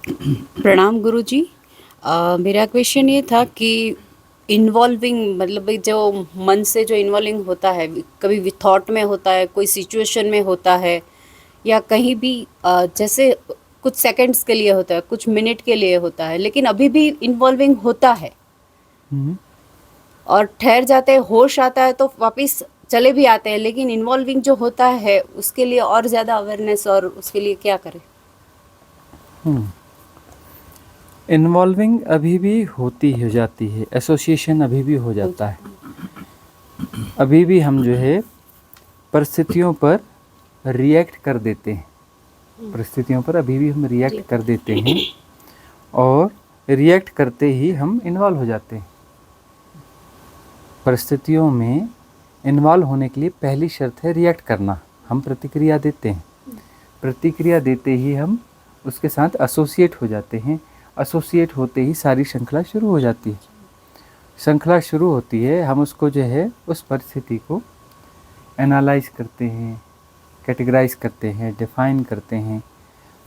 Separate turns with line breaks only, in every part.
प्रणाम गुरुजी। मेरा क्वेश्चन ये था कि इन्वॉल्विंग मतलब भाई जो मन से जो इन्वॉल्विंग होता है, कभी थॉट में होता है, कोई सिचुएशन में होता है, या कहीं भी जैसे कुछ सेकंड्स के लिए होता है, कुछ मिनट के लिए होता है, लेकिन अभी भी इन्वॉल्विंग होता है
हम्म।
और ठहर जाते हैं, होश आता है तो वापस चले भी आते हैं, लेकिन इन्वॉल्विंग जो होता है उसके लिए और ज़्यादा अवेयरनेस, और उसके लिए क्या करें?
हम्म। इन्वॉल्विंग अभी भी होती हो जाती है, एसोसिएशन अभी भी हो
हो
जाता है।
जाता
अभी भी हम जो है परिस्थितियों पर रिएक्ट कर देते हैं। परिस्थितियों पर अभी भी हम रिएक्ट
जी।
कर देते हैं और रिएक्ट करते ही हम इन्वॉल्व हो जाते हैं। परिस्थितियों में इन्वॉल्व होने के लिए पहली शर्त है रिएक्ट करना। हम प्रतिक्रिया देते हैं, प्रतिक्रिया देते ही हम उसके साथ एसोसिएट हो जाते हैं। एसोसिएट होते ही सारी श्रृंखला शुरू हो जाती है। श्रृंखला शुरू होती है, हम उसको जो है उस परिस्थिति को एनालाइज करते हैं, कैटेगराइज करते हैं, डिफाइन करते हैं,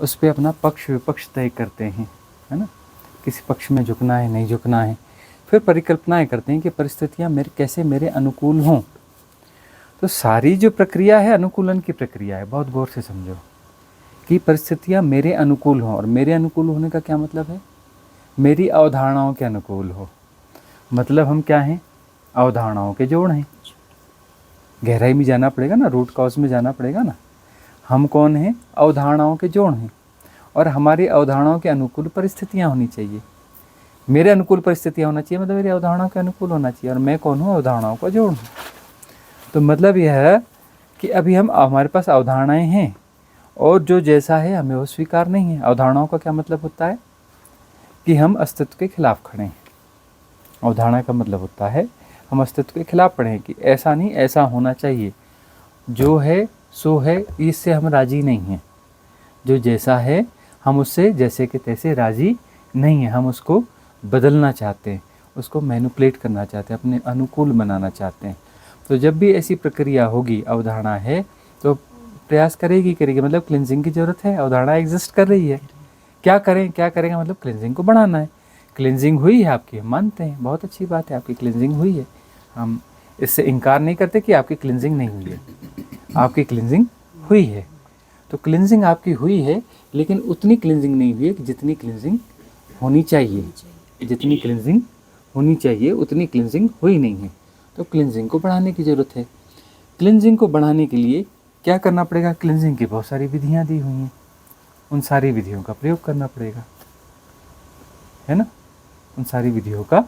उस पर अपना पक्ष विपक्ष तय करते हैं, है ना। किसी पक्ष में झुकना है, नहीं झुकना है। फिर परिकल्पनाएं करते हैं कि परिस्थितियां कैसे मेरे अनुकूल हों। तो सारी जो प्रक्रिया है अनुकूलन की प्रक्रिया है। बहुत गौर से समझो कि परिस्थितियां मेरे अनुकूल हों। और मेरे अनुकूल होने का क्या मतलब है? मेरी अवधारणाओं के अनुकूल हो। मतलब हम क्या हैं? अवधारणाओं के जोड़ हैं। गहराई में जाना पड़ेगा ना, रूट कॉज में जाना पड़ेगा ना। हम कौन हैं? अवधारणाओं के जोड़ हैं। और हमारी अवधारणाओं के अनुकूल परिस्थितियां होनी चाहिए। मेरे अनुकूल परिस्थितियां होना चाहिए, मतलब मेरी अवधारणाओं के अनुकूल होना चाहिए। और मैं कौन हूँ? अवधारणाओं का जोड़ हूँ। तो मतलब यह है कि अभी हमारे पास अवधारणाएं हैं और जो जैसा है हमें वो स्वीकार नहीं है। अवधारणाओं का क्या मतलब होता है? कि हम अस्तित्व के खिलाफ खड़े हैं। अवधारणा का मतलब होता है हम अस्तित्व के खिलाफ खड़े हैं कि ऐसा नहीं, ऐसा होना चाहिए। जो है सो है, इससे हम राजी नहीं हैं। जो जैसा है हम उससे जैसे के तैसे राजी नहीं है। हम उसको बदलना चाहते हैं, उसको मैनिपुलेट करना चाहते हैं, अपने अनुकूल बनाना चाहते हैं। तो जब भी ऐसी प्रक्रिया होगी, अवधारणा है तो प्रयास करेगी मतलब क्लिनजिंग की ज़रूरत है। अवधारणा एग्जिस्ट कर रही है, क्या करें? क्या करेंगे मतलब क्लिनजिंग को बढ़ाना है। क्लिनजिंग हुई है आपकी, हम मानते हैं, बहुत अच्छी बात है, आपकी क्लिनजिंग हुई है। हम इससे इनकार नहीं करते कि आपकी क्लिनजिंग नहीं हुई है। आपकी क्लिनजिंग हुई है। तो क्लिनजिंग आपकी हुई है, लेकिन उतनी क्लिनजिंग नहीं हुई है कि जितनी क्लिनजिंग होनी चाहिए। जितनी क्लिनजिंग होनी चाहिए उतनी क्लिनजिंग हुई नहीं है। तो क्लिनजिंग को बढ़ाने की ज़रूरत है। क्लिनजिंग को बढ़ाने के लिए क्या करना पड़ेगा? क्लिनजिंग की बहुत सारी विधियाँ दी हुई हैं, उन सारी विधियों का प्रयोग करना पड़ेगा, है ना। उन सारी विधियों का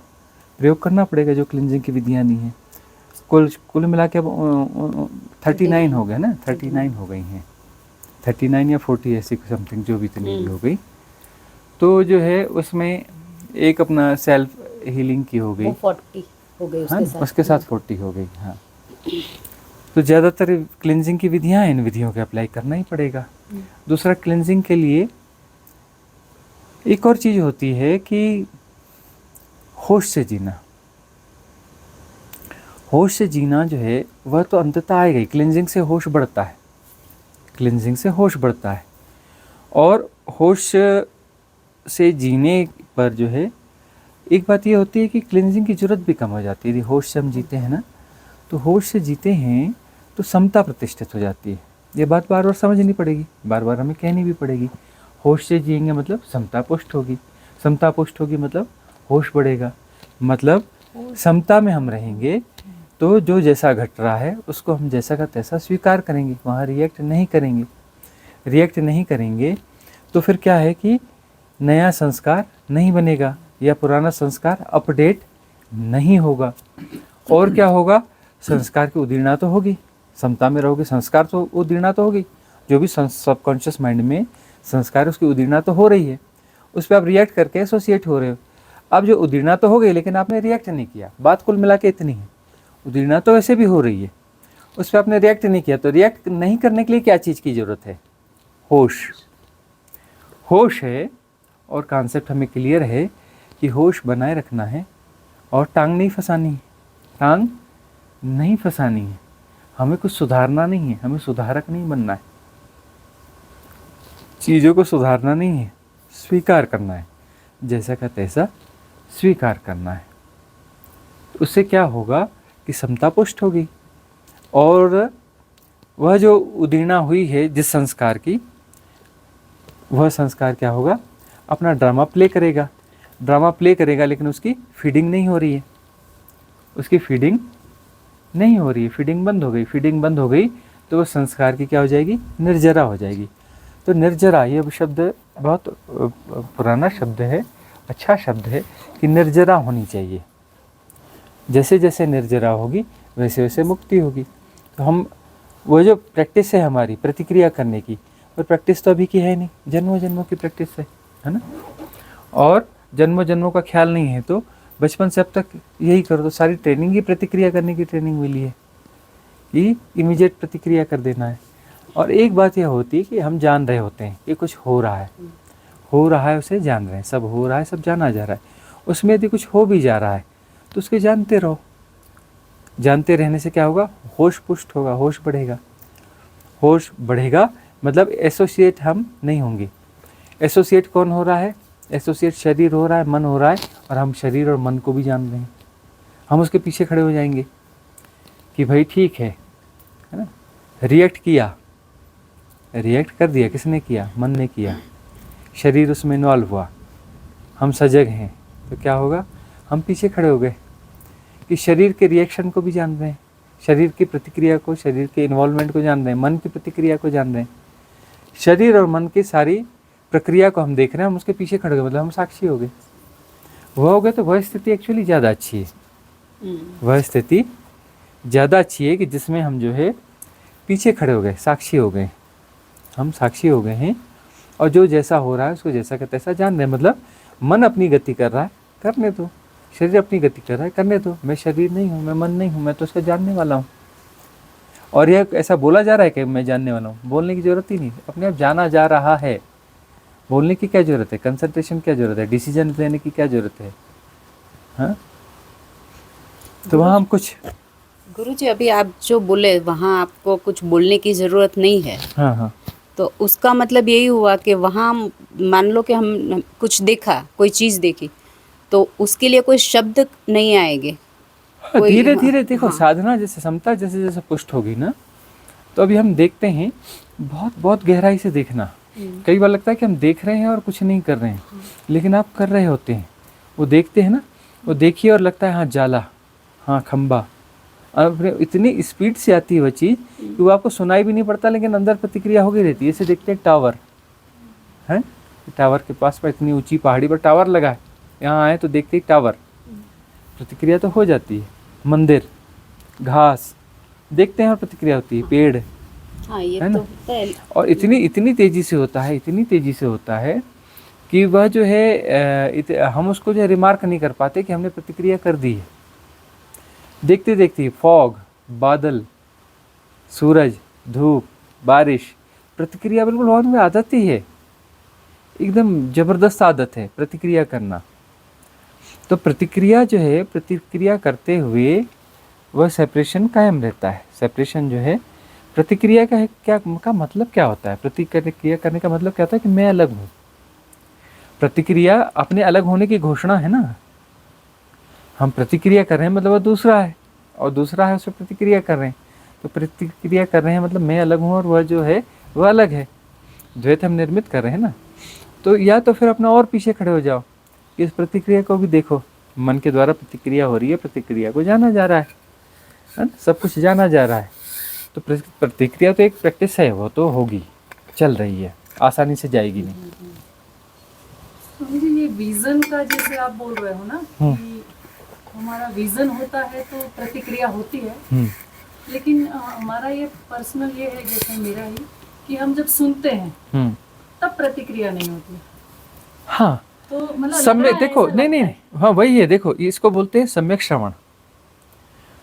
प्रयोग करना पड़ेगा जो क्लिनजिंग की विधियाँ दी हैं। कुल कुल मिला के अब 39 हो गए ना, 39 हो गई हैं। 39 या 40 ऐसी समथिंग, जो भी इतनी भी हो गई। तो जो है उसमें एक अपना सेल्फ हीलिंग की हो गई,
वो 40 हो गई
हाँ,
उसके साथ।
उसके साथ 40 हो गई। हाँ, तो ज़्यादातर क्लिनजिंग की विधियाँ इन विधियों के अप्लाई करना ही पड़ेगा। दूसरा, क्लिनजिंग के लिए एक और चीज़ होती है कि होश से जीना। होश से जीना जो है वह तो अंततः आएगा ही। क्लिनजिंग से होश बढ़ता है, क्लिनजिंग से होश बढ़ता है। और होश से जीने पर जो है एक बात ये होती है कि क्लिनजिंग की ज़रूरत भी कम हो जाती है। यदि होश से हम जीते हैं ना, तो होश से जीते हैं तो समता प्रतिष्ठित हो जाती है। ये बात बार बार समझनी पड़ेगी, बार बार हमें कहनी भी पड़ेगी। होश से जिएंगे मतलब समता पुष्ट होगी, समता पुष्ट होगी मतलब होश बढ़ेगा, मतलब समता में हम रहेंगे। तो जो जैसा घट रहा है उसको हम जैसा का तैसा स्वीकार करेंगे, वहाँ रिएक्ट नहीं करेंगे। रिएक्ट नहीं करेंगे तो फिर क्या है कि नया संस्कार नहीं बनेगा या पुराना संस्कार अपडेट नहीं होगा। और क्या होगा? संस्कार की उदीर्णा तो होगी। समता में रहोगे, संस्कार तो उदीर्णा तो होगी। जो भी सबकॉन्शियस माइंड में संस्कार, उसकी उदीर्णा तो हो रही है। उस पर आप रिएक्ट करके एसोसिएट हो रहे हो। अब जो उदीर्णा तो हो गई, लेकिन आपने रिएक्ट नहीं किया। बात कुल मिला के इतनी है। उदीर्णा तो वैसे भी हो रही है, उस पर आपने रिएक्ट नहीं किया। तो रिएक्ट नहीं करने के लिए क्या चीज़ की ज़रूरत है? होश। होश है, और कॉन्सेप्ट हमें क्लियर है कि होश बनाए रखना है और टांग नहीं फंसानी है। टांग नहीं फंसानी है। हमें कुछ सुधारना नहीं है, हमें सुधारक नहीं बनना है। चीज़ों को सुधारना नहीं है, स्वीकार करना है, जैसा का तैसा स्वीकार करना है। उससे क्या होगा कि समता पुष्ट होगी, और वह जो उदीर्णा हुई है जिस संस्कार की, वह संस्कार क्या होगा, अपना ड्रामा प्ले करेगा। ड्रामा प्ले करेगा लेकिन उसकी फीडिंग नहीं हो रही है, उसकी फीडिंग नहीं हो रही है, फीडिंग बंद हो गई। फीडिंग बंद हो गई तो वो संस्कार की क्या हो जाएगी, निर्जरा हो जाएगी। तो निर्जरा ये शब्द बहुत पुराना शब्द है, अच्छा शब्द है कि निर्जरा होनी चाहिए। जैसे जैसे निर्जरा होगी वैसे वैसे मुक्ति होगी। तो हम वो जो प्रैक्टिस है हमारी प्रतिक्रिया करने की, और प्रैक्टिस तो अभी की है नहीं, जन्मों जन्मों की प्रैक्टिस है ना। और जन्मों जन्मों का ख्याल नहीं है तो बचपन से अब तक यही करो। तो सारी ट्रेनिंग ही प्रतिक्रिया करने की ट्रेनिंग मिली है कि इमीडिएट प्रतिक्रिया कर देना है। और एक बात यह होती है कि हम जान रहे होते हैं कि कुछ हो रहा है उसे जान रहे हैं, सब हो रहा है, सब जाना जा रहा है। उसमें यदि कुछ हो भी जा रहा है तो उसके जानते रहो। जानते रहने से क्या होगा, होश पुष्ट होगा, होश बढ़ेगा। होश बढ़ेगा मतलब एसोसिएट हम नहीं होंगे। एसोसिएट कौन हो रहा है, एसोसिएट शरीर हो रहा है, मन हो रहा है, और हम शरीर और मन को भी जान रहे हैं। हम उसके पीछे खड़े हो जाएंगे कि भाई ठीक है ना। रिएक्ट किया, रिएक्ट कर दिया, किसने किया, मन ने किया, शरीर उसमें इन्वॉल्व हुआ, हम सजग हैं, तो क्या होगा, हम पीछे खड़े हो गए कि शरीर के रिएक्शन को भी जान रहे हैं, शरीर की प्रतिक्रिया को, शरीर के इन्वॉल्वमेंट को जान रहे हैं, मन की प्रतिक्रिया को जान रहे हैं। शरीर और मन की सारी प्रक्रिया को हम देख रहे हैं, हम उसके पीछे खड़े हो गए, मतलब हम साक्षी हो गए। वह हो गए तो वह स्थिति एक्चुअली ज़्यादा अच्छी है। वह स्थिति ज़्यादा अच्छी है कि जिसमें हम जो है पीछे खड़े हो गए, साक्षी हो गए, हम साक्षी हो गए हैं। और जो जैसा हो रहा है उसको जैसा का तैसा जान रहे हैं। मतलब मन अपनी गति कर रहा है, करने दो। शरीर अपनी गति कर रहा है, करने दो। मैं शरीर नहीं हूँ, मैं मन नहीं हूँ, मैं तो उसका जानने वाला हूँ। और यह ऐसा बोला जा रहा है कि मैं जानने वाला हूँ, बोलने की ज़रूरत ही नहीं, अपने आप जाना जा रहा है। बोलने की क्या ज़रूरत है, कंसंट्रेशन क्या ज़रूरत है, डिसीजन लेने की क्या ज़रूरत है, हाँ। तो वहाँ हम कुछ,
गुरुजी अभी आप जो बोले वहाँ आपको कुछ बोलने की ज़रूरत नहीं है,
हाँ हाँ,
तो उसका मतलब यही हुआ कि वहाँ मान लो कि हम कुछ देखा, कोई चीज़ देखी, तो उसके लिए कोई शब्द नहीं आएंगे। कोई
धीरे धीरे देखो,
हाँ,
साधना जैसे समता जैसे जैसे पुष्ट होगी ना, तो अभी हम देखते हैं बहुत बहुत गहराई से देखना। कई बार लगता है कि हम देख रहे हैं और कुछ नहीं कर रहे हैं, लेकिन आप कर रहे होते हैं। वो देखते हैं ना, वो देखिए और लगता है हाँ जाला, हाँ खंबा, और इतनी स्पीड से आती है वह चीज़ कि वो आपको सुनाई भी नहीं पड़ता, लेकिन अंदर प्रतिक्रिया होगी रहती है। जैसे देखते हैं टावर है, टावर के पास पर इतनी ऊंची पहाड़ी पर टावर लगा है, यहाँ आए तो देखते ही टावर, प्रतिक्रिया तो हो जाती है। मंदिर, घास देखते हैं और प्रतिक्रिया होती है। पेड़,
हाँ, ये
है ना?
तो होता है।
और इतनी तेज़ी से होता है, इतनी तेज़ी से होता है कि वह जो है हम उसको जो है रिमार्क नहीं कर पाते कि हमने प्रतिक्रिया कर दी है। देखते देखते फॉग, बादल, सूरज, धूप, बारिश, प्रतिक्रिया बिल्कुल बहुत में आदत ही है, एकदम ज़बरदस्त आदत है प्रतिक्रिया करना। तो प्रतिक्रिया जो है, प्रतिक्रिया करते हुए वह सेपरेशन कायम रहता है। सेपरेशन जो है प्रतिक्रिया का है, क्या का मतलब क्या होता है, प्रतिक्रिया करने का मतलब क्या होता है कि मैं अलग हूँ। प्रतिक्रिया अपने अलग होने की घोषणा है ना। हम प्रतिक्रिया कर रहे हैं मतलब वह दूसरा है, और दूसरा है, उसे प्रतिक्रिया कर रहे हैं। तो प्रतिक्रिया कर रहे हैं मतलब मैं अलग हूँ और वह जो है वह अलग है। द्वैत हम निर्मित कर रहे हैं ना। तो या तो फिर अपना और पीछे खड़े हो जाओ, इस प्रतिक्रिया को भी देखो, मन के द्वारा प्रतिक्रिया हो रही है, प्रतिक्रिया को जाना जा रहा है ना? सब कुछ जाना जा रहा है। तो प्रतिक्रिया तो एक प्रैक्टिस है, वो तो होगी, चल रही है, आसानी से जाएगी नहीं।
मुझे ये विजन का जैसे आप बोल रहे हो ना कि हमारा विजन होता है तो प्रतिक्रिया होती है, लेकिन हमारा ये पर्सनल ये है, जैसे मेरा ही, कि हम जब सुनते हैं तब प्रतिक्रिया नहीं होती।
हाँ,
तो मतलब
सम्यक देखो, नहीं, हाँ वही है, देखो इसको बोलते हैं सम्यक श्रवण।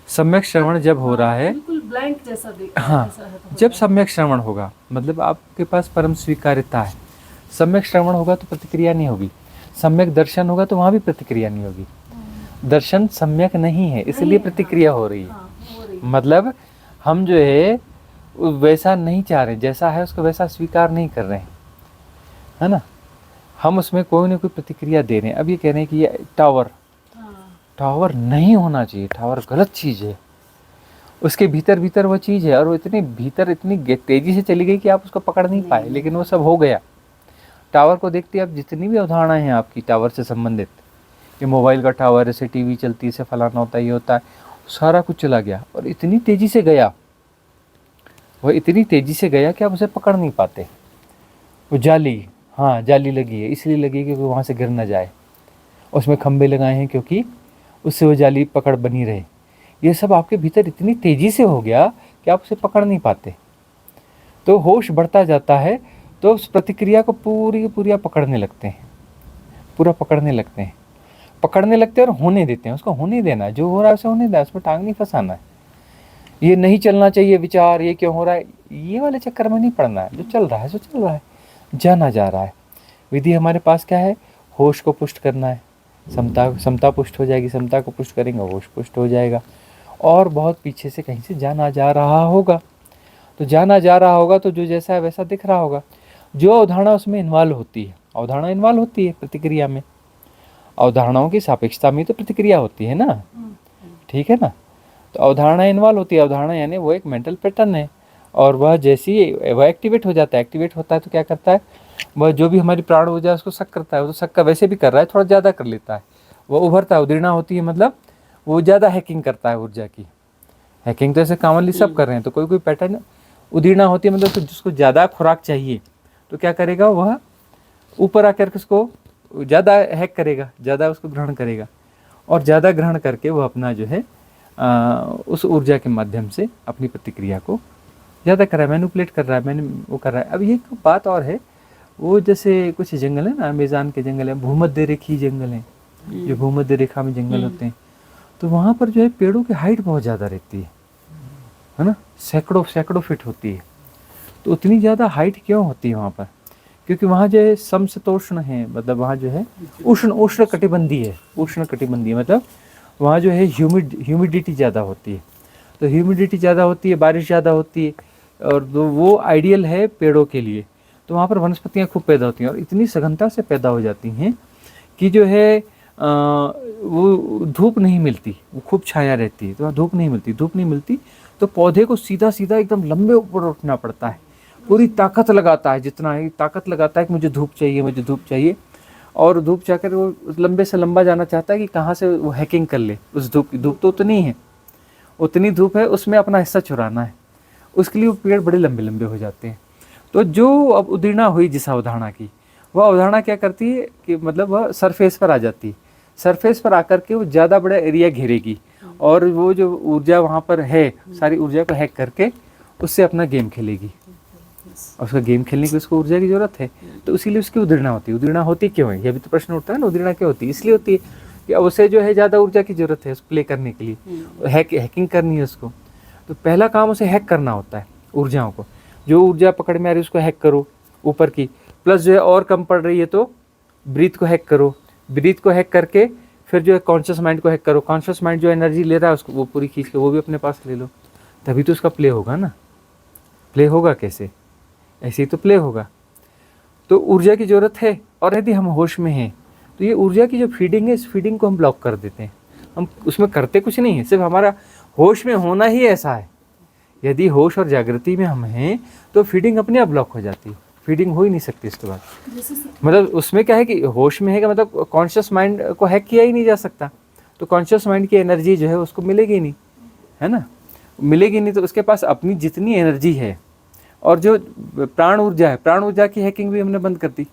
सम्यक श्रवण जब हो रहा है,
बिल्कुल ब्लैंक जैसा
हाँ,
जैसा है तो
जब सम्यक श्रवण होगा मतलब आपके पास परम स्वीकार्यता है। सम्यक श्रवण होगा तो प्रतिक्रिया नहीं होगी, सम्यक दर्शन होगा तो वहाँ भी प्रतिक्रिया नहीं होगी। दर्शन सम्यक नहीं है, इसलिए प्रतिक्रिया हो रही है।
हाँ, हो रही
मतलब हम जो है वैसा नहीं चाह रहे, जैसा है उसको वैसा स्वीकार नहीं कर रहे हैं, है ना। हम उसमें कोई ना कोई प्रतिक्रिया दे रहे हैं। अब ये कह रहे हैं कि ये टावर टावर नहीं होना चाहिए, टावर गलत चीज़ है। उसके भीतर भीतर वो चीज़ है और वो इतनी भीतर इतनी तेज़ी से चली गई कि आप उसको पकड़ नहीं पाए, लेकिन वो सब हो गया। टावर को देखते आप जितनी भी अवधारणाएं हैं आपकी टावर से संबंधित, ये मोबाइल का टावर, ऐसे टीवी चलती है, ऐसे फलाना होता है, ये होता है, सारा कुछ चला गया और इतनी तेज़ी से गया, वह इतनी तेज़ी से गया कि आप उसे पकड़ नहीं पाते। वो जाली, हाँ जाली लगी है, इसलिए लगी क्योंकि वहाँ से गिर ना जाए, उसमें खंबे लगाए हैं क्योंकि उससे वो जाली पकड़ बनी रहे। ये सब आपके भीतर इतनी तेज़ी से हो गया कि आप उसे पकड़ नहीं पाते। तो होश बढ़ता जाता है तो उस प्रतिक्रिया को पूरी पूरी आप पकड़ने लगते हैं, पूरा पकड़ने लगते हैं, पकड़ने लगते हैं और होने देते हैं। उसको होने देना है, जो हो रहा है उसे होने देना है, उसमें टांग नहीं फंसाना है। ये नहीं चलना चाहिए विचार, ये क्यों हो रहा है, ये वाले चक्कर में नहीं पड़ना है। जो चल रहा है सो चल रहा है, जाना जा रहा है। विधि हमारे पास क्या है, होश को पुष्ट करना है। समता पुष्ट हो जाएगी, समता को पुष्ट करेंगे, होश पुष्ट हो जाएगा। और बहुत पीछे से कहीं से जाना जा रहा होगा, तो जाना जा रहा होगा तो जो जैसा है वैसा दिख रहा होगा। जो अवधारणा उसमें इन्वॉल्व होती है, अवधारणा इन्वॉल्व होती है प्रतिक्रिया में, अवधारणाओं की सापेक्षता में तो प्रतिक्रिया होती है ना, ठीक है ना। तो अवधारणा इन्वॉल्व होती है, अवधारणा यानी वो एक मेंटल पैटर्न है और वह जैसी वह एक्टिवेट हो जाता है, एक्टिवेट होता है तो क्या करता है, वह जो भी हमारी प्राण ऊर्जा उसको शक करता है, वो तो शक का वैसे भी कर रहा है, थोड़ा ज़्यादा कर लेता है, वो उभरता है, उदीर्णा होती है, मतलब वो ज़्यादा हैकिंग करता है ऊर्जा की। हैकिंग तो ऐसे कॉमनली सब कर रहे हैं, तो कोई कोई पैटर्न उदीर्णा होती है, मतलब जिसको ज़्यादा खुराक चाहिए तो क्या करेगा, वह ऊपर आकर के उसको ज़्यादा हैक करेगा, ज़्यादा उसको ग्रहण करेगा और ज़्यादा ग्रहण करके वह अपना जो है उस ऊर्जा के माध्यम से अपनी प्रतिक्रिया को ज़्यादा कर रहा है, मैनिपुलेट कर रहा है, मैंने वो कर रहा है। अब ये बात और है, वो जैसे कुछ जंगल है ना, अमेज़न के जंगल है, भूमध्य रेखीय जंगल हैं, जो भूमध्य रेखा में जंगल होते हैं, तो वहाँ पर जो है पेड़ों की हाइट बहुत ज़्यादा रहती है ना, सैकड़ों सैकड़ों फीट होती है। तो उतनी ज़्यादा हाइट क्यों होती है वहाँ पर, क्योंकि वहाँ जो है समशीतोष्ण है, मतलब वहाँ जो है उष्ण कटिबंधीय है, उष्ण कटिबंधीय मतलब वहाँ जो है ह्यूमिडिटी ज़्यादा होती है। तो ह्यूमिडिटी ज़्यादा होती है, बारिश ज़्यादा होती है, और तो वो आइडियल है पेड़ों के लिए। तो वहाँ पर वनस्पतियाँ खूब पैदा होती हैं और इतनी सघनता से पैदा हो जाती हैं कि जो है वो धूप नहीं मिलती, वो खूब छाया रहती है, तो वहाँ धूप नहीं मिलती तो पौधे को सीधा सीधा एकदम लंबे ऊपर उठना पड़ता है, पूरी ताकत लगाता है, जितना ही ताकत लगाता है कि मुझे धूप चाहिए, और धूप चाहकर वो लंबे से लंबा जाना चाहता है कि कहाँ से वो हैकिंग कर ले उस धूप की। धूप तो उतनी है, उतनी धूप है, उसमें अपना हिस्सा चुराना है, उसके लिए वो पेड़ बड़े लंबे लंबे हो जाते हैं। तो जो अब उदीर्णा हुई जिस अवधारणा की, वह अवधारणा क्या करती है कि मतलब वह सरफेस पर आ जाती है, सरफेस पर आकर के वो ज़्यादा बड़ा एरिया घेरेगी और वो जो ऊर्जा वहाँ पर है सारी ऊर्जा को हैक करके उससे अपना गेम खेलेगी, और उसका गेम खेलने की उसको ऊर्जा की ज़रूरत है, तो इसीलिए उसकी उदीर्णा होती है। उदीर्णा होती क्यों है, ये भी तो प्रश्न उठता है ना, उदीर्णा क्यों होती है, इसलिए होती है कि अब उसे जो है ज़्यादा ऊर्जा की ज़रूरत है प्ले करने के लिए, हैकिंग करनी है उसको। तो पहला काम उसे हैक करना होता है ऊर्जाओं को, जो ऊर्जा पकड़ में आ रही है उसको हैक करो ऊपर की, प्लस जो है और कम पड़ रही है तो ब्रीथ को हैक करो, ब्रीथ को हैक करके फिर जो है कॉन्शियस माइंड को हैक करो, कॉन्शियस माइंड जो एनर्जी ले रहा है उसको वो पूरी खींच के वो भी अपने पास ले लो, तभी तो उसका प्ले होगा ना। प्ले होगा कैसे, ऐसे ही तो प्ले होगा। तो ऊर्जा की ज़रूरत है, और यदि हम होश में हैं तो ये ऊर्जा की जो फीडिंग है, इस फीडिंग को हम ब्लॉक कर देते हैं। हम उसमें करते कुछ नहीं है, सिर्फ हमारा होश में होना ही ऐसा है। यदि होश और जागृति में हम हैं तो फीडिंग अपने आप ब्लॉक हो जाती है, फीडिंग हो ही नहीं सकती इसके बाद। मतलब उसमें क्या है कि होश में है का मतलब कॉन्शियस माइंड को हैक किया ही नहीं जा सकता, तो कॉन्शियस माइंड की एनर्जी जो है उसको मिलेगी नहीं, है ना, मिलेगी नहीं, तो उसके पास अपनी जितनी एनर्जी है, और जो प्राण ऊर्जा है, प्राण ऊर्जा की हैकिंग भी हमने बंद कर दी।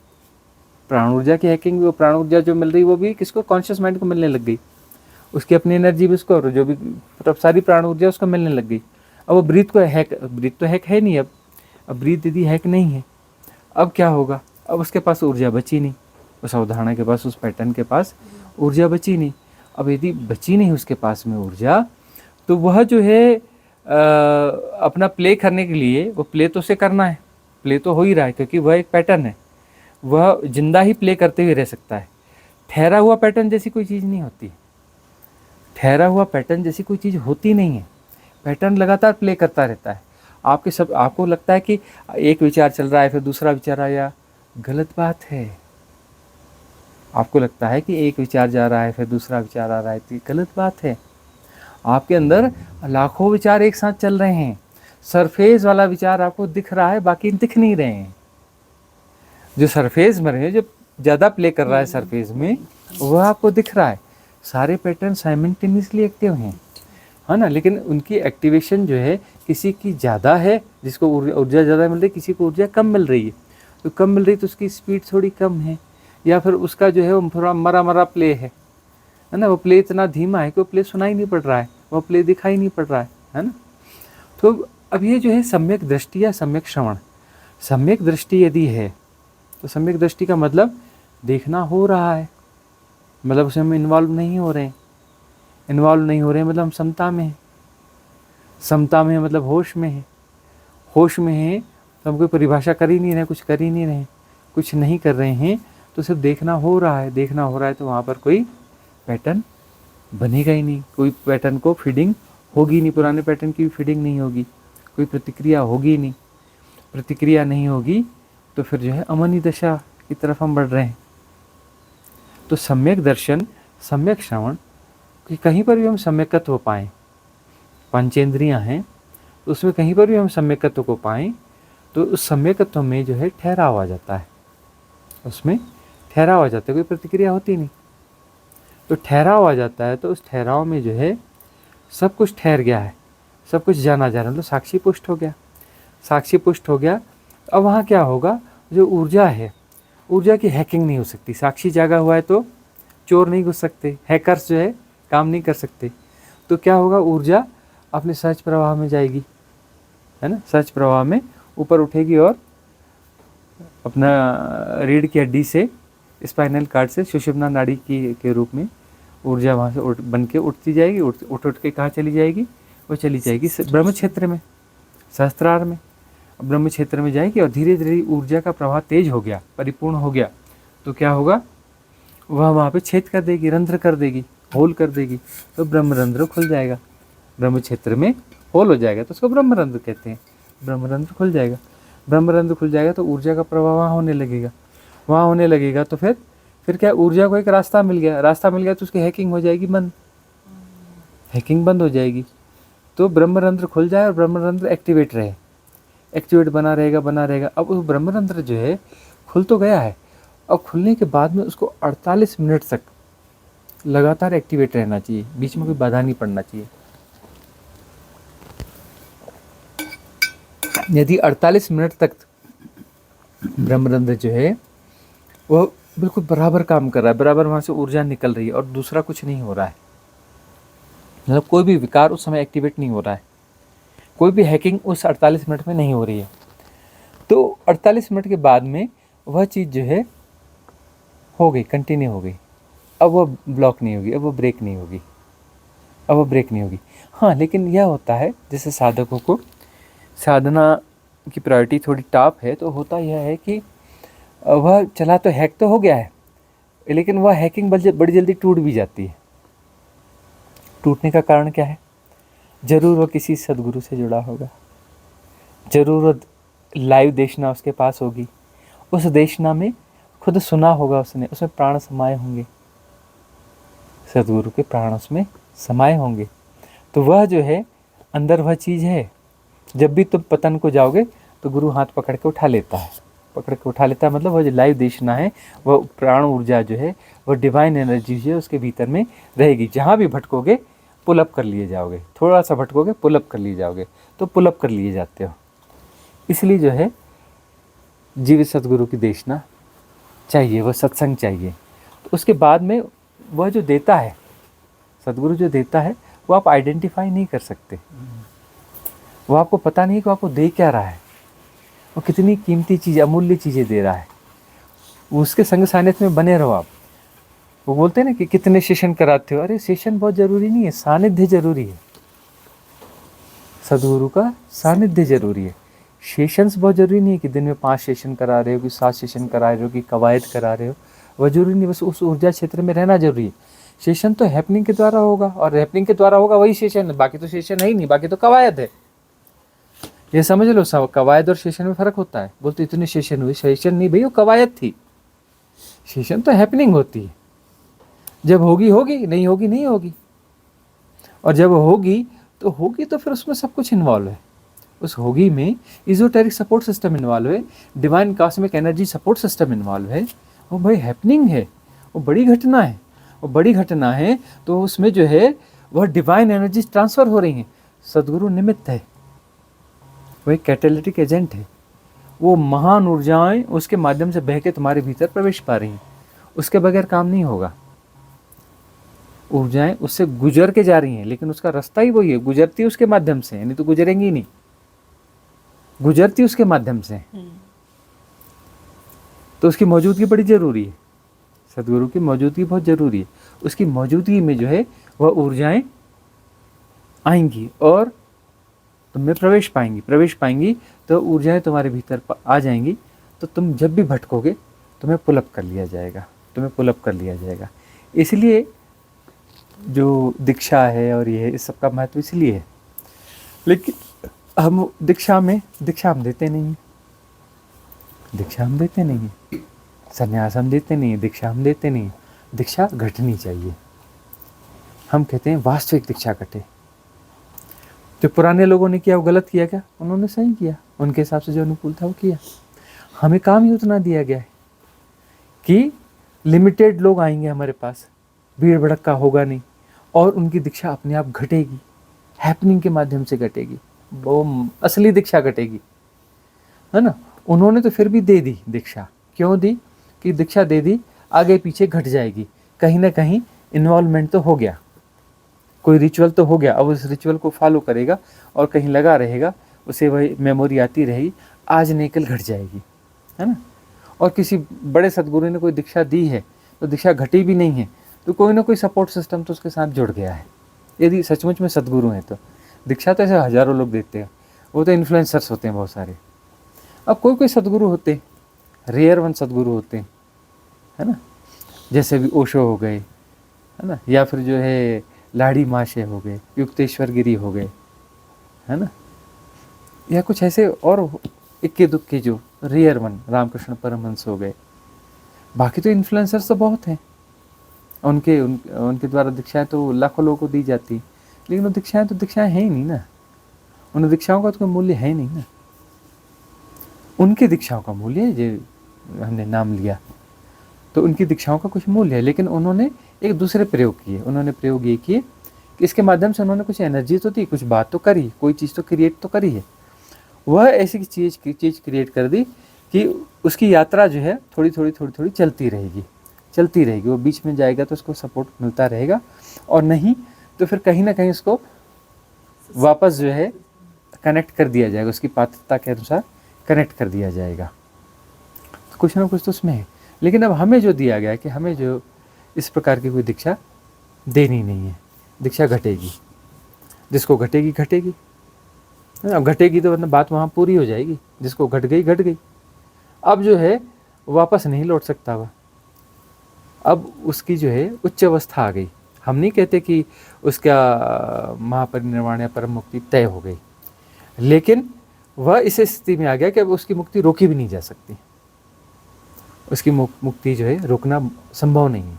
प्राण ऊर्जा की हैकिंग भी, वो प्राण ऊर्जा जो मिल रही वो भी किसको, कॉन्शियस माइंड को मिलने लग गई, उसकी अपनी एनर्जी भी उसको, और जो भी मतलब सारी प्राण ऊर्जा उसको मिलने लग गई। अब वो ब्रीथ को हैक, ब्रीथ तो हैक है नहीं, अब ब्रीथ यदि हैक नहीं है, अब क्या होगा, अब उसके पास ऊर्जा बची नहीं, उस अवधारणा के पास, उस पैटर्न के पास ऊर्जा बची नहीं। अब यदि बची नहीं उसके पास में ऊर्जा, तो वह जो है अपना प्ले करने के लिए, वो प्ले तो उसे करना है, प्ले तो हो ही रहा है क्योंकि वह एक पैटर्न है, वह जिंदा ही प्ले करते हुए रह सकता है। ठहरा हुआ पैटर्न जैसी कोई चीज़ नहीं होती, ठहरा हुआ पैटर्न जैसी कोई चीज़ होती नहीं है। पैटर्न लगातार प्ले करता रहता है। आपको लगता है कि एक विचार चल रहा है फिर दूसरा विचार आया, गलत बात है, आपको लगता है कि एक विचार जा रहा है फिर दूसरा विचार आ रहा है, तो ये गलत बात है। आपके अंदर लाखों विचार एक साथ चल रहे हैं। सरफेस वाला विचार आपको दिख रहा है, बाकी दिख नहीं रहे हैं। जो सरफेस में रहे, जो ज़्यादा प्ले कर रहा है सरफेस में, वह आपको दिख रहा है। सारे पैटर्न साइमल्टेनियसली एक्टिव हैं, है ना। लेकिन उनकी एक्टिवेशन जो है, किसी की ज़्यादा है, जिसको ऊर्जा ज़्यादा मिल रही है, किसी को ऊर्जा कम मिल रही है। तो कम मिल रही है तो उसकी स्पीड थोड़ी कम है, या फिर उसका जो है वो थोड़ा मरा मरा प्ले है ना। वो प्ले इतना धीमा है कि वो प्ले सुनाई नहीं पड़ रहा है, वो प्ले दिखाई नहीं पड़ रहा है ना। तो अब ये जो है सम्यक दृष्टि या सम्यक श्रवण। सम्यक दृष्टि यदि है तो सम्यक दृष्टि का मतलब देखना हो रहा है, मतलब उसमें हम इन्वॉल्व नहीं हो रहे हैं। इन्वॉल्व नहीं हो रहे हैं मतलब हम समता में हैं। समता में मतलब होश में है। होश में है तो हम कोई परिभाषा कर ही नहीं रहे, कुछ कर ही नहीं रहे, कुछ नहीं कर रहे हैं, तो सिर्फ देखना हो रहा है। देखना हो रहा है तो वहाँ पर कोई पैटर्न बनेगा ही नहीं, कोई पैटर्न को फीडिंग होगी नहीं, पुराने पैटर्न की भी फीडिंग नहीं होगी, कोई प्रतिक्रिया होगी नहीं। प्रतिक्रिया नहीं होगी तो फिर जो है अमनी दशा की तरफ हम बढ़ रहे हैं। तो सम्यक दर्शन, सम्यक श्रवण, कि कहीं पर भी हम सम्यकत्व हो पाएँ। पंचेंद्रियाँ हैं तो उसमें कहीं पर भी हम सम्यकत्व को पाएँ तो उस सम्यकत्व में जो है ठहराव आ जाता है, उसमें ठहराव आ जाता है, कोई प्रतिक्रिया होती नहीं। तो ठहराव आ जाता है तो उस ठहराव में जो है सब कुछ ठहर गया है, सब कुछ जाना जा रहा है, मतलब साक्षी पुष्ट हो गया। साक्षी पुष्ट हो गया। अब वहाँ क्या होगा, जो ऊर्जा है, ऊर्जा की हैकिंग नहीं हो सकती। साक्षी जागा हुआ है तो चोर नहीं घुस सकते, हैकर्स जो है काम नहीं कर सकते। तो क्या होगा, ऊर्जा अपने सहज प्रवाह में जाएगी, है ना। सहज प्रवाह में ऊपर उठेगी और अपना रीढ़ की हड्डी से, स्पाइनल कार्ड से सुषुम्ना नाड़ी की के रूप में ऊर्जा वहाँ से बन के उठती जाएगी। उठ के कहाँ चली जाएगी, वो चली जाएगी ब्रह्म क्षेत्र में, सहस्त्रार में। ब्रह्म क्षेत्र में जाएगी और धीरे धीरे ऊर्जा का प्रवाह तेज हो गया, परिपूर्ण हो गया, तो क्या होगा, वह वहाँ पे छेद कर देगी, रंध्र कर देगी, होल कर देगी, तो ब्रह्मरंध्र खुल जाएगा। ब्रह्म क्षेत्र में होल हो जाएगा तो उसको ब्रह्मरंध्र कहते हैं। ब्रह्मरंध्र खुल जाएगा। ब्रह्मरंध्र खुल जाएगा तो ऊर्जा का प्रवाह वहाँ होने लगेगा। वहाँ होने लगेगा तो फिर क्या, ऊर्जा को एक रास्ता मिल गया। रास्ता मिल गया तो उसकी हैकिंग हो जाएगी बंद, हैकिंग बंद हो जाएगी। तो ब्रह्मरंध्र खुल जाए और ब्रह्मरंध्र एक्टिवेट रहे, एक्टिवेट बना रहेगा। अब वो ब्रह्मरंध्र जो है खुल तो गया है, अब खुलने के बाद में उसको 48 मिनट तक लगातार एक्टिवेट रहना चाहिए, बीच में कोई बाधा नहीं पड़ना चाहिए। यदि 48 मिनट तक ब्रह्मरंध्र जो है वो बिल्कुल बराबर काम कर रहा है, बराबर वहाँ से ऊर्जा निकल रही है और दूसरा कुछ नहीं हो रहा है, मतलब कोई भी विकार उस समय एक्टिवेट नहीं हो रहा है, कोई भी हैकिंग उस 48 मिनट में नहीं हो रही है, तो 48 मिनट के बाद में वह चीज़ जो है हो गई, कंटिन्यू हो गई। अब वह ब्लॉक नहीं होगी, अब वो ब्रेक नहीं होगी, अब वो ब्रेक नहीं होगी। हाँ, लेकिन यह होता है जैसे साधकों को साधना की प्रायोरिटी थोड़ी टॉप है, तो होता यह है कि वह चला तो हैक तो हो गया है, लेकिन वह हैकिंग बड़ी जल्दी टूट भी जाती है। टूटने का कारण क्या है, ज़रूर वह किसी सदगुरु से जुड़ा होगा, ज़रूर वह लाइव देशना उसके पास होगी, उस देशना में खुद सुना होगा उसने, उसमें प्राण समाये होंगे, सदगुरु के प्राण उसमें समाये होंगे। तो वह जो है अंदर वह चीज़ है, जब भी तुम पतन को जाओगे तो गुरु हाथ पकड़ के उठा लेता है, पकड़ के उठा लेता है। मतलब वह जो लाइव देशना है, वह प्राण ऊर्जा जो है, वह डिवाइन एनर्जी जो है उसके भीतर में रहेगी। जहाँ भी भटकोगे पुल अप कर लिए जाओगे, थोड़ा सा भटकोगे पुल अप कर लिए जाओगे, तो पुल अप कर लिए जाते हो। इसलिए जो है जीवित सदगुरु की देशना चाहिए, वह सत्संग चाहिए। तो उसके बाद में वह जो देता है, सदगुरु जो देता है, वो आप आइडेंटिफाई नहीं कर सकते, वो आपको पता नहीं कि आपको दे क्या रहा है, वो कितनी कीमती चीज़, अमूल्य चीज़ें दे रहा है। वो उसके संग सानिध्य में बने रहो आप। वो बोलते हैं ना कि कितने सेशन कराते हो, अरे सेशन बहुत ज़रूरी नहीं है, सानिध्य ज़रूरी है। सदगुरु का सानिध्य ज़रूरी है। सेशंस बहुत ज़रूरी नहीं है कि दिन में 5 सेशन करा रहे हो, कि 7 सेशन करा रहे हो, कि कवायद करा रहे हो, वह जरूरी नहीं। बस उस ऊर्जा क्षेत्र में रहना जरूरी है। सेशन तो हैपनिंग के द्वारा होगा, और हैपनिंग के द्वारा होगा वही सेशन है, बाकी तो सेशन है ही नहीं, बाकी तो कवायद है। ये समझ लो, सब कवायद और सेशन में फ़र्क होता है। बोलते इतने सेशन हुए, सेशन नहीं भाई, वो कवायद थी। सेशन तो हैपनिंग होती है, जब होगी होगी, नहीं होगी नहीं होगी, और जब होगी तो फिर उसमें सब कुछ इन्वॉल्व है। उस होगी में इजोटेरिक सपोर्ट सिस्टम इन्वॉल्व है, divine cosmic energy support system involve है। वो भाई हैपनिंग है, वो बड़ी घटना है, वो बड़ी घटना है, तो उसमें जो है वह डिवाइन एनर्जी ट्रांसफ़र हो रही हैं। सदगुरु निमित्त है, वो एक कैटालिटिक एजेंट है, वो महान ऊर्जाएं उसके माध्यम से बह के तुम्हारे भीतर प्रवेश पा रही हैं, उसके बगैर काम नहीं होगा। ऊर्जाएं उससे गुजर के जा रही हैं, लेकिन उसका रास्ता ही वही है, गुजरती उसके माध्यम से, नहीं तो गुजरेंगी नहीं, गुजरती उसके माध्यम से। तो उसकी मौजूदगी बड़ी ज़रूरी है, सदगुरु की मौजूदगी बहुत ज़रूरी है। उसकी मौजूदगी में जो है वह ऊर्जाएं आएंगी और तुम में प्रवेश पाएंगी, तो ऊर्जाएं तुम्हारे भीतर आ जाएंगी। तो तुम जब भी भटकोगे तुम्हें पुलअप कर लिया जाएगा, इसलिए जो दीक्षा है और ये इस सब का महत्व इसलिए है। लेकिन हम दीक्षा हम देते नहीं हैं, संन्यास हम देते नहीं हैं, दीक्षा हम देते नहीं हैं। दीक्षा घटनी चाहिए, हम कहते हैं वास्तविक दीक्षा घटे। जो पुराने लोगों ने किया वो गलत किया क्या? उन्होंने सही किया, उनके हिसाब से जो अनुकूल था वो किया। हमें काम ही उतना दिया गया है कि लिमिटेड लोग आएंगे हमारे पास, भीड़ भड़का होगा नहीं, और उनकी दीक्षा अपने आप घटेगी, हैपनिंग के माध्यम से घटेगी, वो असली दीक्षा घटेगी, है ना। उन्होंने तो फिर भी दे दी दीक्षा, क्यों दी? कि दीक्षा दे दी, आगे पीछे घट जाएगी, कहीं ना कहीं इन्वॉल्वमेंट तो हो गया, कोई रिचुअल तो हो गया, अब उस रिचुअल को फॉलो करेगा और कहीं लगा रहेगा, उसे वही मेमोरी आती रहेगी, आज नहीं कल घट जाएगी, है ना। और किसी बड़े सदगुरु ने कोई दीक्षा दी है तो दीक्षा घटी भी नहीं है, तो कोई ना कोई सपोर्ट सिस्टम तो उसके साथ जुड़ गया है। यदि सचमुच में सदगुरु हैं तो दीक्षा तो ऐसे हज़ारों लोग देते हैं, वो तो इन्फ्लुएंसर्स होते हैं बहुत सारे। अब कोई सदगुरु होते हैं, रेयर वन सदगुरु होते हैं, है ना, जैसे भी ओशो हो गए, है ना, या फिर जो है लाड़ी माशे हो गए, युक्तेश्वर गिरी हो गए, है ना, या कुछ ऐसे और इक्के दुक्के जो रेयर वन रामकृष्ण परमहंस हो गए। बाकी तो इन्फ्लुएंसर्स तो बहुत हैं, उनके द्वारा दीक्षाएं तो लाखों लोगों को दी जाती, लेकिन वो दीक्षाएं तो दीक्षाएं हैं ही नहीं ना, उन दीक्षाओं का तो कोई मूल्य है नहीं ना। उनकी दीक्षाओं का मूल्य है, जो हमने नाम लिया, तो उनकी दीक्षाओं का कुछ मूल्य है, लेकिन उन्होंने एक दूसरे प्रयोग किए। उन्होंने प्रयोग ये किए कि इसके माध्यम से उन्होंने कुछ एनर्जी तो दी, कुछ बात तो करी, कोई चीज़ तो क्रिएट तो करी है। वह ऐसी चीज़ क्रिएट कर दी कि उसकी यात्रा जो है थोड़ी थोड़ी चलती रहेगी, वो बीच में जाएगा तो उसको सपोर्ट मिलता रहेगा, और नहीं तो फिर कहीं ना कहीं उसको वापस जो है कनेक्ट कर दिया जाएगा, उसकी पात्रता के अनुसार कनेक्ट कर दिया जाएगा। तो कुछ ना कुछ तो उसमें है। लेकिन अब हमें जो दिया गया है कि हमें जो इस प्रकार की कोई दीक्षा देनी नहीं है, दीक्षा घटेगी, जिसको घटेगी घटेगी, अब घटेगी तो मतलब बात वहाँ पूरी हो जाएगी, जिसको घट गई। अब जो है वापस नहीं लौट सकता वह, अब उसकी जो है उच्च अवस्था आ गई। हम नहीं कहते कि उसका महापरिनिर्वाण या परम मुक्ति तय हो गई, लेकिन वह इस स्थिति में आ गया कि अब उसकी मुक्ति रोकी भी नहीं जा सकती। उसकी मुक्ति जो है रोकना संभव नहीं है,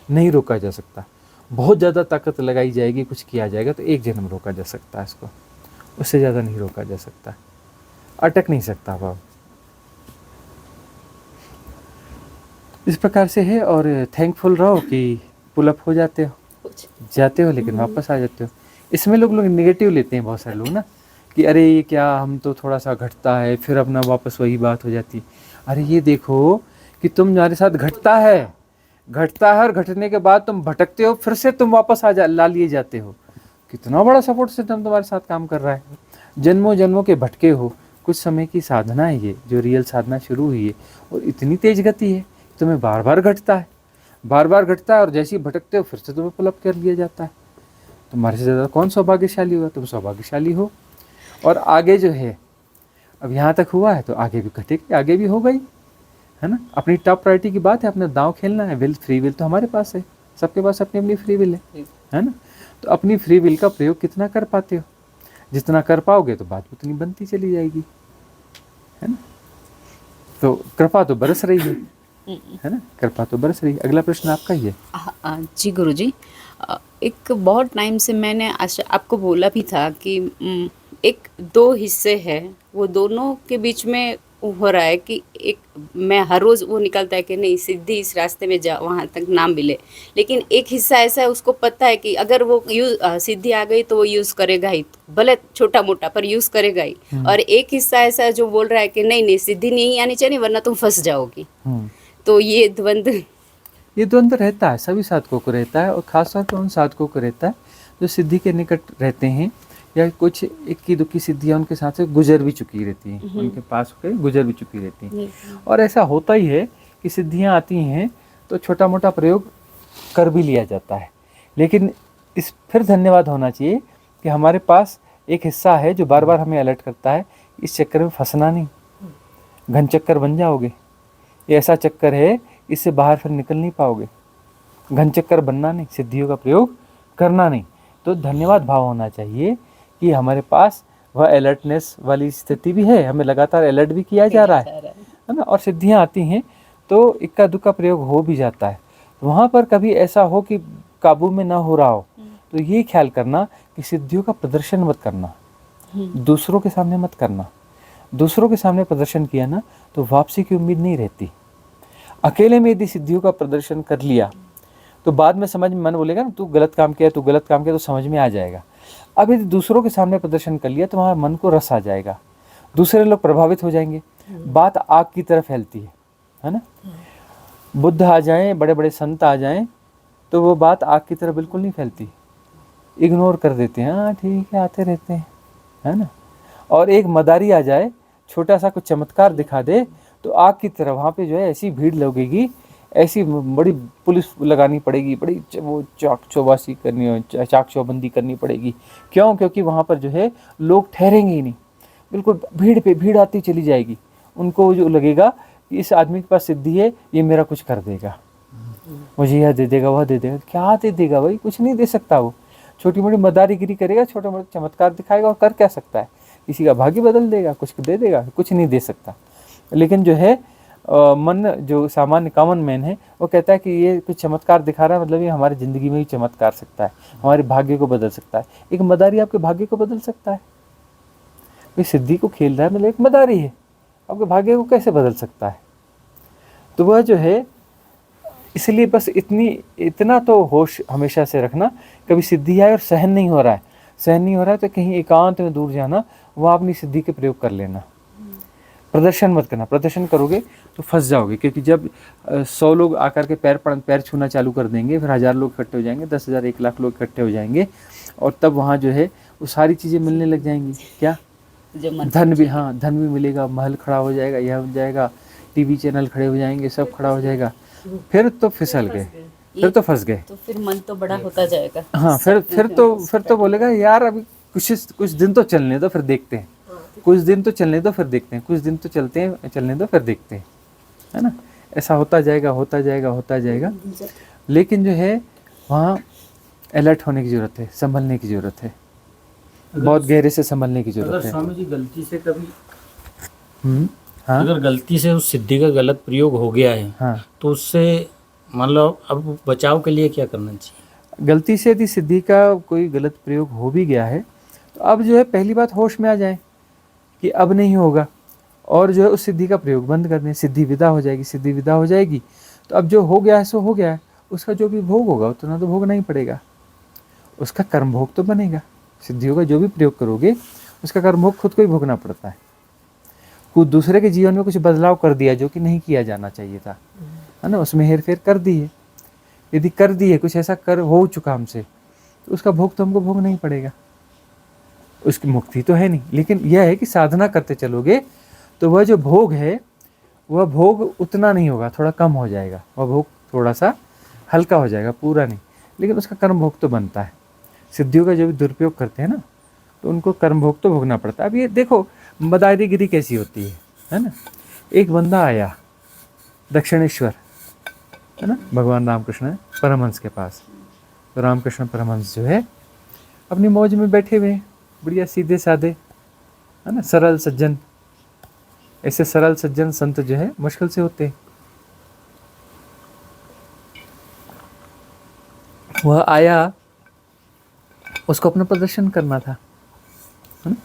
नहीं रोका जा सकता। बहुत ज़्यादा ताकत लगाई जाएगी, कुछ किया जाएगा तो एक जन्म रोका जा सकता है इसको, उससे ज़्यादा नहीं रोका जा सकता, अटक नहीं सकता वह। इस प्रकार से है, और थैंकफुल रहो कि पुल अप हो जाते हो लेकिन वापस आ जाते हो। इसमें लोग नेगेटिव लेते हैं बहुत सारे लोग ना, कि अरे ये क्या, हम तो थोड़ा सा घटता है फिर अपना वापस वही बात हो जाती। अरे ये देखो कि तुम्हारे साथ घटता है और घटने के बाद तुम भटकते हो, फिर से तुम वापस ला लिए जाते हो। कितना बड़ा सपोर्ट सिस्टम तुम्हारे साथ काम कर रहा है। जन्मों जन्मों के भटके हो, कुछ समय की साधना है ये, जो रियल साधना शुरू हुई है, और इतनी तेज गति है, तुम्हें बार बार घटता है, और जैसे ही भटकते हो फिर से तुम्हें पुल अप कर लिया जाता है। तुम्हारे से ज़्यादा कौन सौभाग्यशाली हुआ? तुम सौभाग्यशाली हो। और आगे जो है, अब यहाँ तक हुआ है तो आगे भी घटेगी, आगे भी हो गई, है ना। अपनी टॉप प्रायोरिटी की बात है, अपना दांव खेलना है। फ्री विल तो हमारे पास है, सबके पास अपनी अपनी फ्री विल है ना। तो अपनी फ्री विल का प्रयोग कितना कर पाते हो, जितना कर पाओगे तो बात उतनी बनती चली जाएगी, है ना। तो कृपा तो बरस रही है, है ना, कृपा तो बरस रही। अगला प्रश्न आपका ही है।
जी गुरुजी, एक बहुत टाइम से मैंने आज आपको बोला भी था कि एक दो हिस्से हैं, वो दोनों के बीच में हो रहा है कि एक मैं हर रोज़ वो निकलता है कि नहीं सीधी इस रास्ते में जा वहाँ तक ना मिले, लेकिन एक हिस्सा ऐसा है उसको पता है कि अगर वो सीधी आ गई तो वो यूज़ करेगा ही, भले छोटा मोटा पर यूज़ करेगा ही। और एक हिस्सा ऐसा है जो बोल रहा है कि नहीं नहीं सीधी नहीं आनी चाहिए वरना तुम फंस जाओगी। तो ये द्वंद्व,
ये द्वंद्व रहता है, सभी साधकों को रहता है, और खासतौर पर उन साधकों को रहता है जो सिद्धि के निकट रहते हैं, या कुछ इक्की दुक्की सिद्धियाँ उनके साथ से गुजर भी चुकी रहती हैं, उनके पास होकर गुजर भी चुकी रहती हैं। और ऐसा होता ही है कि सिद्धियाँ आती हैं तो छोटा मोटा प्रयोग कर भी लिया जाता है, लेकिन इस फिर धन्यवाद होना चाहिए कि हमारे पास एक हिस्सा है जो बार बार हमें अलर्ट करता है, इस चक्कर में फंसना नहीं, घन चक्कर बन जाओगे। ये ऐसा चक्कर है, इससे बाहर फिर निकल नहीं पाओगे, घन चक्कर बनना नहीं, सिद्धियों का प्रयोग करना नहीं। तो धन्यवाद भाव होना चाहिए कि हमारे पास वह अलर्टनेस वाली स्थिति भी है, हमें लगातार अलर्ट भी किया जा रहा है ना, और सिद्धियाँ आती हैं तो इक्का दुक्का प्रयोग हो भी जाता है। वहाँ पर कभी ऐसा हो कि काबू में ना हो रहा हो तो ये ख्याल करना कि सिद्धियों का प्रदर्शन मत करना, दूसरों के सामने मत करना। दूसरों के सामने प्रदर्शन किया ना तो वापसी की उम्मीद नहीं रहती। अकेले में यदि सिद्धियों का प्रदर्शन कर लिया तो बाद में समझ में मन बोलेगा ना तू गलत काम किया, तू गलत काम किया, तो समझ में आ जाएगा। अब यदि दूसरों के सामने प्रदर्शन कर लिया तो वहाँ मन को रस आ जाएगा, दूसरे लोग प्रभावित हो जाएंगे, बात आग की तरफ फैलती है ना। बुद्ध आ जाएं, बड़े बड़े संत आ जाएं तो वो बात आग की तरफ बिल्कुल नहीं फैलती, इग्नोर कर देते हैं, हाँ ठीक है आते रहते हैं, है ना। और एक मदारी आ जाए, छोटा सा कुछ चमत्कार दिखा दे तो आग की तरह वहाँ पे जो है ऐसी भीड़ लगेगी, ऐसी बड़ी पुलिस लगानी पड़ेगी, बड़ी वो चाक चौबासी करनी, चाक चौबंदी करनी पड़ेगी। क्यों? क्योंकि वहाँ पर जो है लोग ठहरेंगे ही नहीं, बिल्कुल भीड़ पे भीड़ आती चली जाएगी। उनको जो लगेगा कि इस आदमी के पास सिद्धि है, ये मेरा कुछ कर देगा, मुझे यह दे देगा, वह दे देगा। क्या दे देगा भाई? कुछ नहीं दे सकता। वो छोटी मोटी मदारीगिरी करेगा, छोटा मोटा चमत्कार दिखाएगा, और कर क्या सकता है? किसी का भाग्य बदल देगा, कुछ दे देगा, कुछ नहीं दे सकता। लेकिन जो है मन, जो सामान्य कॉमन मैन है, वो कहता है कि ये कुछ चमत्कार दिखा रहा है, मतलब ये हमारी ज़िंदगी में ही चमत्कार सकता है, हमारे भाग्य को बदल सकता है। एक मदारी आपके भाग्य को बदल सकता है? कोई सिद्धि को खेल रहा है, मतलब एक मदारी है, आपके भाग्य को कैसे बदल सकता है? तो वह जो है, इसलिए बस इतना तो होश हमेशा से रखना, कभी सिद्धि आए और सहन नहीं हो रहा है, सहन नहीं हो रहा है तो कहीं एकांत में दूर जाना, वह अपनी सिद्धि के प्रयोग कर लेना। प्रदर्शन मत करना, प्रदर्शन करोगे तो फंस जाओगे, क्योंकि जब 100 लोग आकर के पैर छूना चालू कर देंगे, फिर 1000 लोग इकट्ठे हो जाएंगे, 10,000 1 लाख लोग इकट्ठे हो जाएंगे, और तब वहाँ जो है वो सारी चीज़ें मिलने लग जाएंगी। क्या? धन भी, हाँ धन भी मिलेगा, महल खड़ा हो जाएगा, यह हो जाएगा, टीवी चैनल खड़े हो जाएंगे, सब खड़ा हो जाएगा। फिर तो फिसल गए, फिर तो फंस गए,
तो फिर मन तो बड़ा होता जाएगा।
हाँ फिर तो बोलेगा यार अभी कुछ दिन तो चलने दो, फिर देखते हैं, कुछ दिन तो चलने दो फिर देखते हैं, कुछ दिन तो चलने दो फिर देखते हैं, है ना। ऐसा होता जाएगा, होता जाएगा, होता जाएगा। लेकिन जो है वहाँ अलर्ट होने की ज़रूरत है, संभलने की ज़रूरत है, बहुत गहरे से संभलने की ज़रूरत है।
स्वामी जी गलती से कभी
हाँ
अगर गलती से उस सिद्धि का गलत प्रयोग हो गया है,
हाँ,
तो उससे मतलब अब बचाव के लिए क्या करना चाहिए?
गलती से यदि सिद्धि का कोई गलत प्रयोग हो भी गया है तो अब जो है पहली बात होश में आ जाए कि अब नहीं होगा, और जो है उस सिद्धि का प्रयोग बंद कर दें। सिद्धि विदा हो जाएगी, सिद्धि विदा हो जाएगी तो अब जो हो गया है सो हो गया है, उसका जो भी भोग होगा उतना तो भोगना ही पड़ेगा, उसका कर्म भोग तो बनेगा। सिद्धियों का जो भी प्रयोग करोगे उसका कर्म भोग खुद को ही भोगना पड़ता है। कुछ दूसरे के जीवन में कुछ बदलाव कर दिया जो कि नहीं किया जाना चाहिए था, है ना, उसमें हेर फेर कर दी है, यदि कर दी है, कुछ ऐसा कर हो चुका हमसे, तो उसका भोग तो हमको भोगना ही पड़ेगा, उसकी मुक्ति तो है नहीं। लेकिन यह है कि साधना करते चलोगे तो वह जो भोग है वह भोग उतना नहीं होगा, थोड़ा कम हो जाएगा, वह भोग थोड़ा सा हल्का हो जाएगा, पूरा नहीं, लेकिन उसका कर्म भोग तो बनता है। सिद्धियों का जो भी दुरुपयोग करते हैं ना तो उनको कर्म भोग तो भोगना पड़ता है। अब ये देखो मदारीगिरी कैसी होती है ना। एक बंदा आया दक्षिणेश्वर, है ना, भगवान रामकृष्ण परमहंस के पास, तो रामकृष्ण परमहंस जो है अपनी मौज में बैठे हुए हैं, बढ़िया सीधे साधे, है ना, सरल सज्जन। ऐसे सरल सज्जन संत जो है मुश्किल से होते हैं। वह आया, उसको अपना प्रदर्शन करना था, है ना?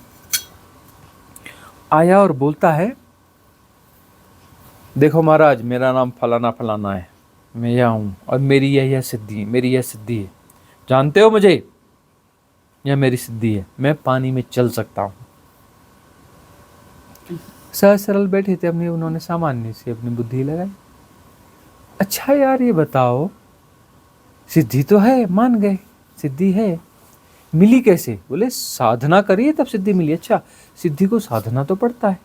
आया और बोलता है, देखो महाराज, मेरा नाम फलाना फलाना है, मैं यह हूँ और मेरी यह सिद्धि है, मेरी यह सिद्धि है, जानते हो मुझे, यह मेरी सिद्धि है, मैं पानी में चल सकता हूँ। सहज सरल बैठे थे अपनी, उन्होंने सामान्य से अपनी बुद्धि लगाई। अच्छा यार ये बताओ, सिद्धि तो है, मान गए सिद्धि है, मिली कैसे? बोले साधना करिए तब सिद्धि मिली। अच्छा, सिद्धि को साधना तो पड़ता है,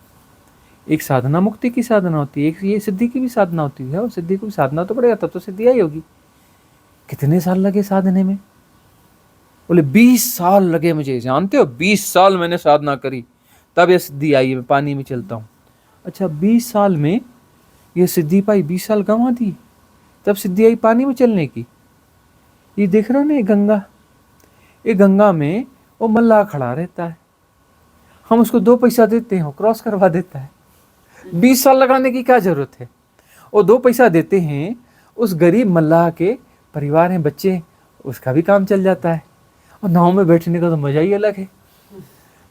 एक साधना मुक्ति की साधना होती है, एक ये सिद्धि की भी साधना होती है, और सिद्धि को भी साधना तो पड़ेगा, तब तो सिद्धि आई होगी। कितने साल लगे साधने में? बोले 20 साल लगे मुझे, जानते हो 20 साल मैंने साधना करी, तब ये सिद्धि आई, मैं पानी में चलता हूँ। अच्छा, 20 साल में ये सिद्धि पाई, 20 साल गंवा दी, तब सिद्धि आई पानी में चलने की। ये देख रहे हो ना, गंगा, ये गंगा में वो मल्लाह खड़ा रहता है, हम उसको 2 पैसा देते हैं, क्रॉस करवा देता है। 20 साल लगाने की क्या जरूरत है? वो 2 पैसा देते हैं, उस गरीब मल्लाह के परिवार हैं, बच्चे, उसका भी काम चल जाता है, और नाव में बैठने का तो मजा ही अलग है,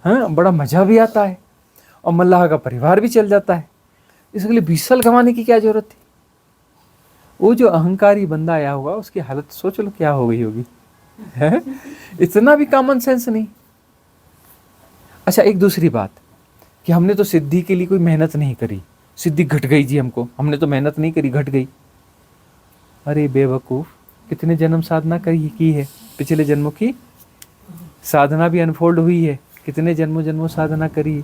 हाँ, बड़ा मजा भी आता है, और मल्लाह का परिवार भी चल जाता है। इसके लिए 20 साल कमाने की क्या जरूरत थी? वो जो अहंकारी बंदा आया होगा, उसकी हालत सोच लो क्या हो गई होगी, है? इतना भी कॉमन सेंस नहीं। अच्छा, एक दूसरी बात कि हमने तो सिद्धि के लिए कोई मेहनत नहीं करी, सिद्धि घट गई जी हमको, हमने तो मेहनत नहीं करी, घट गई। अरे बेवकूफ, कितने जन्म साधना की है, पिछले जन्मों की साधना भी अनफोल्ड हुई है, कितने जन्मों साधना करी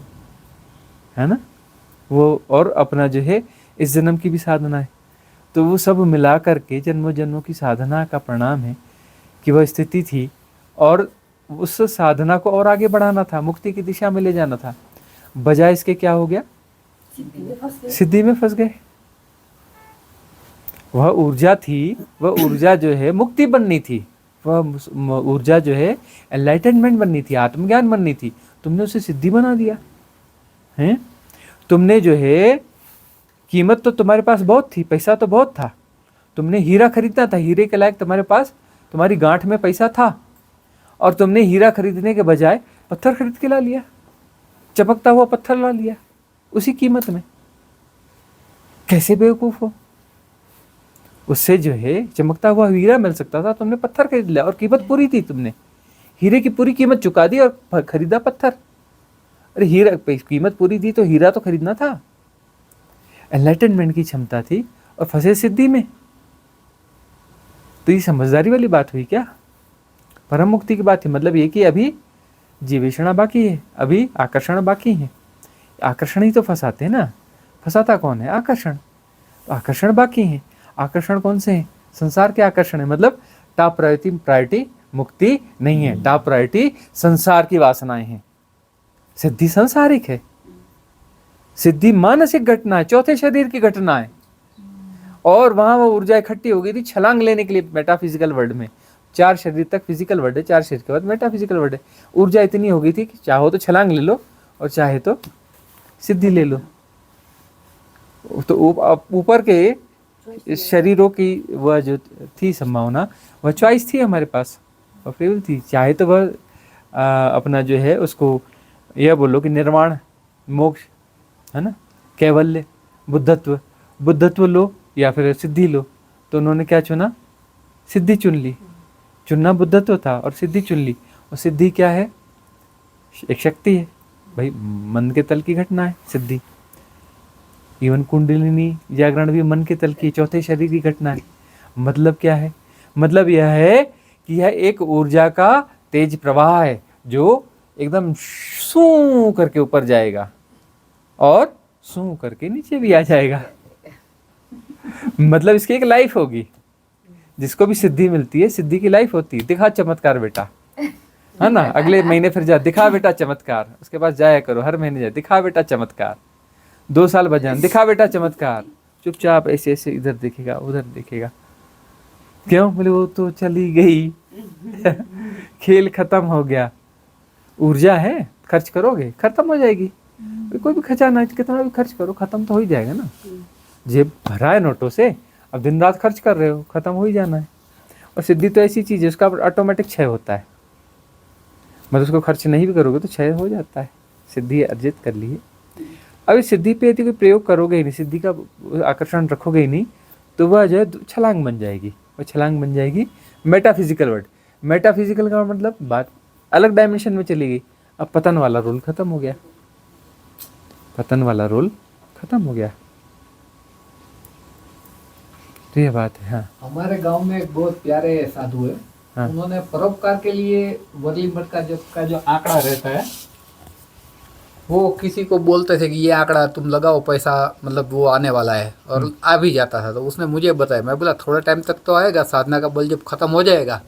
है ना वो, और अपना जो है इस जन्म की भी साधना है। तो वो सब मिला करके जन्मों की साधना का परिणाम है कि वह स्थिति थी, और उस साधना को और आगे बढ़ाना था, मुक्ति की दिशा में ले जाना था। बजाय इसके क्या हो गया? सिद्धि में फंस गए। वह ऊर्जा थी, वह ऊर्जा जो है मुक्ति बननी थी, वह ऊर्जा जो है एनलाइटनमेंट बननी थी, आत्मज्ञान बननी थी, तुमने उसे सिद्धि बना दिया है। तुमने जो है, कीमत तो तुम्हारे पास बहुत थी, पैसा तो बहुत था, तुमने हीरा खरीदना था, हीरे के लायक तुम्हारे पास, तुम्हारी गांठ में पैसा था, और तुमने हीरा खरीदने के बजाय पत्थर खरीद के ला लिया, चमकता हुआ पत्थर ला लिया उसी कीमत में। कैसे बेवकूफ हो? उससे जो है चमकता हुआ हीरा मिल सकता था, तुमने पत्थर खरीद लिया, और कीमत पूरी थी, तुमने हीरे की पूरी कीमत चुका दी और खरीदा पत्थर। अरे हीरा कीमत पूरी थी तो हीरा तो खरीदना था। एनलाइटनमेंट की क्षमता थी और फंसे सिद्धि में। तो ये समझदारी वाली बात हुई क्या? परम मुक्ति की बात है, मतलब ये कि अभी जीवेषणा बाकी है, अभी आकर्षण बाकी है। आकर्षण ही तो फंसाते हैं ना, फंसाता कौन है? आकर्षण। तो आकर्षण बाकी है। आकर्षण कौन से हैं? संसार के आकर्षण है, मतलब टॉप प्रायोरिटी मुक्ति नहीं है, टॉप प्रायोरिटी संसार की वासनाएं हैं। सिद्धि सांसारिक है, सिद्धि मानसिक घटना है, चौथे शरीर की घटना है। और वहां वो ऊर्जा इकट्ठी हो गई थी छलांग लेने के लिए मेटाफिजिकल वर्ल्ड में। 4 शरीर तक फिजिकल वर्ल्ड है, 4 शरीर के बाद मेटाफिजिकल वर्ल्ड है। ऊर्जा इतनी हो गई थी कि चाहो तो छलांग ले लो और चाहे तो सिद्धि ले लो। तो ऊपर के शरीरों की वह जो थी संभावना, वह चॉइस थी हमारे पास, वह फ्री विल थी। चाहे तो वह अपना जो है उसको यह बोलो कि निर्वाण, मोक्ष, है ना, कैवल्य, बुद्धत्व लो या फिर सिद्धि लो। तो उन्होंने क्या चुना? सिद्धि चुन ली। चुनना बुद्धत्व था और सिद्धि चुन ली। और सिद्धि क्या है? एक शक्ति है भाई, मन के तल की घटना है सिद्धि। इवन कुंडलिनी जागरण भी मन के तल की, चौथे शरीर की घटना है। मतलब क्या है? मतलब यह है कि यह एक ऊर्जा का तेज प्रवाह है जो एकदम सू करके ऊपर जाएगा और सू करके नीचे भी आ जाएगा। मतलब इसकी एक लाइफ होगी। जिसको भी सिद्धि मिलती है, सिद्धि की लाइफ होती है। दिखा चमत्कार बेटा, है ना, अगले महीने फिर जा, दिखा बेटा चमत्कार। उसके पास जाया करो, हर महीने जाए, दिखा बेटा चमत्कार। 2 साल बजान, दिखा बेटा चमत्कार। चुपचाप ऐसे ऐसे इधर देखेगा उधर देखेगा। क्यों? बोले वो तो चली गई। खेल खत्म हो गया। ऊर्जा है, खर्च करोगे खत्म हो जाएगी। कोई भी खजाना है, कितना भी खर्च करो खत्म तो हो ही जाएगा ना। जेब भरा है नोटों से, अब दिन रात खर्च कर रहे हो, खत्म हो ही जाना है। और सिद्धि तो ऐसी चीज़ है उसका ऑटोमेटिक क्षय होता है, मतलब उसको खर्च नहीं भी करोगे तो क्षय हो जाता है। सिद्धि अर्जित कर ली है, अब इस सिद्धि पे यदि कोई प्रयोग करोगे ही नहीं, सिद्धि का आकर्षण रखोगे ही नहीं, तो वह जो है छलांग बन जाएगी। वह छलांग बन जाएगी मेटाफिजिकल वर्ड। मेटाफिजिकल का मतलब बात अलग डायमेंशन में चली गई। अब पतन वाला रोल खत्म हो गया, पतन वाला रोल खत्म हो गया। तो ये बात है। हाँ,
हमारे गांव में एक बहुत प्यारे साधु है।
हाँ।
उन्होंने परोपकार के लिए वर्ली मठ का जो आंकड़ा रहता है, वो किसी को बोलते थे कि ये आंकड़ा तुम लगाओ, पैसा मतलब वो आने वाला है, और आ भी जाता था। तो उसने मुझे बताया, मैं बोला थोड़े टाइम तक तो आएगा, साधना का बल जब खत्म हो जाएगा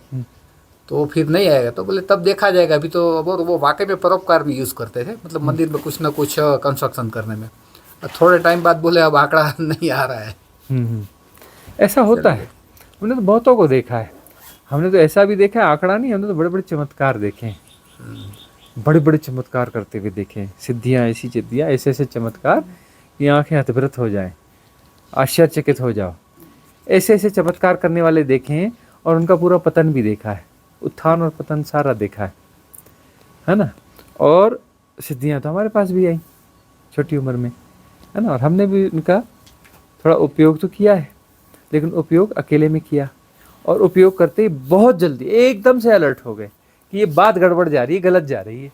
तो फिर नहीं आएगा। तो बोले तब देखा जाएगा, अभी तो। और वो वाकई में परोपकार भी यूज़ करते थे, मतलब मंदिर में कुछ ना कुछ कंस्ट्रक्शन करने में। और थोड़े टाइम बाद बोले अब आंकड़ा नहीं आ रहा है।
ऐसा होता है। हमने तो बहुतों को देखा है, हमने तो ऐसा भी देखा है, आंकड़ा नहीं, हमने तो बड़े बड़े चमत्कार देखे हैं, बड़े बड़े चमत्कार करते हुए देखे हैं। सिद्धियाँ, ऐसी सिद्धियाँ, ऐसे ऐसे चमत्कार कि आंखें हतप्रत हो जाएं, आश्चर्यचकित हो जाओ। ऐसे ऐसे चमत्कार करने वाले देखे हैं, और उनका पूरा पतन भी देखा है, उत्थान और पतन सारा देखा है ना। और सिद्धियाँ तो हमारे पास भी आई छोटी उम्र में, है ना, और हमने भी उनका थोड़ा उपयोग तो किया है, लेकिन उपयोग अकेले में किया, और उपयोग करते ही बहुत जल्दी एकदम से अलर्ट हो गए कि ये बात गड़बड़ जा रही है, गलत जा रही है,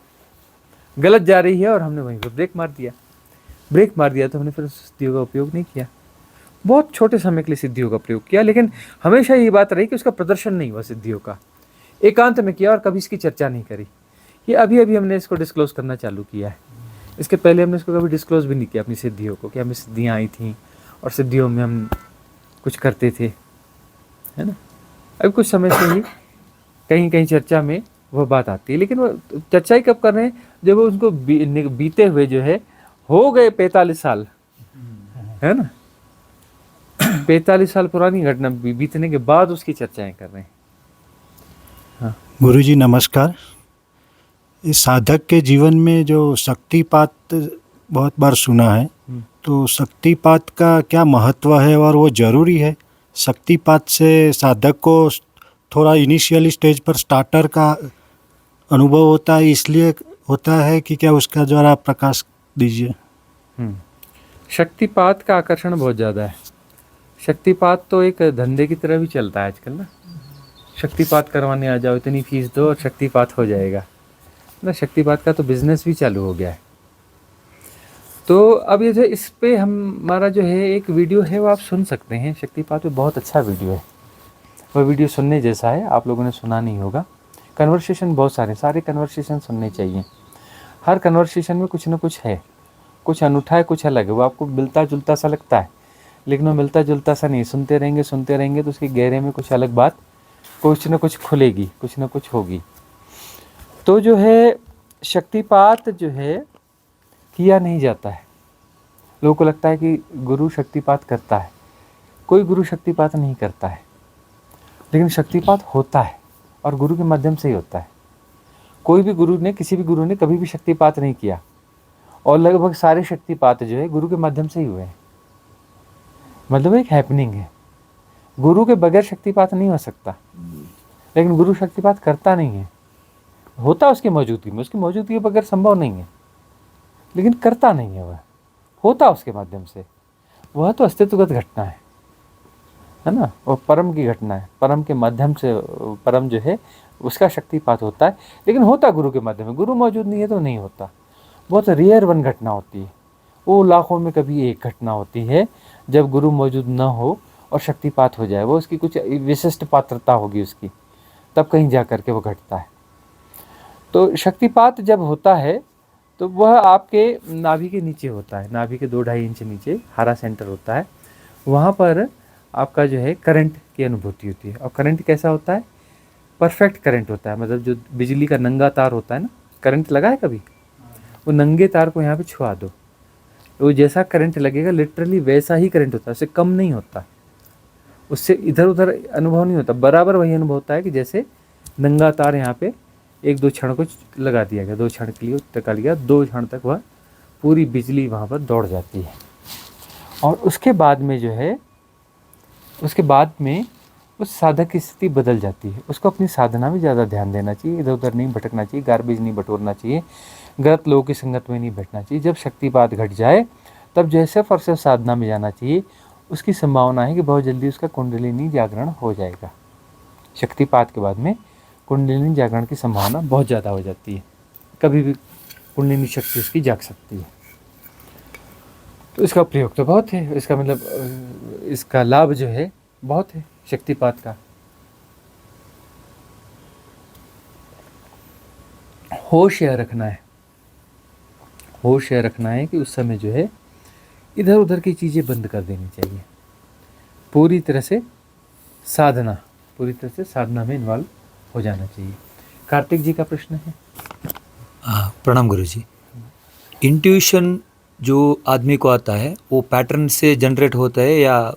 गलत जा रही है, और हमने वहीं पर ब्रेक मार दिया। ब्रेक मार दिया तो हमने फिर सिद्धियों का उपयोग नहीं किया। बहुत छोटे समय के लिए सिद्धियों का प्रयोग किया, लेकिन हमेशा ये बात रही कि उसका प्रदर्शन नहीं हुआ सिद्धियों का, एकांत में किया और कभी इसकी चर्चा नहीं करी। ये अभी अभी हमने इसको डिस्क्लोज करना चालू किया है, इसके पहले हमने इसको कभी डिस्क्लोज भी नहीं किया अपनी सिद्धियों को, कि हमें सिद्धियाँ आई थी और सिद्धियों में हम कुछ करते थे, है ना। अभी कुछ समय से ही कहीं कहीं चर्चा में वह बात आती है, लेकिन वो चर्चा ही कब कर रहे हैं, जब वो उनको बीते हुए जो है हो गए 45 साल, है ना। 45 साल पुरानी घटना बीतने के बाद उसकी चर्चाएं कर रहे हैं। हाँ।
गुरुजी नमस्कार। इस साधक के जीवन में जो शक्तिपात बहुत बार सुना है, तो शक्तिपात का क्या महत्व है और वो ज़रूरी है? शक्तिपात से साधक को थोड़ा इनिशियल स्टेज पर स्टार्टर का अनुभव होता है, इसलिए होता है कि क्या, उसका जरा प्रकाश दीजिए।
शक्तिपात का आकर्षण बहुत ज़्यादा है। शक्तिपात तो एक धंधे की तरह भी चलता है आजकल ना। शक्तिपात करवाने आ जाओ, इतनी फीस दो और शक्तिपात हो जाएगा ना। शक्तिपात का तो बिजनेस भी चालू हो गया है। तो अब ये जो इस पे हमारा जो है एक वीडियो है वो आप सुन सकते हैं। शक्तिपात पे बहुत अच्छा वीडियो है, वह वीडियो सुनने जैसा है, आप लोगों ने सुना नहीं होगा। कन्वर्सेशन बहुत सारे कन्वर्सेशन सुनने चाहिए। हर कन्वर्सेशन में कुछ ना कुछ है, कुछ अनूठा है, कुछ अलग है। वो आपको मिलता जुलता सा लगता है, लेकिन वो मिलता जुलता सा नहीं। सुनते रहेंगे तो उसके गहरे में कुछ अलग बात, कुछ ना कुछ खुलेगी, कुछ ना कुछ होगी। तो जो है शक्तिपात जो है किया नहीं जाता है। लोगों को लगता है कि गुरु शक्तिपात करता है। कोई गुरु शक्तिपात नहीं करता है, लेकिन शक्तिपात होता है और गुरु के माध्यम से ही होता है। कोई भी गुरु ने, किसी भी गुरु ने कभी भी शक्तिपात नहीं किया, और लगभग सारे शक्तिपात जो है गुरु के माध्यम से ही हुए हैं। मतलब एक हैपनिंग है, गुरु के बगैर शक्तिपात नहीं हो सकता, लेकिन गुरु शक्तिपात करता नहीं है। होता उसकी मौजूदगी में, उसकी मौजूदगी के बगैर संभव नहीं है, लेकिन करता नहीं है। वह होता उसके माध्यम से। वह तो अस्तित्वगत घटना है ना। वो परम की घटना है, परम के माध्यम से परम जो है उसका शक्तिपात होता है, लेकिन होता गुरु के माध्यम में। गुरु मौजूद नहीं है तो नहीं होता। बहुत रेयर वन घटना होती है, वो लाखों में कभी एक घटना होती है जब गुरु मौजूद न हो और शक्तिपात हो जाए। वो उसकी कुछ विशिष्ट पात्रता होगी उसकी, तब कहीं जा कर के वो घटता है। तो शक्तिपात जब होता है तो वह आपके नाभि के नीचे होता है, नाभि के 2-2.5 इंच नीचे हारा सेंटर होता है। वहाँ पर आपका जो है करंट की अनुभूति होती है। और करंट कैसा होता है? परफेक्ट करंट होता है। मतलब जो बिजली का नंगा तार होता है ना, करंट लगा है कभी? वो नंगे तार को यहाँ पे छुआ दो, वो जैसा करंट लगेगा लिटरली वैसा ही करंट होता है, उससे कम नहीं होता, उससे इधर उधर अनुभव नहीं होता। बराबर वही अनुभव होता है कि जैसे नंगा तार यहाँ पे 1-2 क्षण को लगा दिया गया, 2 क्षण के लिए टिका लिया, 2 क्षण तक वह पूरी बिजली वहाँ पर दौड़ जाती है। और उसके बाद में जो है, उसके बाद में उस साधक की स्थिति बदल जाती है। उसको अपनी साधना में ज़्यादा ध्यान देना चाहिए, इधर उधर नहीं भटकना चाहिए, गार्बेज नहीं बटोरना चाहिए, गलत लोगों की संगत में नहीं बैठना चाहिए। जब शक्तिपात घट जाए तब जैसे फर्स्ट साधना में जाना चाहिए। उसकी संभावना है कि बहुत जल्दी उसका कुंडलिनी जागरण हो जाएगा। शक्तिपात के बाद में कुंडलिनी जागरण की संभावना बहुत ज़्यादा हो जाती है, कभी भी कुंडलिनी शक्ति उसकी जाग सकती है। तो इसका प्रयोग तो बहुत है, इसका मतलब इसका लाभ जो है बहुत है शक्तिपात का। होश यह रखना है, होश यह रखना है कि उस समय जो है इधर उधर की चीज़ें बंद कर देनी चाहिए। पूरी तरह से साधना में इन्वॉल्व हो जाना चाहिए। कार्तिक जी का प्रश्न है।
प्रणाम गुरु जी। इंट्यूशन जो आदमी को आता है वो पैटर्न से जनरेट होता है या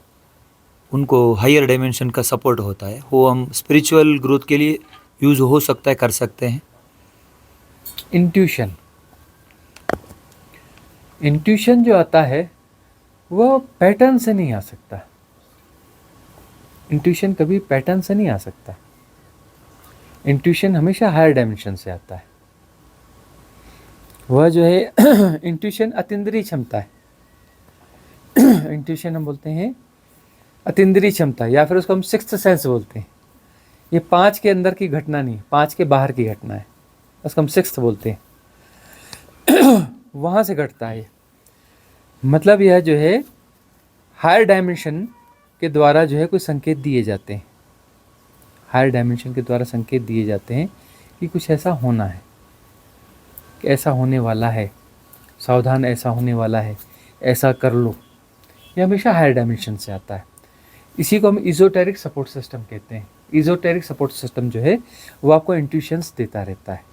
उनको हायर डायमेंशन का सपोर्ट होता है? वो हम स्पिरिचुअल ग्रोथ के लिए यूज़ हो सकता है, कर सकते हैं?
इंट्यूशन जो आता है वह पैटर्न से नहीं आ सकता। इंट्यूशन कभी पैटर्न से नहीं आ सकता। इंट्यूशन हमेशा हायर डायमेंशन से आता है। वह जो है इंट्यूशन अतीन्द्रिय क्षमता है। इंट्यूशन हम बोलते हैं अतीन्द्रिय क्षमता, या फिर उसको हम सिक्स्थ सेंस बोलते हैं। ये 5 के अंदर की घटना नहीं, 5 के बाहर की घटना है, उसको हम सिक्स्थ बोलते हैं। वहाँ से घटता है। मतलब यह जो है हायर डायमेंशन के द्वारा जो है कुछ संकेत दिए जाते हैं। हायर डायमेंशन के द्वारा संकेत दिए जाते हैं कि कुछ ऐसा होना है, कि ऐसा होने वाला है, सावधान, ऐसा होने वाला है, ऐसा कर लो। ये हमेशा हायर डायमेंशन से आता है। इसी को हम इजोटेरिक सपोर्ट सिस्टम कहते हैं। इजोटेरिक सपोर्ट सिस्टम जो है वो आपको इंट्यूशंस देता रहता है।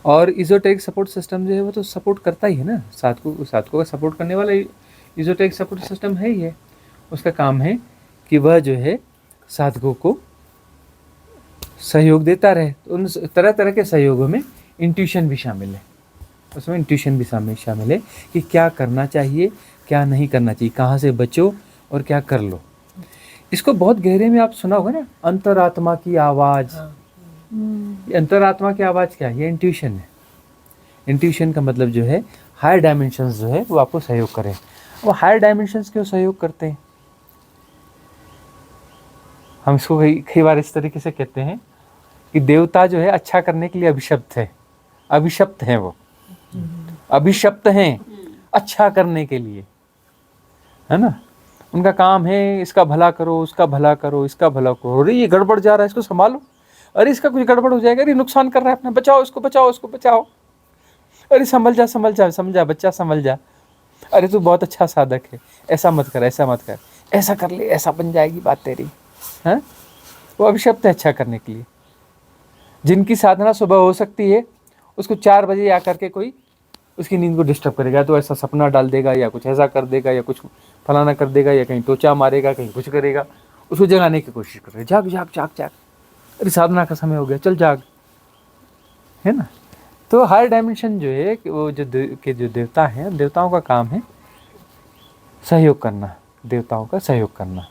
और इजोटेरिक सपोर्ट सिस्टम जो है वो तो सपोर्ट करता ही है ना, साधकों का सपोर्ट करने वाला इजोटेरिक सपोर्ट सिस्टम है ही है। उसका काम है कि वह जो है साधकों को सहयोग देता रहे। तो उन तरह तरह के सहयोगों में इंट्यूशन भी शामिल है। उसमें इंट्यूशन भी शामिल है कि क्या करना चाहिए, क्या नहीं करना चाहिए, कहाँ से बचो और क्या कर लो। इसको बहुत गहरे में आप सुना होगा ना, अंतरात्मा की आवाज़। ये अंतरात्मा की आवाज़ क्या है? ये इंट्यूशन है। इंट्यूशन का मतलब जो है हायर डायमेंशंस जो है वो आपको सहयोग करें। वो हायर डायमेंशंस क्यों सहयोग करते हैं? हम इसको कई बार इस तरीके से कहते हैं कि देवता जो है अच्छा करने के लिए अभिशप्त है। अभिशप्त हैं वो, अभिशप्त हैं अच्छा करने के लिए, है ना। उनका काम है इसका भला करो, उसका भला करो, इसका भला करो। अरे ये गड़बड़ जा रहा है, इसको संभालो। अरे इसका कुछ गड़बड़ हो जाएगा, अरे नुकसान कर रहा है अपना, बचाओ इसको, बचाओ इसको, बचाओ। अरे संभल जा, संभल जा, समझा बच्चा, संभल जा। अरे तू बहुत अच्छा साधक है, ऐसा मत कर, ऐसा मत कर, ऐसा कर ले, ऐसा बन जाएगी बात तेरी। हैं? वो अभिशप्त है अच्छा करने के लिए। जिनकी साधना सुबह हो सकती है उसको 4 बजे आकर के कोई उसकी नींद को डिस्टर्ब करेगा, तो ऐसा सपना डाल देगा या कुछ ऐसा कर देगा या कुछ फलाना कर देगा या कहीं टोचा मारेगा, कहीं कुछ करेगा, उसको जगाने की कोशिश कर रहे। जाग जाग जाग जाग, अरे साधना का समय हो गया, चल जाग, है ना। तो हायर डायमेंशन जो है वो जो देवता हैं, देवताओं का काम है सहयोग करना, देवताओं का सहयोग करना।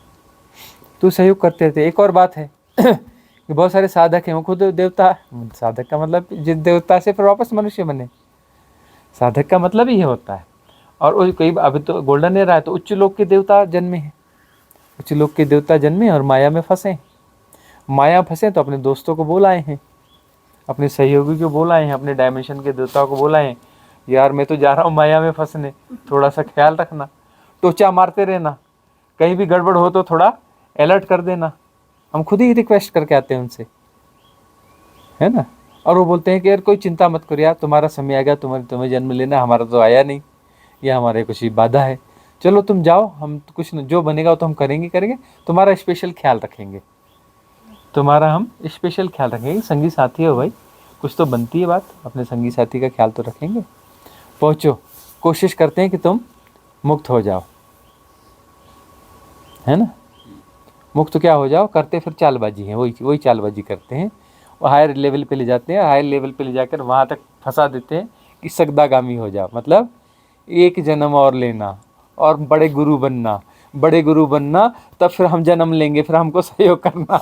तो सहयोग करते रहते। एक और बात है कि बहुत सारे साधक हैं वो खुद देवता, साधक का मतलब जिस देवता से फिर वापस मनुष्य बने, साधक का मतलब ही होता है। और कई अभी तो गोल्डन एरा है तो उच्च लोक के देवता जन्मे हैं, उच्च लोक के देवता जन्मे और माया में फंसे। माया फंसे तो अपने दोस्तों को बोलाए हैं, अपने सहयोगी को बोलाए हैं, अपने डायमेंशन के देवताओं को बोलाए हैं, यार मैं तो जा रहा हूँ माया में फंसने, थोड़ा सा ख्याल रखना, टोचा मारते रहना, कहीं भी गड़बड़ हो तो थोड़ा अलर्ट कर देना। हम खुद ही रिक्वेस्ट करके आते हैं उनसे, है ना। और वो बोलते हैं कि यार कोई चिंता मत करो यार, तुम्हारा समय आ गया, तुम्हें जन्म लेना, हमारा तो आया नहीं, या हमारे कुछ बाधा है, चलो तुम जाओ, हम कुछ जो बनेगा तो हम करेंगे, तुम्हारा स्पेशल ख्याल रखेंगे, तुम्हारा हम स्पेशल ख्याल रखेंगे। संगी साथी हो भाई, कुछ तो बनती है बात, अपने संगी साथी का ख्याल तो रखेंगे। पहुँचो, कोशिश करते हैं कि तुम मुक्त हो जाओ, है ना। मुक्त क्या हो जाओ, करते फिर चालबाजी है, वही चालबाजी करते हैं। वो हायर लेवल पे ले जाते हैं, हायर लेवल पे ले जाकर वहाँ तक फंसा देते हैं कि सगदागामी हो जाओ, मतलब एक जन्म और लेना और बड़े गुरु बनना, बड़े गुरु बनना, तब फिर हम जन्म लेंगे, फिर हमको सहयोग करना।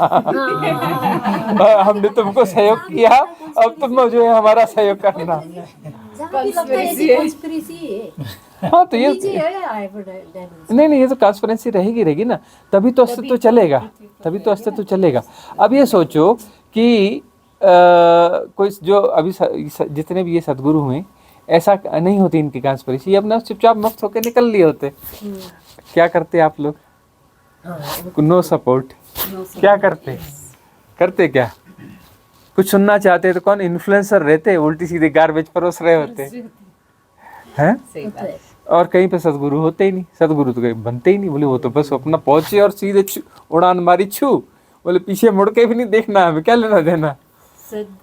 हमने तुमको सहयोग किया, अब तुम जो है हमारा सहयोग करना। हाँ तो ये नहीं, ये तो ट्रांसपेरेंसी रहेगी ना, तभी तो अस्तित्व चलेगा, तभी तो अस्तित्व चलेगा। अब ये सोचो कि कोई जो अभी जितने भी ये सदगुरु हुए, ऐसा नहीं होती इनकी ट्रांसपेरेंसी, ये अपना चुपचाप मुक्त होकर निकल लिए होते। क्या करते आप लोग? No support. क्या करते क्या? कुछ सुनना चाहते तो कौन इन्फ्लुएंसर रहते, उल्टी सीधी गार्बेज परोस रहे होते हैं। और कहीं पे सदगुरु होते ही नहीं, सदगुरु तो कहीं बनते ही नहीं। बोले वो तो बस अपना पहुंचे और सीधे उड़ान मारी छू, बोले पीछे मुड़ के भी नहीं देखना, हमें क्या लेना देना,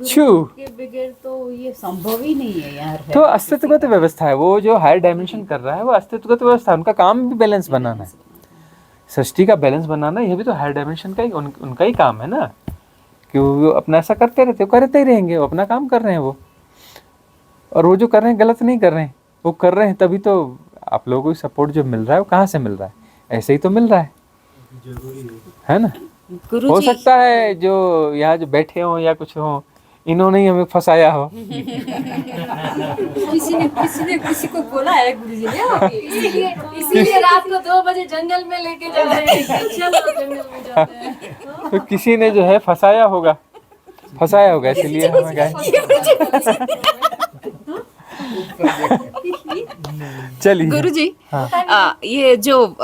छू
के बगैर तो ये संभव ही नहीं है यार।
तो अस्तित्वगत व्यवस्था है, वो जो हायर डायमेंशन कर रहा है वो अस्तित्वगत व्यवस्था है। उनका काम भी बैलेंस बनाना है, सृष्टि का बैलेंस बनाना, ये भी तो हायर डायमेंशन का ही उनका ही काम है ना, कि वो अपना ऐसा करते रहते, वो करते ही रहेंगे, वो अपना काम कर रहे हैं वो। और वो जो कर रहे हैं गलत नहीं कर रहे हैं, वो कर रहे हैं, तभी तो आप लोगों को सपोर्ट जो मिल रहा है वो कहाँ से मिल रहा है? ऐसे ही तो मिल रहा है ना।
गुरु
हो
जी,
सकता है जो यहाँ जो बैठे हो या कुछ हो, इन्होंने ही हमें फंसाया हो।
किसी ने किसी को बोला है गुरुजी ने, इसीलिए रात को 2 बजे जंगल में लेके जा रहे हैं। चलो जंगल में जाते हैं।
तो किसी ने जो है फंसाया होगा, इसलिए हमें गए। चलिए
गुरु जी, ये जो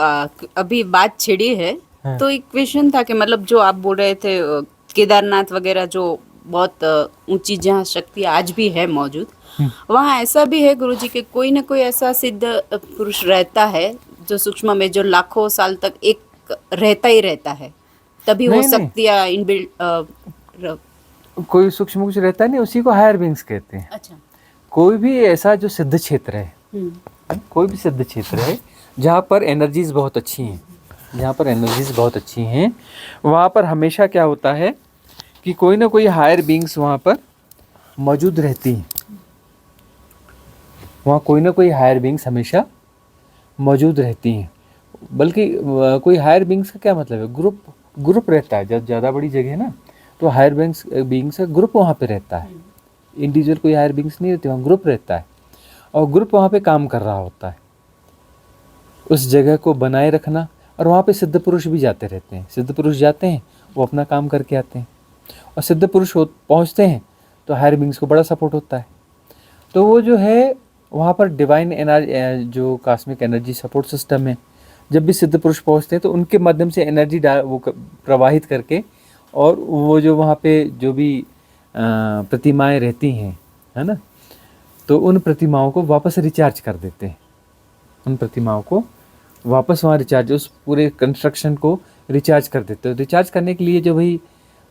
अभी बात छिड़ी है, तो एक क्वेश्चन था कि मतलब जो आप बोल रहे थे केदारनाथ वगैरह जो बहुत ऊंची जहाँ शक्ति आज भी है मौजूद, वहाँ ऐसा भी है गुरुजी कि कोई ना कोई ऐसा सिद्ध पुरुष रहता है जो सूक्ष्म में, जो लाखों साल तक एक रहता ही रहता है, तभी वो
नहीं, नहीं।
शक्तियाँ इनबिल्ट।
कोई सूक्ष्म कुछ रहता नहीं, उसी को हायर बीइंग्स कहते हैं।
अच्छा।
कोई भी ऐसा जो सिद्ध क्षेत्र है, कोई भी सिद्ध क्षेत्र है जहाँ पर एनर्जीज बहुत अच्छी हैं, वहाँ पर हमेशा क्या होता है कि कोई ना कोई हायर बीइंग्स वहाँ पर मौजूद रहती हैं। वहाँ कोई ना कोई हायर बीइंग्स हमेशा मौजूद रहती हैं। बल्कि कोई हायर बीइंग्स का क्या मतलब है, ग्रुप रहता है। जब ज़्यादा बड़ी जगह है ना, तो हायर बीइंग्स का ग्रुप वहाँ पे रहता है। इंडिविजुअल कोई हायर बीइंग्स नहीं रहते, वहाँ ग्रुप रहता है, और ग्रुप वहाँ पे काम कर रहा होता है उस जगह को बनाए रखना। और वहाँ पे सिद्ध पुरुष भी जाते रहते हैं, सिद्ध पुरुष जाते हैं, वो अपना काम करके आते हैं, और सिद्ध पुरुष पहुँचते हैं तो हायर बीइंग्स को बड़ा सपोर्ट होता है। तो वो जो है वहाँ पर डिवाइन एनर्जी, जो कॉस्मिक एनर्जी सपोर्ट सिस्टम है, जब भी सिद्ध पुरुष पहुँचते हैं तो उनके माध्यम से एनर्जी प्रवाहित करके, और वो जो वहाँ पे जो भी प्रतिमाएं रहती हैं, है ना, तो उन प्रतिमाओं को वापस रिचार्ज कर देते हैं। उन प्रतिमाओं को वापस वहाँ रिचार्ज, उस पूरे कंस्ट्रक्शन को रिचार्ज कर देते हैं। रिचार्ज करने के लिए जो भाई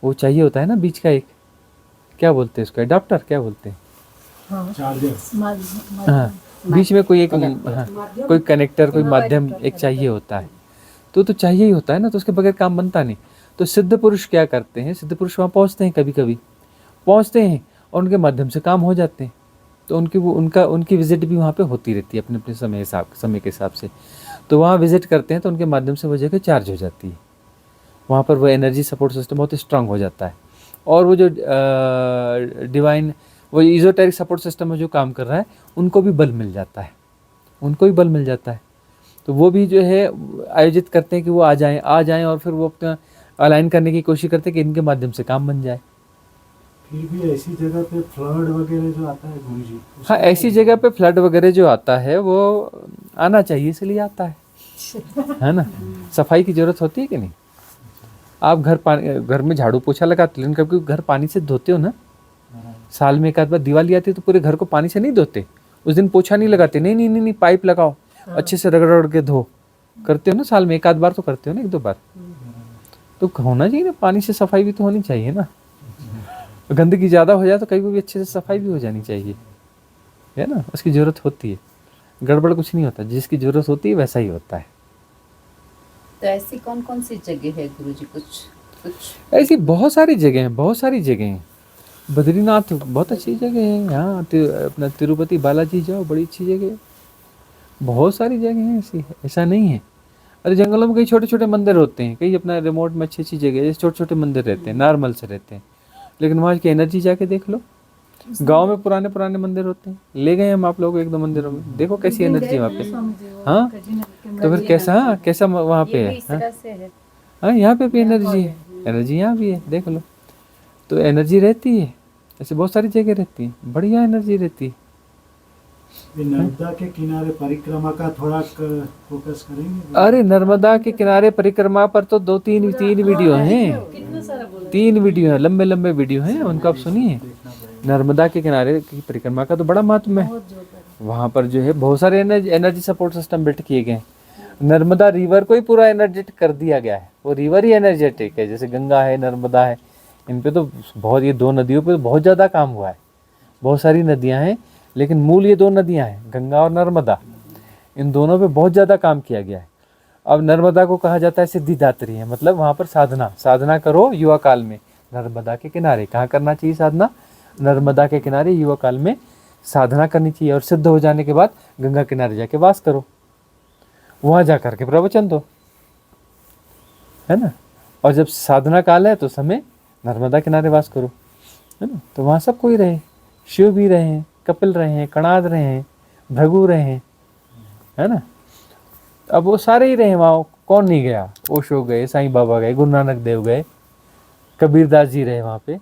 वो चाहिए होता है ना, बीच का एक, क्या बोलते हैं उसको, एडाप्टर क्या बोलते हैं, हाँ, बीच में कोई एक, हाँ, कोई कनेक्टर, कोई माध्यम एक चाहिए होता है। तो चाहिए ही होता है ना, तो उसके बगैर काम बनता नहीं। तो सिद्ध पुरुष क्या करते हैं, सिद्ध पुरुष वहाँ पहुँचते हैं, कभी कभी पहुँचते हैं और उनके माध्यम से काम हो जाते हैं। तो उनकी विजिट भी वहाँ पे होती रहती है अपने अपने समय के हिसाब से। तो वहाँ विजिट करते हैं तो उनके माध्यम से वो जगह चार्ज हो जाती है, वहाँ पर वो एनर्जी सपोर्ट सिस्टम बहुत स्ट्रांग हो जाता है। और वो जो डिवाइन, वो इजोटेरिक सपोर्ट सिस्टम में जो काम कर रहा है, उनको भी बल मिल जाता है, तो वो भी जो है आयोजित करते हैं कि वो आ जाएं और फिर वो अपना अलाइन करने की कोशिश करते हैं कि इनके माध्यम से काम बन जाए।
फिर भी ऐसी जगह पे फ्लड वगैरह जो आता है गुरुजी,
हाँ, ऐसी जगह पे फ्लड वगैरह जो आता है वो आना चाहिए, इसलिए आता है ना। सफाई की जरूरत होती है कि नहीं? आप घर में झाड़ू पोछा लगाते हो, लेकिन कभी घर पानी से धोते हो ना, साल में एक आध बार दिवाली आती है तो पूरे घर को पानी से नहीं धोते, उस दिन पोछा नहीं लगाते, नहीं, पाइप लगाओ, अच्छे से रगड़ के धो, करते हो ना, साल में एक आध बार तो करते हो ना, 1-2 बार तो होना चाहिए ना, पानी से सफाई भी तो होनी चाहिए ना। गंदगी ज़्यादा हो जाए तो कहीं भी अच्छे से सफाई भी हो जानी चाहिए, है ना, उसकी ज़रूरत होती है। गड़बड़ कुछ नहीं होता, जिसकी ज़रूरत होती है वैसा ही होता है।
तो ऐसी कौन कौन सी जगह है गुरुजी? कुछ
ऐसी बहुत सारी जगह हैं। बद्रीनाथ बहुत अच्छी जगह है, यहाँ अपना तिरुपति बालाजी जाओ, बड़ी अच्छी जगह है। बहुत सारी जगह हैं ऐसी, ऐसा नहीं है। अरे जंगलों में कई छोटे छोटे मंदिर होते हैं, कई अपना रिमोट में अच्छी अच्छी जगह जैसे छोटे छोटे मंदिर रहते हैं, नॉर्मल से रहते हैं, लेकिन वहाँ की एनर्जी जाके देख लो। गांव में पुराने पुराने मंदिर होते हैं, ले गए हम आप लोग एक दो मंदिरों में, देखो कैसी एनर्जी है वहाँ पे। हाँ तो फिर कैसा, हाँ कैसा वहाँ पे है, हाँ हाँ यहाँ पे भी एनर्जी है, एनर्जी यहाँ भी है, देख लो। तो एनर्जी रहती है, ऐसे बहुत सारी जगह रहती है, बढ़िया एनर्जी रहती है।
ये नर्मदा के किनारे परिक्रमा का थोड़ा फोकस करेंगे।
अरे नर्मदा के किनारे परिक्रमा पर तो दो तीन वीडियो हैं, 3 वीडियो हैं, लंबे लंबे वीडियो हैं, उनको आप सुनिए। नर्मदा के किनारे की परिक्रमा का तो बड़ा महत्व है। वहाँ पर जो है बहुत सारे एनर्जी सपोर्ट सिस्टम बिल्ट किए गए हैं। नर्मदा रिवर को ही पूरा एनर्जेटिक कर दिया गया है, वो रिवर ही एनर्जेटिक है। जैसे गंगा है, नर्मदा है, इन पे तो बहुत, ये 2 नदियों पे बहुत ज़्यादा काम हुआ है। बहुत सारी नदियाँ हैं लेकिन मूल ये 2 नदियाँ हैं, गंगा और नर्मदा। इन दोनों पे बहुत ज़्यादा काम किया गया है। अब नर्मदा को कहा जाता है सिद्धिदात्री है, मतलब वहाँ पर साधना करो युवा काल में नर्मदा के किनारे। कहाँ करना चाहिए साधना? नर्मदा के किनारे युवा काल में साधना करनी चाहिए, और सिद्ध हो जाने के बाद गंगा किनारे जाके वास करो, वहाँ जा करके प्रवचन दो, है ना। और जब साधना काल है तो समय नर्मदा किनारे वास करो, है ना। तो वहाँ सब कोई रहे, शिव भी रहे हैं, कपिल रहे हैं, कणाद रहे हैं, भृगु रहे हैं, है ना। अब वो सारे ही रहे वहाँ, कौन नहीं गया? ओशो गए, साईं बाबा गए, गुरु नानक देव गए, कबीरदास जी रहे वहाँ पे,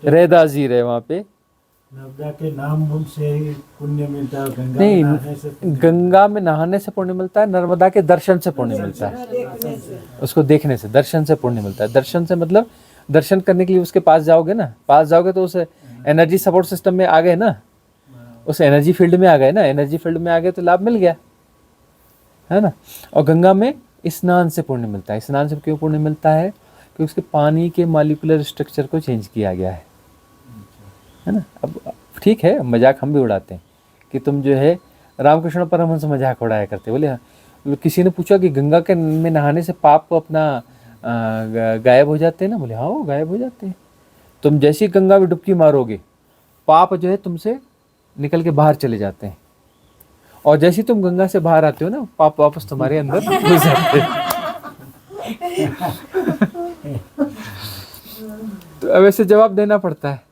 रैदास जी रहे वहाँ पे।
नर्मदा के नाम से ही पुण्य मिलता है, गंगा
नहीं,
में नहाने से पुण्य।
गंगा में नहाने से पुण्य मिलता है, नर्मदा के दर्शन से पुण्य मिलता है, उसको देखने से, दर्शन से पुण्य मिलता है। दर्शन से मतलब दर्शन करने के लिए उसके पास जाओगे ना, पास जाओगे तो उस एनर्जी सपोर्ट सिस्टम में आ गए ना, उस एनर्जी फील्ड में आ गए ना, एनर्जी फील्ड में आ गए तो लाभ मिल गया, है ना। और गंगा में स्नान से पुण्य मिलता है। स्नान से क्यों पुण्य मिलता है? क्योंकि उसके पानी के मॉलिक्यूलर स्ट्रक्चर को चेंज किया गया है ना। अब ठीक है, मजाक हम भी उड़ाते हैं कि तुम जो है, रामकृष्ण परमहंस मजाक उड़ाया करते, बोले हाँ। किसी ने पूछा कि गंगा के में नहाने से पाप को अपना गायब हो जाते हैं ना? बोले हाँ, वो गायब हो जाते हैं। तुम जैसी गंगा में डुबकी मारोगे, पाप जो है तुमसे निकल के बाहर चले जाते हैं, और जैसे तुम गंगा से बाहर आते हो ना, पाप वापस तुम्हारे अंदर घुस जाते हैं। तो अब ऐसे जवाब देना पड़ता है।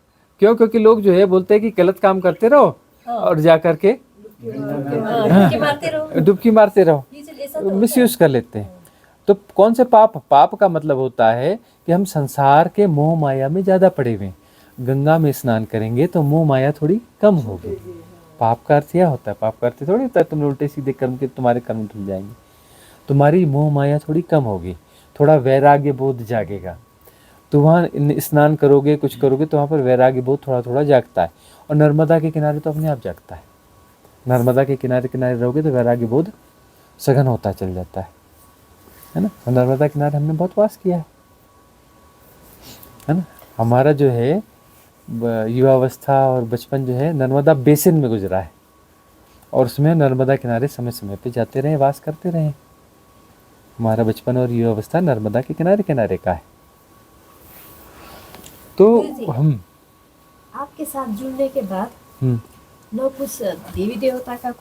क्यों? क्योंकि लोग जो है बोलते हैं कि गलत काम करते रहो और जा करके डुबकी मारते रहो, मिसयूज कर लेते हैं। तो कौन से पाप? पाप का मतलब होता है कि हम संसार के मोह माया में ज़्यादा पड़े हुए हैं। गंगा में स्नान करेंगे तो मोह माया थोड़ी कम होगी। पाप का अर्थ यह होता है, पाप का अर्थ थोड़ी होता है तुमने उल्टे सीधे कर्म के तुम्हारे कर्म धुल जाएंगे। तुम्हारी मोह माया थोड़ी कम होगी, थोड़ा वैराग्य बोध जागेगा। तो वहाँ स्नान करोगे, कुछ करोगे तो वहाँ पर वैराग्य बोध थोड़ा थोड़ा जागता है। और नर्मदा के किनारे तो अपने आप जागता है। नर्मदा के किनारे किनारे रहोगे तो वैराग्य बोध सघन होता चल जाता है ना। और नर्मदा किनारे हमने बहुत वास किया है ना। हमारा जो है युवावस्था और बचपन जो है नर्मदा बेसिन में गुजरा है, और उसमें नर्मदा किनारे समय समय पे जाते रहे, वास करते रहे। हमारा बचपन और युवावस्था नर्मदा के किनारे किनारे का है। तो हम
आपके साथ जुड़ने के बाद न कुछ देवी देवता का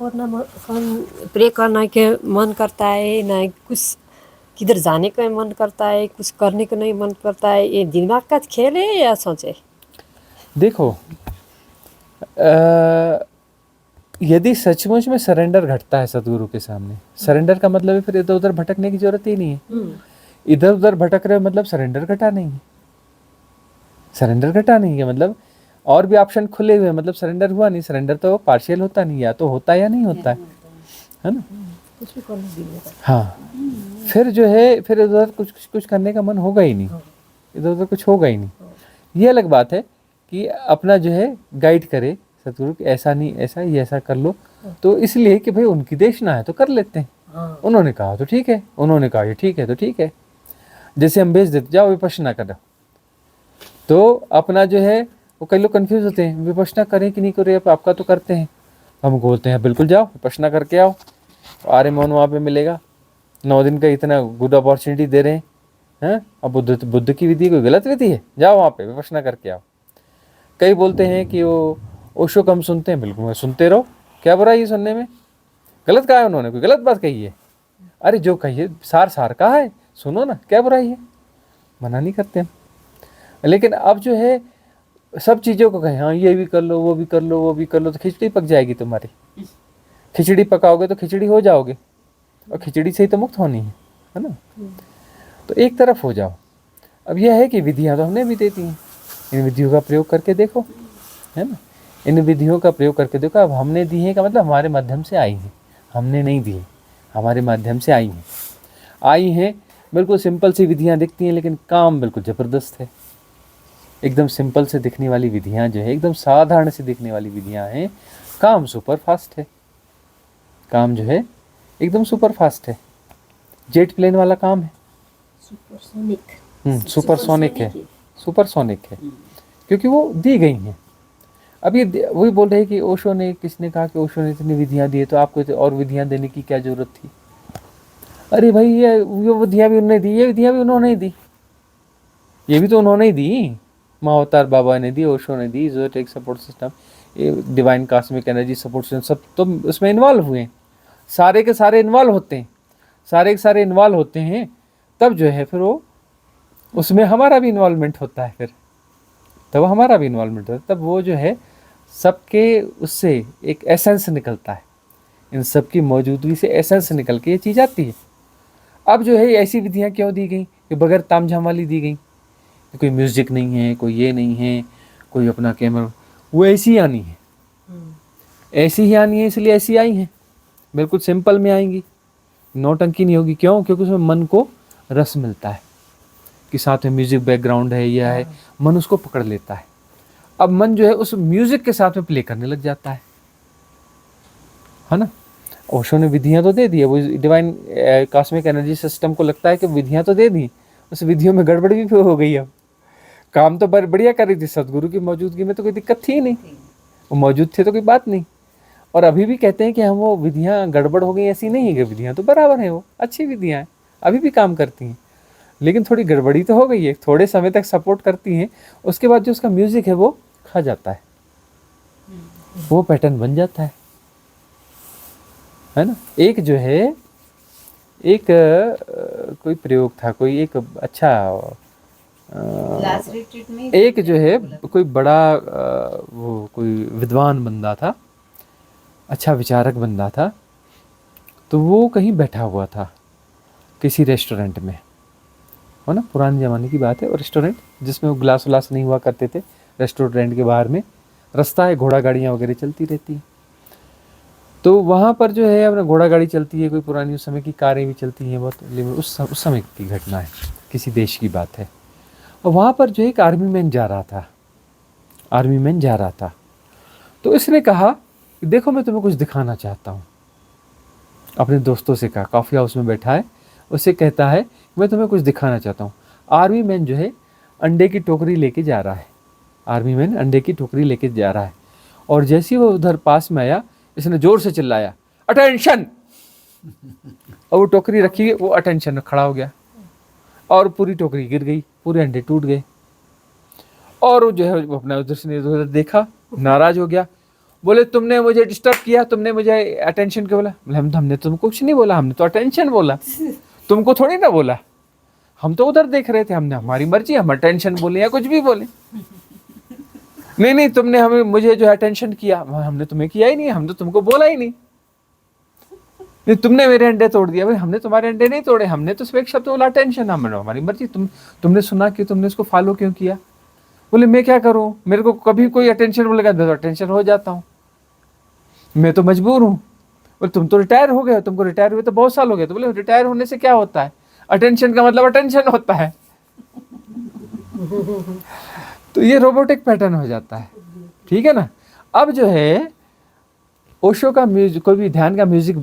प्रे करना के मन करता है, न कुछ किधर जाने का मन करता है, कुछ करने का नहीं मन करता है। ये दिमाग का खेल है या सोचे?
देखो, यदि सचमुच में सरेंडर घटता है सदगुरु के सामने, सरेंडर का मतलब है फिर इधर उधर भटकने की जरूरत ही नहीं है। इधर उधर भटक रहे मतलब सरेंडर घटा नहीं है। सरेंडर घटा नहीं है मतलब और भी ऑप्शन खुले हुए, मतलब सरेंडर हुआ नहीं। सरेंडर तो पार्शियल होता नहीं, या तो होता है या नहीं होता है ना। हाँ, फिर जो है फिर इधर कुछ करने का मन होगा ही नहीं, इधर उधर कुछ होगा ही नहीं। ये अलग बात है कि अपना जो है गाइड करे सतगुरु कि ऐसा नहीं, ऐसा ये ऐसा कर लो, तो इसलिए कि भाई उनकी देशना है तो कर लेते हैं। उन्होंने कहा तो ठीक है, उन्होंने कहा ये ठीक है तो ठीक है। जैसे हम भेज देते, जाओ विपश्यना करो, तो अपना जो है वो कई लोग कंफ्यूज होते हैं, विपश्यना करें कि नहीं करें, अब आपका तो करते हैं। हम बोलते हैं बिल्कुल जाओ विपश्यना करके आओ, आर्य मौन वहाँ पे मिलेगा। 9 दिन का इतना गुड अपॉर्चुनिटी दे रहे हैं। अब बुद्ध की विधि कोई गलत विधि है? जाओ वहाँ पे विपश्यना करके आओ। कई बोलते हैं कि वो ओशो कम सुनते हैं, बिल्कुल सुनते रहो, क्या बुरा है ये सुनने में? गलत कहा है उन्होंने? कोई गलत बात कही है? अरे जो कहिए सार सार का है, सुनो ना, क्या बुराई है, मना नहीं करते हम। लेकिन अब जो है सब चीज़ों को कहें, हाँ ये भी कर लो, वो भी कर लो, वो भी कर लो, तो खिचड़ी पक जाएगी तुम्हारी। खिचड़ी पकाओगे तो खिचड़ी हो जाओगे, और खिचड़ी से ही तो मुक्त होनी है ना। तो एक तरफ हो जाओ। अब यह है कि विधियाँ तो हमने भी दे दी हैं, इन विधियों का प्रयोग करके देखो, है ना। इन विधियों का प्रयोग करके देखो। अब हमने दी है का मतलब हमारे माध्यम से आई हैं, हमने नहीं दी, हमारे माध्यम से आई हैं। बिल्कुल सिंपल सी विधियाँ दिखती हैं, लेकिन काम बिल्कुल ज़बरदस्त है। एकदम सिंपल से दिखने वाली विधियाँ जो है, एकदम साधारण से दिखने वाली विधियाँ हैं, काम सुपर फास्ट है। काम जो है एकदम सुपर फास्ट है, जेट प्लेन वाला काम है। सुपरसोनिक है, सुपरसोनिक है, क्योंकि वो दी गई हैं। अब ये वही बोल रहे हैं कि ओशो ने, किसने कहा कि ओशो ने इतनी विधियाँ दी है तो आपको और विधियाँ देने की क्या ज़रूरत थी। अरे भाई ये विधियाँ भी उन्होंने दी, ये विधियाँ भी उन्होंने ही दी, ये भी तो उन्होंने ही दी। महाअवतार बाबा ने दी, ओशो ने दी, ज़ोटेक सपोर्ट सिस्टम, ये divine cosmic energy support system, सब तो उसमें इन्वॉल्व हुए हैं। सारे के सारे इन्वॉल्व होते हैं, सारे के सारे इन्वॉल्व होते हैं, तब जो है फिर वो उसमें हमारा भी इन्वॉल्वमेंट होता है। फिर तब हमारा भी इन्वॉल्वमेंट होता है, तब वो जो है सबके उससे एक एसेंस निकलता है, इन सब की मौजूदगी से एसेंस निकल के ये चीज़ आती है। अब जो है ऐसी विधियाँ क्यों दी गई कि बगैर तामझाम वाली दी गई, कोई म्यूज़िक नहीं है, कोई ये नहीं है, कोई अपना कैमरा, वो ऐसी ही आनी है, ऐसी ही आनी है, इसलिए ऐसी आई हैं। बिल्कुल सिंपल में आएंगी, नौटंकी नहीं होगी। क्यों? क्योंकि उसमें मन को रस मिलता है कि साथ में म्यूज़िक बैकग्राउंड है, यह है, मन उसको पकड़ लेता है। अब मन जो है उस म्यूज़िक के साथ में प्ले करने लग जाता है ना। ओशो ने विधियाँ तो दे दी है, वो डिवाइन कॉस्मिक एनर्जी सिस्टम को लगता है कि विधियाँ तो दे दी, उस विधियों में गड़बड़ भी हो गई। अब काम तो बढ़िया कर रही थी, सदगुरु की मौजूदगी में तो कोई दिक्कत थी नहीं, वो मौजूद थे तो कोई बात नहीं। और अभी भी कहते हैं कि हम वो विधियाँ गड़बड़ हो गई, ऐसी नहीं है कि विधियाँ तो बराबर हैं, वो अच्छी विधियाँ हैं, अभी भी काम करती हैं, लेकिन थोड़ी गड़बड़ी तो हो गई है। थोड़े समय तक सपोर्ट करती हैं, उसके बाद जो उसका म्यूज़िक है वो खा जाता है, वो पैटर्न बन जाता है ना। एक जो है एक कोई प्रयोग था, कोई एक अच्छा
लास्ट रिट्रीट में
एक जो है कोई बड़ा वो कोई विद्वान बंदा था, अच्छा विचारक बंदा था, तो वो कहीं बैठा हुआ था किसी रेस्टोरेंट में, हो ना, पुराने ज़माने की बात है। और रेस्टोरेंट जिसमें वो ग्लास व्लास नहीं हुआ करते थे, रेस्टोरेंट के बाहर में रास्ता है, घोड़ा गाड़ियाँ वगैरह चलती रहती हैं, तो वहाँ पर जो है अपना घोड़ा गाड़ी चलती है, कोई पुरानी उस समय की कारें भी चलती हैं बहुत, लेकिन उस समय की घटना है, किसी देश की बात है। और वहाँ पर जो एक आर्मी मैन जा रहा था, तो इसने कहा देखो मैं तुम्हें कुछ दिखाना चाहता हूँ। अपने दोस्तों से कहा, कॉफ़ी हाउस में बैठा है, उससे कहता है मैं तुम्हें कुछ दिखाना चाहता हूँ। आर्मी मैन जो है अंडे की टोकरी लेके जा रहा है, आर्मी मैन अंडे की टोकरी लेके जा रहा है, और जैसे ही वो उधर पास में आया, इसने ज़ोर से चिल्लाया अटेंशन, और वो टोकरी रखी, वो अटेंशन में खड़ा हो गया, और पूरी टोकरी गिर गई, पूरे अंडे टूट गए। और वो जो है अपना उधर से उधर देखा, नाराज़ हो गया, बोले तुमने मुझे डिस्टर्ब किया, तुमने मुझे अटेंशन क्यों बोला। हमने तुमको कुछ नहीं बोला, हमने तो अटेंशन बोला, तुमको थोड़ी ना बोला, हम तो उधर देख रहे थे, हमने हमारी मर्जी, हम अटेंशन बोले या कुछ भी बोले। नहीं तुमने हमें मुझे जो अटेंशन किया, हमने तुम्हें किया ही नहीं, हमने तुमको बोला ही नहीं तुमने मेरे अंडे तोड़ दिया। भाई हमने तुम्हारे अंडे नहीं तोड़े, हमने तो सिर्फ एक शब्द बोला अटेंशन, हमारी मर्जी, तुमने सुना कि तुमने उसको फॉलो क्यों किया। बोले मैं क्या करूं, मेरे को कभी कोई अटेंशन बोलेगा तो अटेंशन हो जाता हूं, मैं तो मजबूर हूं। बोले तुम तो रिटायर हो गए, तुमको रिटायर हुए तो बहुत साल हो गए। तो बोले रिटायर होने से क्या होता है, अटेंशन का मतलब अटेंशन होता है। तो ये रोबोटिक पैटर्न हो जाता है, ठीक है ना। अब जो है ओशो का म्यूजिक, कोई भी ध्यान का म्यूजिक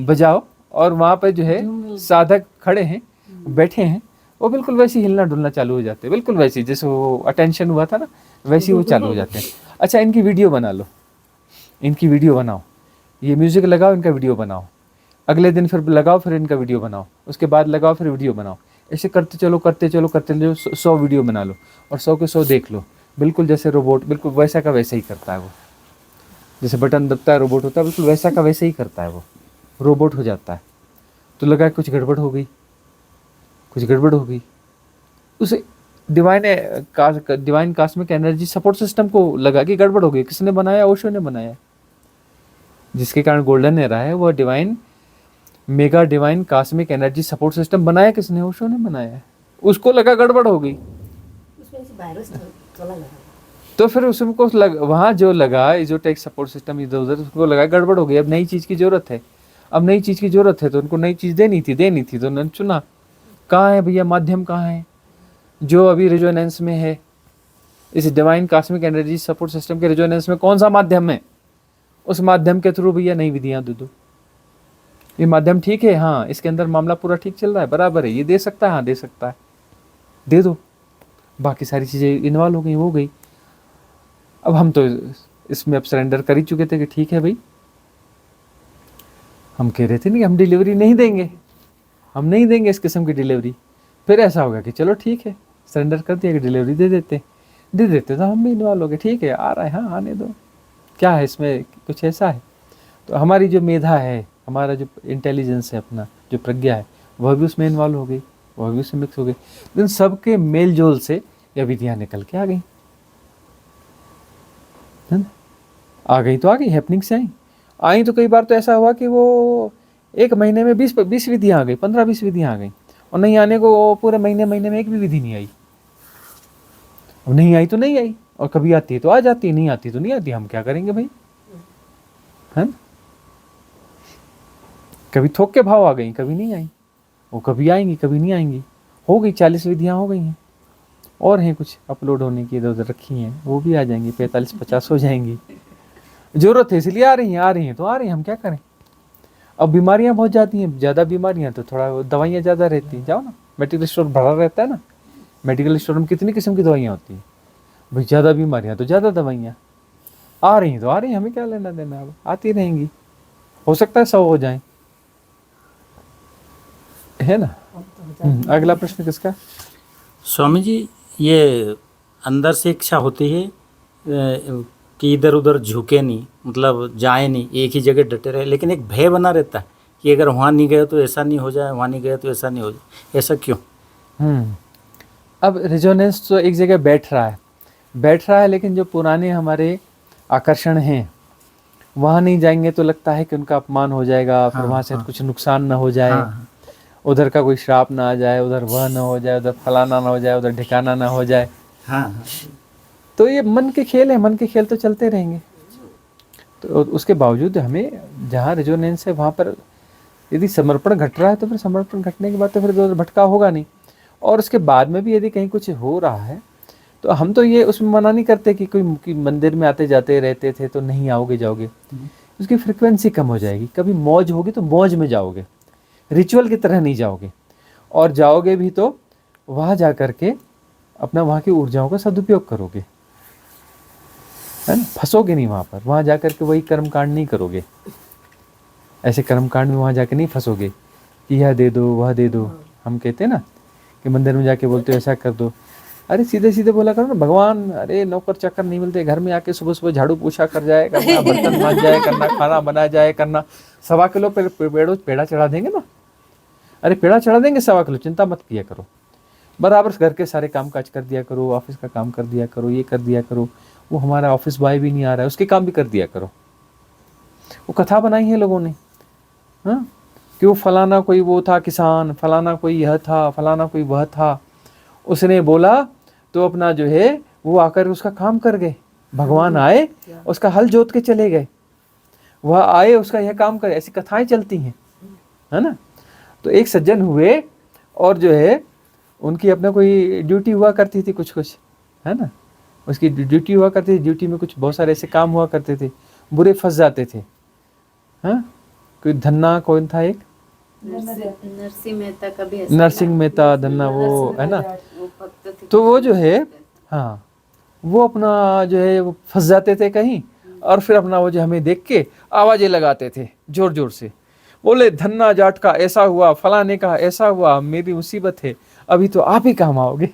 बजाओ, और वहाँ पर जो है साधक खड़े हैं, बैठे हैं, वो बिल्कुल वैसे हिलना डुलना चालू हो जाते हैं, बिल्कुल वैसे जैसे वो अटेंशन हुआ था ना, वैसे ही वो चालू हो जाते हैं। अच्छा इनकी वीडियो बना लो, इनकी वीडियो बनाओ, ये म्यूज़िक लगाओ, इनका वीडियो बनाओ, अगले दिन फिर लगाओ, फिर इनका वीडियो बनाओ, उसके बाद लगाओ, फिर वीडियो बनाओ, ऐसे करते चलो 100 वीडियो बना लो, और 100 के 100 देख लो, बिल्कुल जैसे रोबोट, बिल्कुल वैसा का वैसा ही करता है वो, जैसे बटन दबता है रोबोट होता है, बिल्कुल वैसा का वैसे ही करता है वो, रोबोट हो जाता है। तो लगा कुछ गड़बड़ हो गई, कुछ गड़बड़ हो गई। उसे divine cosmic energy support system को लगा कि गड़बड़ हो गई। किसने बनाया? ओशो ने बनाया। जिसके कारण गोल्डन एरा है वो mega divine cosmic energy support system बनाया किसने? ओशो ने बनाया है। उसको लगा गड़बड़ हो गई,
उसमें से वायरस चला लगा।
तो फिर उसको वहाँ जो लगा इजोटेक सपोर्ट सिस्टम इधर उधर, उसको लगा गड़बड़ हो गई, अब नई चीज़ की ज़रूरत है। अब नई चीज़ की ज़रूरत है तो उनको नई चीज़ देनी थी तो उन्होंने चुना। कहाँ है भैया माध्यम, कहाँ है जो अभी रेजोनेंस में है? इस divine cosmic energy support system के रेजोनेंस में कौन सा माध्यम है? उस माध्यम के थ्रू भैया नई विधियाँ दे दो। ये माध्यम ठीक है, हाँ इसके अंदर मामला पूरा ठीक चल रहा है, बराबर है, ये दे सकता है, हाँ दे सकता है, दे दो। बाकी सारी चीज़ें इन्वॉल्व हो गई, हो गई। अब हम तो इसमें अब सरेंडर कर ही चुके थे कि ठीक है भाई, हम कह रहे थे नहीं हम डिलीवरी नहीं देंगे, हम नहीं देंगे इस किस्म की डिलीवरी। फिर ऐसा होगा कि चलो ठीक है, सरेंडर कर दिया कि डिलीवरी दे देते तो हम भी इन्वॉल्व हो गए। ठीक है आ रहा है, हाँ आने दो, क्या है इसमें, कुछ ऐसा है। तो हमारी जो मेधा है, हमारा जो इंटेलिजेंस है, अपना जो प्रज्ञा है, वह भी उसमें इन्वॉल्व हो गई, वह भी उसमें मिक्स हो गई। लेकिन सबके मेल जोल से यह विधियाँ निकल के आ गई, है ना? आ गई तो आ गई, हैपनिंग से आई तो कई बार तो ऐसा हुआ कि वो एक महीने में 20 विधियाँ आ गई, 15-20 विधियाँ आ गई, और नहीं आने को पूरे महीने में एक भी विधि नहीं आई। अब नहीं आई तो नहीं आई, और कभी आती है तो आ जाती है, नहीं आती तो नहीं आती, हम क्या करेंगे भाई, है ना? कभी थोक के भाव आ गई, कभी नहीं आई, वो कभी आएंगी कभी नहीं आएंगी। हो गई 40 विधियाँ हो गई हैं, और हैं कुछ अपलोड होने की, इधर उधर रखी हैं, वो भी आ जाएंगी, 45-50 हो जाएंगी। जरूरत है इसलिए आ रही हैं तो आ रही हैं, हम क्या करें। अब बीमारियां बहुत जाती हैं, ज़्यादा बीमारियां तो थोड़ा दवाइयाँ ज़्यादा रहती हैं। जाओ ना, मेडिकल स्टोर भरा रहता है ना, मेडिकल स्टोर में कितनी किस्म की दवाइयाँ होती हैं भाई। ज़्यादा बीमारियां तो ज़्यादा दवाइयाँ आ रही हैं तो आ रही हैं, हमें क्या लेना देना, अब आती रहेंगी, हो सकता है 100 हो जाए, है ना। अगला प्रश्न किसका?
स्वामी जी, ये अंदर से इच्छा होती है कि इधर उधर झुके नहीं, मतलब जाए नहीं, एक ही जगह डटे रहे, लेकिन एक भय बना रहता है कि अगर वहाँ नहीं गए तो ऐसा नहीं हो जाए, वहाँ नहीं गए तो ऐसा नहीं हो जाए। ऐसा क्यों?
अब रेजोनेंस तो एक जगह बैठ रहा है, लेकिन जो पुराने हमारे आकर्षण हैं वहाँ नहीं जाएंगे तो लगता है कि उनका अपमान हो जाएगा, फिर वहाँ से कुछ नुकसान ना हो जाए, उधर का कोई श्राप ना आ जाए, उधर वह ना हो जाए, उधर फलाना ना हो जाए, उधर ठिकाना ना हो जाए। तो ये मन के खेल है, मन के खेल तो चलते रहेंगे। तो उसके बावजूद हमें जहाँ रेजोनेंस है वहाँ पर यदि समर्पण घट रहा है तो फिर समर्पण घटने के बाद तो फिर इधर भटका होगा नहीं। और उसके बाद में भी यदि कहीं कुछ हो रहा है तो हम तो ये उसमें मना नहीं करते कि कोई मंदिर में आते जाते रहते थे तो नहीं आओगे जाओगे, उसकी फ्रिक्वेंसी कम हो जाएगी। कभी मौज होगी तो मौज में जाओगे, रिचुअल की तरह नहीं जाओगे, और जाओगे भी तो वहाँ जा कर के अपना वहाँ की ऊर्जाओं का सदुपयोग करोगे, है ना, फंसोगे नहीं वहाँ पर। वहाँ जा कर के वही कर्मकांड नहीं करोगे, ऐसे कर्मकांड में वहाँ जाके नहीं फंसोगे कि यह दे दो वह दे दो। हम कहते हैं ना कि मंदिर में जाके बोलते हो ऐसा कर दो, अरे सीधे सीधे बोला करो ना, भगवान अरे नौकर चाकर नहीं मिलते, घर में आके सुबह सुबह झाड़ू पोछा कर जाए करना, बर्तन मांज जाए करना, खाना बनाया जाए करना, 1.25 किलो पेड़ा चढ़ा देंगे ना, अरे पेड़ा चढ़ा देंगे 1.25 किलो, चिंता मत किया करो, बराबर घर के सारे काम काज कर दिया करो, ऑफिस का काम कर दिया करो, ये कर दिया करो। वो हमारा ऑफिस बॉय भी नहीं आ रहा है, उसके काम भी कर दिया करो। वो कथा बनाई है लोगों ने, हाँ, कि वो फलाना कोई वो था किसान, फलाना कोई यह था, फलाना कोई वह था, उसने बोला तो अपना जो है वो आकर उसका काम कर गए। भगवान आए, उसका हल जोत के चले गए, वह आए उसका यह काम करे, ऐसी कथाएं चलती हैं, है ना। तो एक सज्जन हुए और जो है उनकी अपना कोई ड्यूटी हुआ करती थी, कुछ है ना, उसकी ड्यूटी हुआ करती थी, ड्यूटी में कुछ बहुत सारे ऐसे काम हुआ करते थे, बुरे फंस जाते थे। हाँ, कोई धन्ना कौन था, एक
नरसिंह मेहता का भी ऐसा
नरसिंह मेहता धन्ना, वो है ना। तो वो जो है, हाँ, वो अपना जो है वो फंस जाते थे कहीं, और फिर अपना वो जो हमें देख के आवाजें लगाते थे जोर जोर से, बोले धन्ना जाट का ऐसा हुआ, फलाने का ऐसा हुआ, मेरी मुसीबत है, अभी तो आप ही काम आओगे।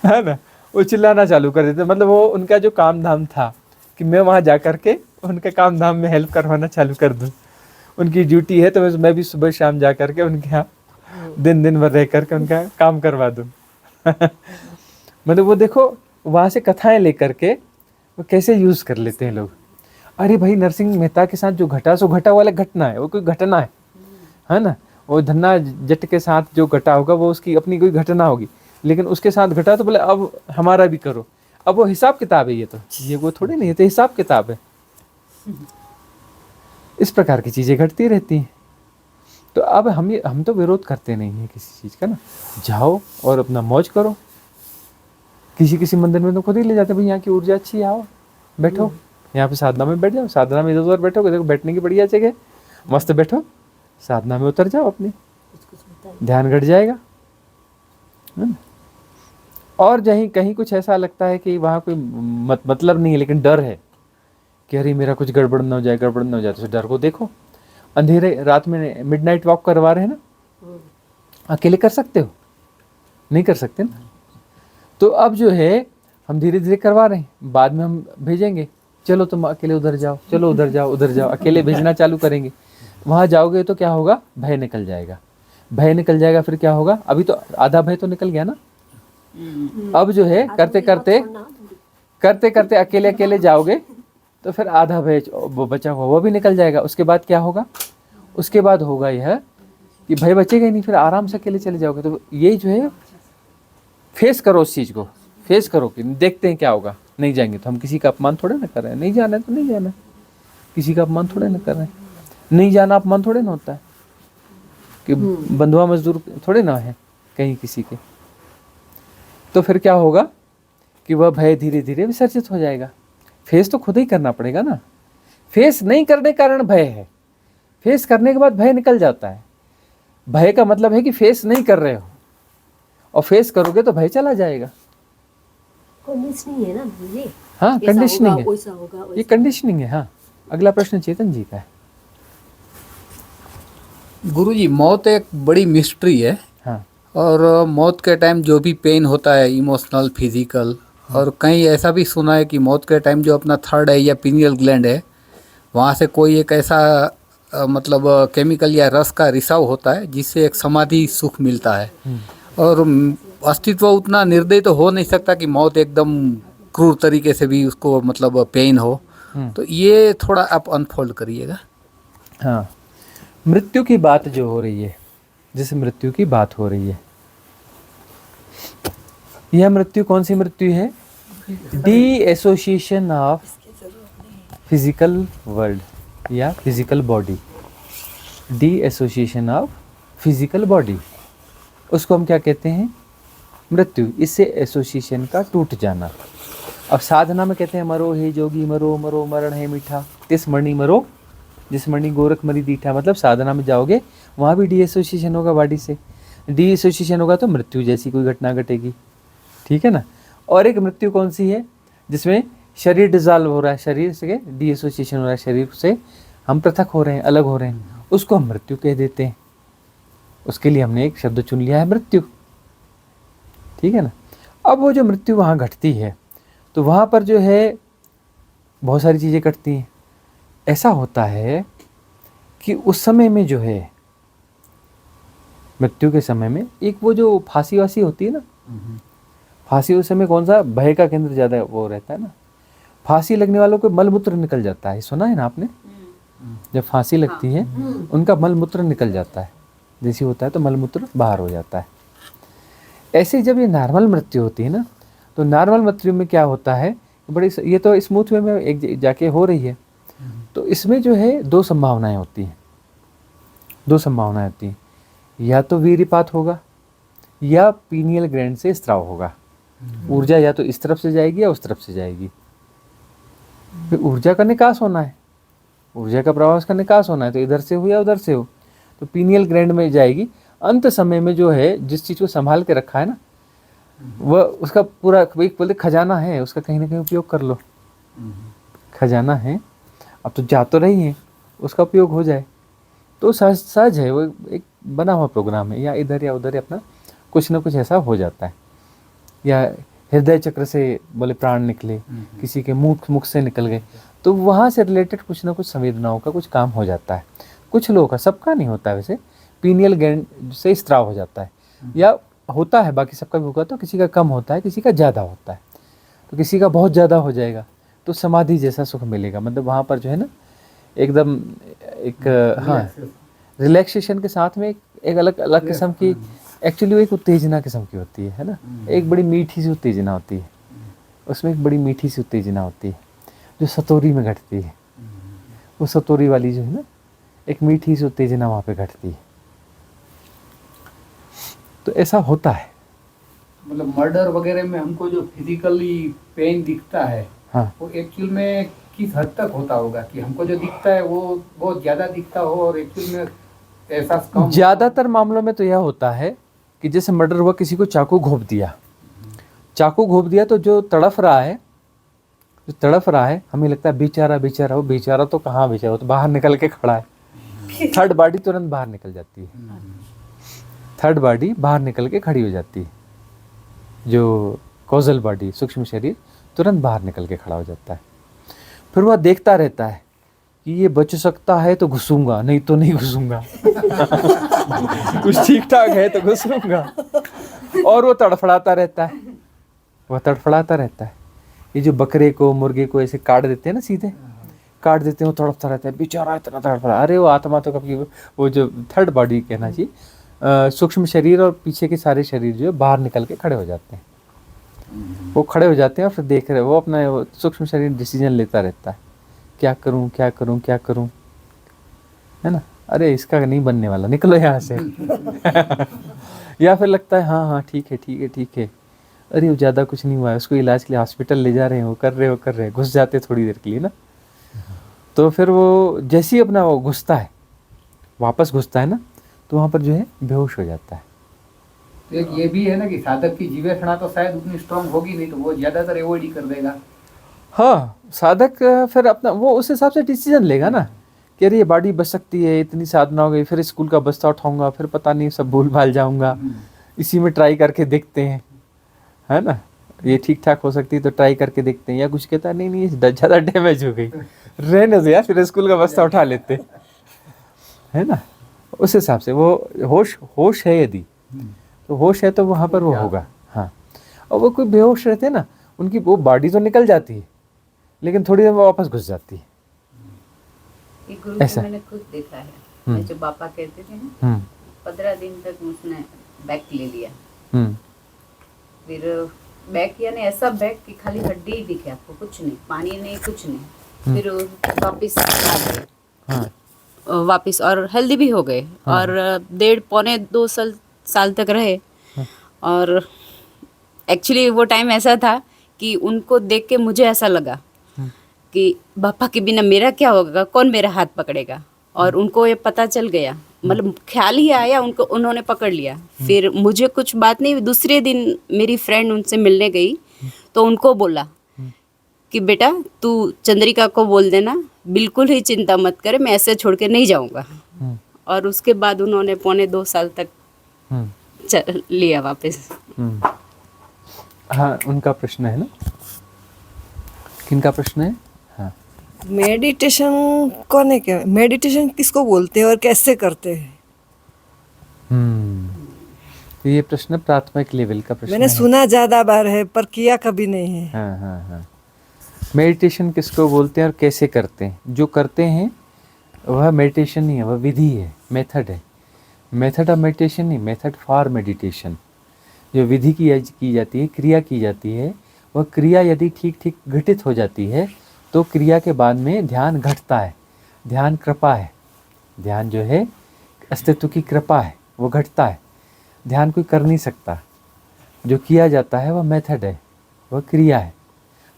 है ना, वो चिल्लाना चालू कर देते। मतलब वो उनका जो काम धाम था कि मैं वहां जा करके उनके काम धाम में हेल्प करवाना चालू कर दूं, उनकी ड्यूटी है, तो मैं भी सुबह शाम जा करके उनके यहाँ दिन भर रह करके उनका काम करवा दूँ। मतलब वो देखो वहाँ से कथाएं लेकर के वो कैसे यूज़ कर लेते हैं लोग। अरे भाई नरसिंह मेहता के साथ जो घटा सो घटा वाला घटना है, वो कोई घटना है ना। वो धन्ना जट के साथ जो घटा होगा वो उसकी अपनी कोई घटना होगी, लेकिन उसके साथ घटा तो बोले अब हमारा भी करो। अब वो हिसाब किताब है, ये वो थोड़ी नहीं है, तो हिसाब किताब है। इस प्रकार की चीज़ें घटती रहती हैं। तो अब हम तो विरोध करते नहीं है किसी चीज़ का ना, जाओ और अपना मौज करो। किसी मंदिर में तो खुद ही ले जाते हैं, भाई यहाँ की ऊर्जा अच्छी है, आओ बैठो यहाँ पे साधना में बैठ जाओ, साधना में इधर उधर बैठोगे, देखो बैठने की बढ़िया जगह, मस्त बैठो, साधना में उतर जाओ, अपनी ध्यान घट जाएगा, है ना। और कहीं कुछ ऐसा लगता है कि वहाँ कोई मतलब नहीं है, लेकिन डर है कि अरे मेरा कुछ गड़बड़ ना हो जाए, तो डर को देखो। अंधेरे रात में मिडनाइट वॉक करवा रहे हैं ना, अकेले कर सकते हो? नहीं कर सकते ना। तो अब जो है हम धीरे धीरे करवा रहे हैं, बाद में हम भेजेंगे, चलो तुम अकेले उधर जाओ, चलो उधर जाओ, अकेले भेजना चालू करेंगे। वहाँ जाओगे तो क्या होगा, भय निकल जाएगा, फिर क्या होगा, अभी तो आधा भय तो निकल गया ना। अब जो है करते करते अकेले जाओगे तो फिर आधा भय वो बचा हुआ वो भी निकल जाएगा। उसके बाद क्या होगा, उसके बाद होगा यह कि भय बचेगा ही नहीं, फिर आराम से अकेले चले जाओगे। तो ये जो है फेस करो, उस चीज़ को फेस करो कि देखते हैं क्या होगा। नहीं जाएंगे तो हम किसी का अपमान थोड़े ना कर रहे हैं, नहीं जाना है तो नहीं जाना, किसी का अपमान थोड़े ना कर रहे हैं। नहीं जाना अपमान थोड़े ना होता है कि बंधुआ मजदूर थोड़े ना है कहीं किसी के। तो फिर क्या होगा कि वह भय धीरे धीरे विसर्जित हो जाएगा। फेस तो खुद ही करना पड़ेगा ना, फेस नहीं करने के कारण भय है, फेस करने के बाद भय निकल जाता है। भय का मतलब है कि फेस नहीं कर रहे हो, और फेस करोगे तो भय चला जाएगा।
कंडीशनिंग है ना ये।
हाँ कंडीशनिंग है,
वैसा होगा,
ये कंडीशनिंग है। हाँ अगला प्रश्न चेतन जी का है।
गुरुजी, मौत एक बड़ी मिस्ट्री है।
हाँ
और मौत के टाइम जो भी पेन होता है, इमोशनल, फिजिकल, और कहीं ऐसा भी सुना है कि मौत के टाइम जो अपना थर्ड है या पीनियल ग्लैंड है, वहाँ से कोई एक ऐसा मतलब केमिकल या रस का रिसाव होता है जिससे एक समाधि सुख मिलता है। और अस्तित्व उतना निर्दयी तो हो नहीं सकता कि मौत एकदम क्रूर तरीके से भी उसको मतलब पेन हो। तो ये थोड़ा आप अनफोल्ड करिएगा।
हाँ, मृत्यु की बात जो हो रही है, जैसे मृत्यु की बात हो रही है, यह मृत्यु कौन सी मृत्यु है? Dissociation of physical world या physical body, dissociation of physical body, उसको हम क्या कहते हैं? मृत्यु। इससे एसोसिएशन का टूट जाना। अब साधना में कहते हैं मरो हे जोगी मरो, मरो मरण है मीठा, तिस मणि मरो जिस मणि गोरख मरी दीठा। मतलब साधना में जाओगे वहाँ भी डी एसोसिएशन होगा बॉडी से, डी एसोसिएशन होगा तो मृत्यु जैसी कोई घटना घटेगी, ठीक है ना। और एक मृत्यु कौन सी है? जिसमें शरीर डिजॉल्व हो रहा है, शरीर से डी एसोसिएशन हो रहा है, शरीर से हम पृथक हो रहे हैं, अलग हो रहे हैं, उसको हम मृत्यु कह देते हैं। उसके लिए हमने एक शब्द चुन लिया है, मृत्यु, ठीक है ना। अब वो जो मृत्यु वहाँ घटती है तो वहाँ पर जो है बहुत सारी चीज़ें घटती हैं। ऐसा होता है कि उस समय में जो है, मृत्यु के समय में, एक वो जो फांसी वासी होती है ना, फांसी उस समय कौन सा भय का केंद्र ज़्यादा वो रहता है ना। फांसी लगने वालों को मलमूत्र निकल जाता है, सुना है ना आपने? जब फांसी लगती है उनका मलमूत्र निकल जाता है, जैसे होता है तो मलमूत्र बाहर हो जाता है। ऐसे जब ये नॉर्मल मृत्यु होती है ना, तो नॉर्मल मृत्यु में क्या होता है, बड़ी ये तो स्मूथ वे में एक जाके हो रही है, तो इसमें जो है दो संभावनाएं होती हैं, दो संभावनाएं होती हैं, या तो वीर्यपात होगा या पीनियल ग्लैंड से स्राव होगा। ऊर्जा या तो इस तरफ से जाएगी या उस तरफ से जाएगी। फिर ऊर्जा का निकास होना है, ऊर्जा का प्रवास का निकास होना है, तो इधर से हो या उधर से हो, तो पीनियल ग्लैंड में जाएगी। अंत समय में जो है जिस चीज़ को संभाल के रखा है ना, वह उसका पूरा एक बोलते खजाना है, उसका कहीं ना कहीं उपयोग कर लो। खजाना है, अब तो जा तो रही है, उसका उपयोग हो जाए तो सहज है, वो एक बना हुआ प्रोग्राम है, या इधर या उधर अपना कुछ ना कुछ ऐसा हो जाता है। या हृदय चक्र से बोले प्राण निकले, किसी के मुख से निकल गए, तो वहाँ से रिलेटेड कुछ ना कुछ संवेदनाओं का कुछ काम हो जाता है। कुछ लोगों का, सबका नहीं होता है वैसे, पीनियल ग्लैंड से स्त्राव हो जाता है, या होता है, बाकी सबका भी होगा, तो किसी का कम होता है, किसी का ज़्यादा होता है। तो किसी का बहुत ज़्यादा हो जाएगा तो समाधि जैसा सुख मिलेगा, मतलब वहाँ पर जो है ना एकदम एक हाँ रिलैक्सेशन के साथ में एक अलग अलग किस्म की, एक्चुअली वो एक उत्तेजना किस्म की होती है ना, एक बड़ी मीठी सी उत्तेजना होती है, उसमें एक बड़ी मीठी सी उत्तेजना होती है जो सतोरी में घटती है। वो सतोरी वाली जो है ना, एक मीठी सी उत्तेजना वहाँ पे घटती है। तो ऐसा होता है।
मतलब मर्डर वगैरह में हमको जो फिजिकली पेन दिखता है,
हाँ
वो एक्चुअल में किस हद तक होता होगा कि हमको जो दिखता है वो बहुत ज़्यादा दिखता हो और एक्चुअल में एहसास कम?
ज़्यादातर मामलों में तो यह होता है कि जैसे मर्डर हुआ, किसी को चाकू घोंप दिया, चाकू घोंप दिया, तो जो तड़फ रहा है, हमें लगता है बेचारा बेचारा, वो बेचारा तो कहाँ बेचारा, वो तो बाहर निकल के खड़ा है। थर्ड बॉडी तुरंत बाहर निकल जाती है, थर्ड बॉडी बाहर निकल के खड़ी हो जाती है, जो कॉजल बॉडी सूक्ष्म शरीर तुरंत बाहर निकल के खड़ा हो जाता है। फिर वह देखता रहता है कि ये बच सकता है तो घुसूंगा, नहीं तो नहीं घुसूंगा। कुछ ठीक ठाक है तो घुसूंगा, और वो तड़फड़ाता रहता है, ये जो बकरे को मुर्गे को ऐसे काट देते हैं ना, सीधे काट देते हैं, वो तड़पता रहता है, बेचारा इतना तड़फड़ा। अरे वो आत्मा तो कभी, वो जो थर्ड बॉडी कहना चाहिए, सूक्ष्म शरीर और पीछे के सारे शरीर जो है बाहर निकल के खड़े हो जाते हैं। वो खड़े हो जाते हैं और फिर देख रहे, वो अपना सूक्ष्म शरीर डिसीजन लेता रहता है, क्या करूं क्या करूं क्या करूं, है ना, अरे इसका नहीं बनने वाला, निकलो यहाँ से। या फिर लगता है हाँ हाँ ठीक है, अरे वो ज़्यादा कुछ नहीं हुआ है, उसको इलाज के लिए हॉस्पिटल ले जा रहे हैं, वो कर रहे हैं, घुस जाते थोड़ी देर के लिए ना। तो फिर वो जैसे ही अपना वो घुसता है, वापस घुसता है ना, तो वहाँ पर जो है बेहोश हो जाता है।
तो एक ये भी है ना कि साधक की जीवक्षणा तो शायद उतनी स्ट्रांग होगी नहीं, तो वो ज़्यादातर अवॉइड ही कर देगा।
हाँ, साधक फिर अपना वो उस हिसाब से डिसीजन लेगा ना कि अरे ये बॉडी बच सकती है, इतनी साधना हो गई, फिर स्कूल का बस्ता उठाऊंगा, फिर पता नहीं सब भूल भाल जाऊंगा, इसी में ट्राई करके देखते हैं, है ना, ये ठीक ठाक हो सकती है तो ट्राई करके देखते हैं। या कुछ कहता है नहीं ज़्यादा डैमेज हो गई, रहने दो यार, फिर स्कूल का बस्ता उठा लेते, है ना। उस हिसाब से वो होश है, यदि तो होश है तो वहाँ पर वो होगा। हाँ, और वो कोई बेहोश रहते हैं ना, उनकी वो बॉडी तो निकल जाती है लेकिन थोड़ी देर में वापस घुस जाती है।
एक गुरु को
ऐसा।
मैंने खुद देखा है, जो पापा कहते थे ना, 15 दिन तक उसने बैक ले लिया, फिर बैक यानी ऐसा बैक कि खाली हड्डी ही दिखे आपको, कुछ नहीं, पानी नहीं, कुछ नहीं, फिर वापस आ गए, वापस, और हेल्दी भी हो गए, और 1.5-2 साल तक रहे। और एक्चुअली वो टाइम ऐसा था कि उनको देख के मुझे ऐसा लगा कि बापा के बिना मेरा क्या होगा, कौन मेरा हाथ पकड़ेगा। और उनको ये पता चल गया, मतलब ख्याल ही आया उनको, उन्होंने पकड़ लिया। फिर मुझे कुछ बात नहीं, दूसरे दिन मेरी फ्रेंड उनसे मिलने गई तो उनको बोला कि बेटा तू चंद्रिका को बोल देना, बिल्कुल ही चिंता मत करे, मैं ऐसे छोड़ के नहीं जाऊंगा। और उसके बाद उन्होंने 1.25-2 साल तक लिया वापस।
हाँ, उनका प्रश्न है ना, किनका प्रश्न है? हाँ,
मेडिटेशन कोने क्या, मेडिटेशन किसको बोलते हैं और कैसे करते हैं?
तो ये प्रश्न प्राथमिक लेवल का प्रश्न
मैंने
है।
सुना ज्यादा बार है पर किया कभी नहीं है।
हाँ। मेडिटेशन किसको बोलते हैं और कैसे करते हैं? जो करते हैं वह मेडिटेशन नहीं है, वह विधि है, मेथड है। मेथड ऑफ मेडिटेशन नहीं, मेथड फॉर मेडिटेशन। जो विधि की जाती है, क्रिया की जाती है, वह क्रिया यदि ठीक घटित हो जाती है तो क्रिया के बाद में ध्यान घटता है। ध्यान कृपा है, ध्यान जो है अस्तित्व की कृपा है, वो घटता है। ध्यान कोई कर नहीं सकता, जो किया जाता है वह मेथड है, वह क्रिया है।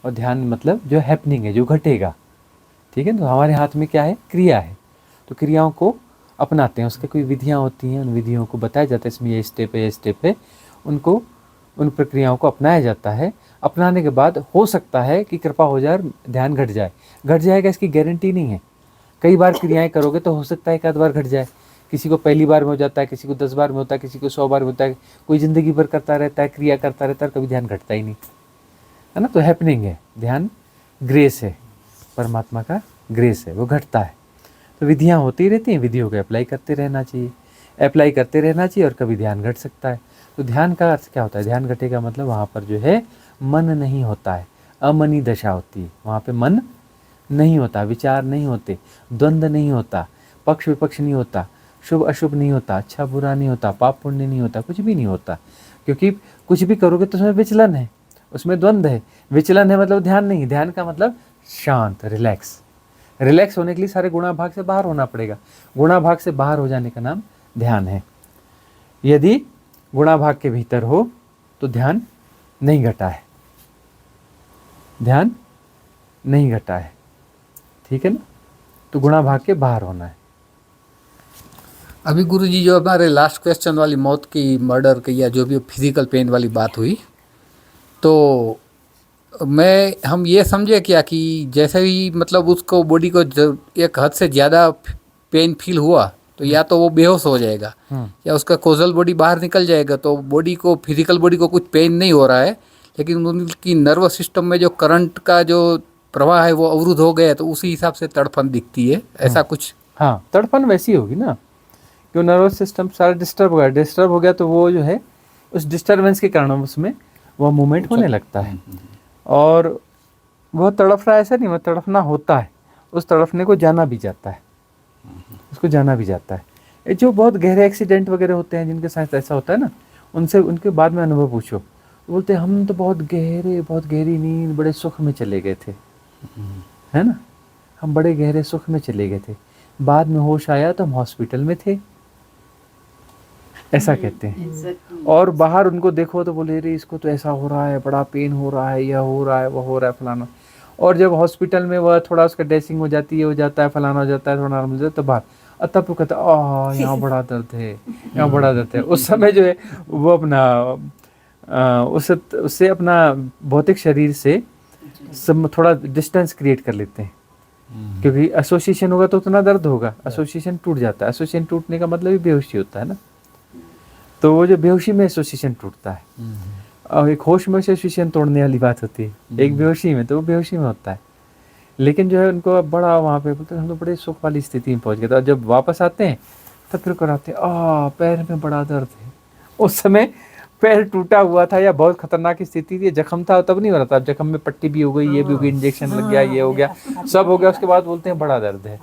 और ध्यान मतलब जो हैपनिंग है, जो घटेगा, ठीक है। तो हमारे हाथ में क्या है? क्रिया है। तो क्रियाओं को अपनाते हैं, उसके कोई विधियाँ होती हैं, उन विधियों को बताया जाता है, इसमें ये स्टेप है, उनको, उन प्रक्रियाओं को अपनाया जाता है। अपनाने के बाद हो सकता है कि कृपा हो जाए, ध्यान घट जाएगा, इसकी गारंटी नहीं है। कई बार क्रियाएं करोगे तो हो सकता है एक आध बार घट जाए। किसी को पहली बार में हो जाता है, किसी को 10 बार में होता है, किसी को 100 बार में होता है, कोई ज़िंदगी भर करता रहता है, क्रिया करता रहता है, कभी ध्यान घटता ही नहीं, है ना। तो हैपनिंग है, ध्यान ग्रेस है, परमात्मा का ग्रेस है, वो घटता है। तो विधियाँ होती रहती हैं, विधियों को अप्लाई करते रहना चाहिए, अप्लाई करते रहना चाहिए, और कभी ध्यान घट सकता है। तो ध्यान का अर्थ क्या होता है? ध्यान घटेगा मतलब वहाँ पर जो है मन नहीं होता है, अमनी दशा होती है, वहाँ पे मन नहीं होता, विचार नहीं होते, द्वंद्व नहीं होता, पक्ष विपक्ष नहीं होता, शुभ अशुभ नहीं होता, अच्छा बुरा नहीं होता, पाप पुण्य नहीं होता, कुछ भी नहीं होता। क्योंकि कुछ भी करोगे तो उसमें विचलन है, उसमें द्वंद्व है, विचलन है मतलब ध्यान नहीं। ध्यान का मतलब शांत, रिलैक्स। रिलैक्स होने के लिए सारे गुणाभाग से बाहर होना पड़ेगा। गुणाभाग से बाहर हो जाने का नाम ध्यान है। यदि गुणाभाग के भीतर हो तो ध्यान नहीं घटा है, ध्यान नहीं घटा है, ठीक है ना। तो गुणाभाग के बाहर होना है।
अभी गुरुजी जो हमारे लास्ट क्वेश्चन वाली मौत की, मर्डर की, या जो भी फिजिकल पेन वाली बात हुई, तो हम ये समझे क्या कि जैसे ही मतलब उसको बॉडी को एक हद से ज़्यादा पेन फील हुआ तो या तो वो बेहोश हो जाएगा या उसका कोजल बॉडी बाहर निकल जाएगा। तो बॉडी को, फिजिकल बॉडी को कुछ पेन नहीं हो रहा है, लेकिन उनकी नर्वस सिस्टम में जो करंट का जो प्रवाह है वो अवरुद्ध हो गया, तो उसी हिसाब से तड़फन दिखती है, ऐसा कुछ।
हाँ, तड़फन वैसी होगी ना, क्यों नर्वस सिस्टम सारा डिस्टर्ब हो गया तो वो जो है उस डिस्टर्बेंस के कारण उसमें वो मूवमेंट होने लगता है। और वह तड़फ रहा है ऐसा नहीं, वह तड़फना होता है, उस तड़फने को जाना भी जाता है, उसको जाना भी जाता है। ये जो बहुत गहरे एक्सीडेंट वगैरह होते हैं जिनके साथ ऐसा होता है ना, उनसे उनके बाद में अनुभव पूछो, बोलते हैं हम तो बहुत गहरी नींद, बड़े सुख में चले गए थे, है ना, हम बड़े गहरे सुख में चले गए थे, बाद में होश आया तो हम हॉस्पिटल में थे, ऐसा कहते हैं। और बाहर उनको देखो तो बोले रे इसको तो ऐसा हो रहा है, बड़ा पेन हो रहा है, यह हो रहा है, वह हो रहा है, फलाना। और जब हॉस्पिटल में वह थोड़ा उसका ड्रेसिंग हो जाती है, हो जाता है, फलाना हो जाता है, थोड़ा नॉर्मल हो जाता है, तो बाहर तब वो कहता है यहाँ बड़ा दर्द है, यहाँ बड़ा दर्द है। उस समय जो है वो अपना उससे अपना भौतिक शरीर से सब थोड़ा डिस्टेंस क्रिएट कर लेते हैं, क्योंकि एसोसिएशन होगा तो उतना दर्द होगा, एसोसिएशन टूट जाता है। एसोसिएशन टूटने का मतलब ही बेहोशी होता है ना, तो वो जो बेहोशी में एसोसिएशन टूटता है, और एक होश में एसोसिएशन तोड़ने वाली बात होती है, एक बेहोशी में, तो वो बेहोशी में होता है। लेकिन जो है उनको अब बड़ा वहाँ पे बोलते हैं हम तो बड़े सुख वाली स्थिति में पहुँच गए, तो जब वापस आते हैं तब फिर कराते हैं पैर में बड़ा दर्द है। उस समय पैर टूटा हुआ था या बहुत खतरनाक स्थिति थी, जख्म था, तब नहीं हो रहा था। अब जख्म में पट्टी भी हो गई, ये भी हो गई, इंजेक्शन लग गया, ये हो गया, सब हो गया, उसके बाद बोलते हैं बड़ा दर्द है,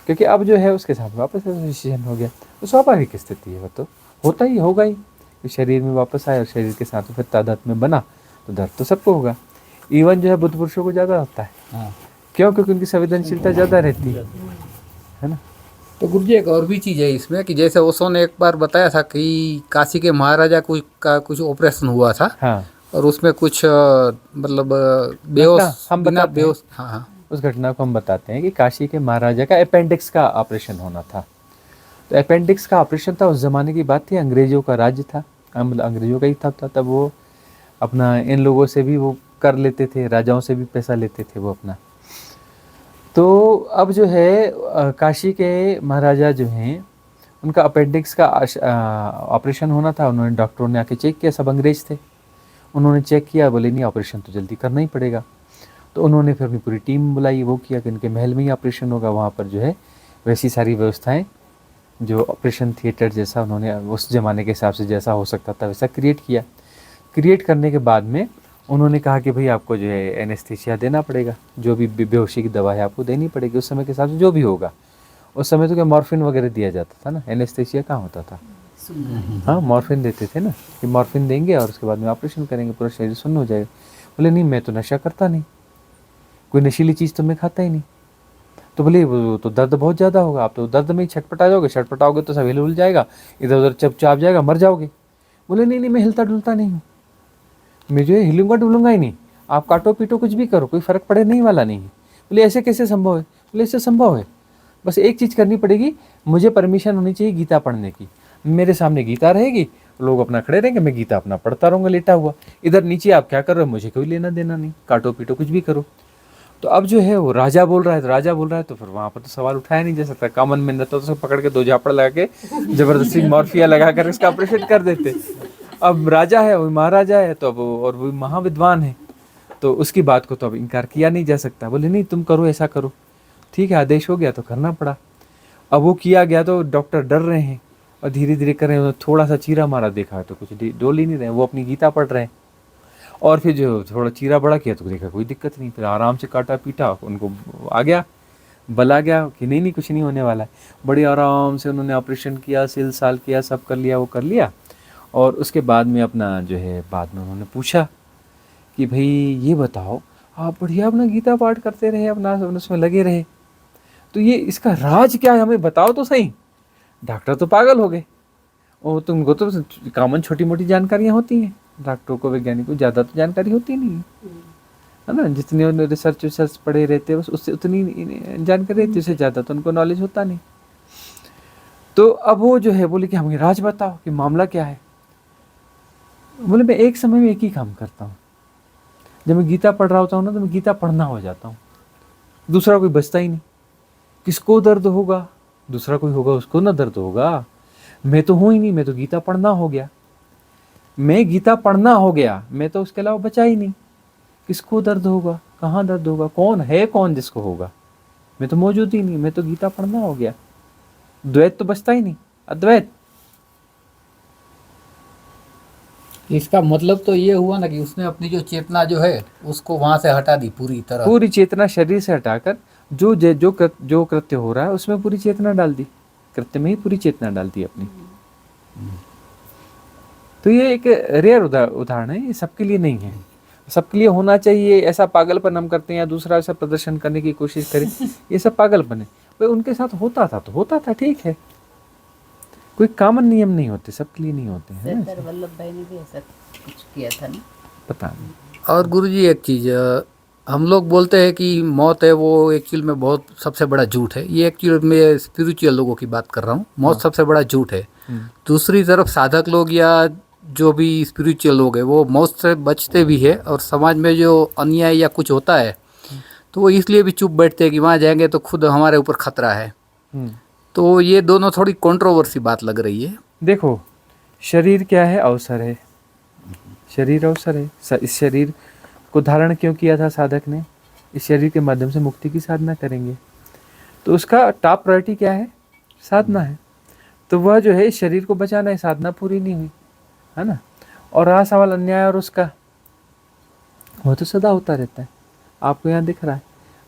क्योंकि अब जो है उसके साथ वापस एसोसिएशन हो गया। तो स्वाभाविक स्थिति है, वो तो होता ही होगा ही, शरीर में वापस आया और शरीर के साथ फिर तादाद में बना तो दर्द तो सबको होगा। इवन जो है बुद्ध पुरुषों को ज़्यादा होता है, क्यों? क्योंकि उनकी संवेदनशीलता ज़्यादा रहती है ना।
तो गुरुजी एक और भी चीज़ है इसमें कि जैसे ओशो ने एक बार बताया था कि काशी के महाराजा का कुछ ऑपरेशन हुआ था,
हाँ,
और उसमें कुछ मतलब बेहोश,
हम
बिना
बताते हैं।
बेहोश, हाँ,
उस घटना को हम बताते हैं कि काशी के महाराजा का अपेंडिक्स का ऑपरेशन होना था। तो अपेंडिक्स का ऑपरेशन था, उस ज़माने की बात थी, अंग्रेज़ों का राज्य था, मतलब अंग्रेज़ों का ही था, तब वो अपना इन लोगों से भी वो कर लेते थे, राजाओं से भी पैसा लेते थे वो अपना। तो अब जो है काशी के महाराजा जो हैं उनका अपेंडिक्स का ऑपरेशन होना था। उन्होंने, डॉक्टरों ने आके चेक किया, सब अंग्रेज थे, उन्होंने चेक किया, बोले नहीं ऑपरेशन तो जल्दी करना ही पड़ेगा। तो उन्होंने फिर अपनी पूरी टीम बुलाई, वो किया कि उनके महल में ही ऑपरेशन होगा, वहाँ पर जो है वैसी सारी व्यवस्थाएं, जो ऑपरेशन थिएटर जैसा उन्होंने उस ज़माने के हिसाब से जैसा हो सकता था वैसा क्रिएट किया। क्रिएट करने के बाद में उन्होंने कहा कि भाई आपको जो है एनेस्थीसिया देना पड़ेगा, जो भी बेहोशी की दवा है आपको देनी पड़ेगी, उस समय के हिसाब से जो भी होगा। उस समय तो क्या मॉर्फिन वगैरह दिया जाता था ना, एनेस्थीसिया कहाँ होता था, हाँ मॉर्फिन देते थे ना, कि मॉर्फिन देंगे और उसके बाद में ऑपरेशन करेंगे, पूरा शरीर सुन्न हो जाएगा। बोले नहीं मैं तो नशा करता नहीं, कोई नशीली चीज़ तो मैं खाता ही नहीं। तो बोले वो तो दर्द बहुत ज़्यादा होगा, आप तो दर्द में ही छटपटा जाओगे, छटपटाओगे तो सब हिल जाएगा, इधर उधर चपचाप जाएगा, मर जाओगे। बोले नहीं मैं हिलता डुलता नहीं हूँ, मैं जो है हिलूंगा डुलूंगा ही नहीं, आप काटो पीटो कुछ भी करो, कोई फ़र्क पड़े नहीं वाला नहीं है। बोले ऐसे कैसे संभव है? बोले ऐसे संभव है, बस एक चीज़ करनी पड़ेगी, मुझे परमिशन होनी चाहिए गीता पढ़ने की, मेरे सामने गीता रहेगी, लोग अपना खड़े रहेंगे, मैं गीता अपना पढ़ता रहूँगा लेटा हुआ, इधर नीचे आप क्या कर रहे हो मुझे कोई लेना देना नहीं, काटो पीटो कुछ भी करो। तो अब जो है वो राजा बोल रहा है, तो राजा बोल रहा है, तो फिर वहाँ पर तो सवाल उठाया नहीं जा सकता। कॉमन मैन रहता तो उसको पकड़ के 2 झापड़ लगा के जबरदस्ती मॉर्फिया लगा कर इसका ऑपरेशन कर देते। अब राजा है, वो महाराजा है, तो अब और वो महाविद्वान है, तो उसकी बात को तो अब इनकार किया नहीं जा सकता। बोले नहीं तुम करो, ऐसा करो, ठीक है आदेश हो गया तो करना पड़ा। अब वो किया गया तो डॉक्टर डर रहे हैं और धीरे धीरे कर रहे हैं, थोड़ा सा चीरा मारा देखा तो कुछ डोल ही नहीं रहे, वो अपनी गीता पढ़ रहे हैं। और फिर जो थोड़ा चीरा बड़ा किया तो देखा कोई दिक्कत नहीं, फिर आराम से काटा पीटा, उनको आ गया, बल आ गया कि नहीं कुछ नहीं होने वाला है। बड़े आराम से उन्होंने ऑपरेशन किया, सिल साल किया, सब कर लिया, वो कर लिया। और उसके बाद में अपना जो है बाद में उन्होंने पूछा कि भाई ये बताओ, आप बढ़िया अपना गीता पाठ करते रहे, अपना उसमें लगे रहे, तो ये इसका राज क्या है, हमें बताओ तो सही। डॉक्टर तो पागल हो गए, और तुमको तो कॉमन छोटी मोटी जानकारियाँ होती हैं, डॉक्टरों को वैज्ञानिक को ज़्यादा तो जानकारी होती नहीं है ना, जितने उन्होंने रिसर्च पढ़े रहते हैं बस उससे उतनी जानकारी रहती है, उससे ज़्यादा तो उनको नॉलेज होता नहीं। तो अब वो जो है बोले कि हमें राज बताओ कि मामला क्या है। बोले मैं एक समय में एक ही काम करता हूँ, जब मैं गीता पढ़ रहा होता हूँ ना तो मैं गीता पढ़ना हो जाता हूँ, दूसरा कोई बचता ही नहीं। किसको दर्द होगा, दूसरा कोई होगा उसको ना दर्द होगा, मैं तो हूँ ही नहीं, मैं तो गीता पढ़ना हो गया, मैं गीता पढ़ना हो गया, मैं तो उसके अलावा बचा ही नहीं। किसको दर्द होगा, कहाँ दर्द होगा, कौन है कौन जिसको होगा, मैं तो मौजूद ही नहीं, मैं तो गीता पढ़ना हो गया। द्वैत तो बचता ही नहीं, अद्वैत।
इसका मतलब तो ये हुआ ना कि उसने अपनी जो चेतना जो है उसको वहां से हटा दी पूरी तरह।
पूरी चेतना शरीर से हटाकर जो कृत्य हो रहा है उसमें पूरी चेतना डाल दी, कृत्य में ही पूरी चेतना डाल दी अपनी। तो ये एक रेयर उदाहरण है, ये सबके लिए नहीं है, सबके लिए होना चाहिए। ऐसा पागलपन हम करते हैं या दूसरा ऐसा प्रदर्शन करने की कोशिश करें, ये सब पागलपन है। भाई उनके साथ होता था तो होता था, ठीक है, कोई कॉमन नियम नहीं होते, सबके लिए नहीं होते हैं।
सरदार वल्लभ भाई ने भी ऐसा कुछ किया था ना,
पता नहीं।
और गुरुजी एक चीज़, हम लोग बोलते हैं कि मौत है वो एक्चुअल में बहुत सबसे बड़ा झूठ है। ये एक्चुअल में स्पिरिचुअल लोगों की बात कर रहा हूँ, मौत सबसे बड़ा झूठ है। दूसरी तरफ साधक लोग या जो भी स्पिरिचुअल लोग हैं वो मौत से बचते भी है, और समाज में जो अन्याय या कुछ होता है तो वो इसलिए भी चुप बैठते हैं कि वहाँ जाएंगे तो खुद हमारे ऊपर खतरा है। तो ये दोनों थोड़ी कंट्रोवर्सी बात लग रही है।
देखो, शरीर क्या है, अवसर है, शरीर अवसर है। इस शरीर को धारण क्यों किया था साधक ने, इस शरीर के माध्यम से मुक्ति की साधना करेंगे, तो उसका टॉप प्रायोरिटी क्या है, साधना है। तो वह जो है इस शरीर को बचाना है, साधना पूरी नहीं हुई है ना। और रहा सवाल अन्याय और उसका, वो तो सदा होता रहता है, आपको यहाँ दिख रहा है।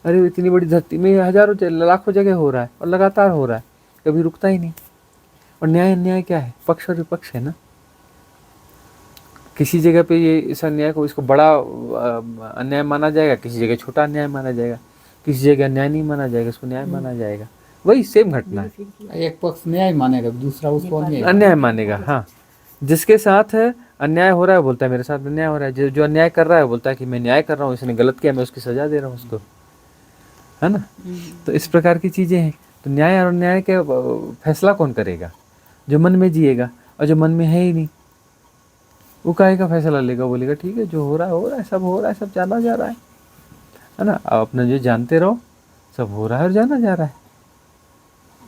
अरे इतनी बड़ी धरती में हजारों लाखों जगह हो रहा है और लगातार हो रहा है, कभी रुकता ही नहीं। और न्याय अन्याय क्या है, पक्ष और विपक्ष है ना। किसी जगह पे ये इस अन्याय को, इसको बड़ा अन्याय माना जाएगा, किसी जगह छोटा अन्याय माना जाएगा, किसी जगह अन्याय नहीं माना जाएगा, इसको न्याय माना जाएगा। वही सेम घटना है,
एक पक्ष न्याय मानेगा, दूसरा उसको
अन्याय मानेगा। हाँ, जिसके साथ अन्याय हो रहा है बोलता है मेरे साथ अन्याय हो रहा है, जो अन्याय कर रहा है बोलता है कि मैं न्याय कर रहा हूँ, इसने गलत किया, मैं उसकी सजा दे रहा हूँ उसको, है ना। तो इस प्रकार की चीज़ें हैं। तो न्याय और अन्याय के फैसला कौन करेगा, जो मन में जिएगा, और जो मन में है ही नहीं वो काहे का फैसला लेगा, बोलेगा ठीक है जो हो रहा है, सब हो रहा है, सब जाना जा रहा है ना। आप अपना जो जानते रहो, सब हो रहा है और जाना जा रहा है।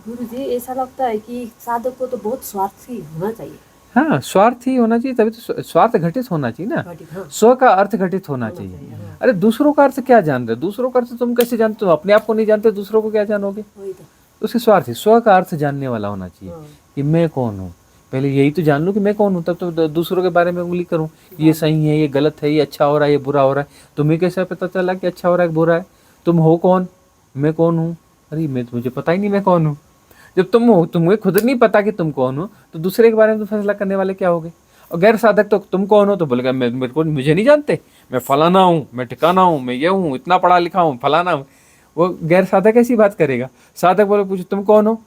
गुरुजी ऐसा लगता है कि साधक को तो बहुत स्वार्थी होना चाहिए।
हाँ, स्वार्थ ही होना चाहिए, तभी तो स्वार्थ घटित होना चाहिए ना, स्व का अर्थ घटित होना चाहिए। अरे दूसरों का अर्थ क्या जान रहे, दूसरों का अर्थ तुम कैसे जानते हो, अपने आप को नहीं जानते, दूसरों को क्या जानोगे। उसके स्वार्थ ही, स्व का अर्थ जानने वाला होना चाहिए कि मैं कौन हूँ। पहले यही तो जान लूँ कि मैं कौन हूँ, तब तो दूसरों के बारे में उंगली करूँ, ये सही है, ये गलत है, ये अच्छा हो रहा है, ये बुरा हो रहा है। तुम्हें कैसे पता चला कि अच्छा हो रहा है कि बुरा है, तुम हो कौन, मैं कौन हूँ। अरे मुझे पता ही नहीं मैं कौन हूँ। जब तुम हो, तुम्हें खुद नहीं पता कि तुम कौन हो, तो दूसरे के बारे में तो फैसला करने वाले क्या होगे। और गैर साधक तो तुम कौन हो तो बोलेगा मुझे नहीं जानते, मैं फलाना हूँ, मैं ठिकाना हूँ, मैं ये हूँ, इतना पढ़ा लिखा हूँ, फलाना हूँ। वो गैर साधक ऐसी बात करेगा। साधक बोले पूछो तुम कौन हो,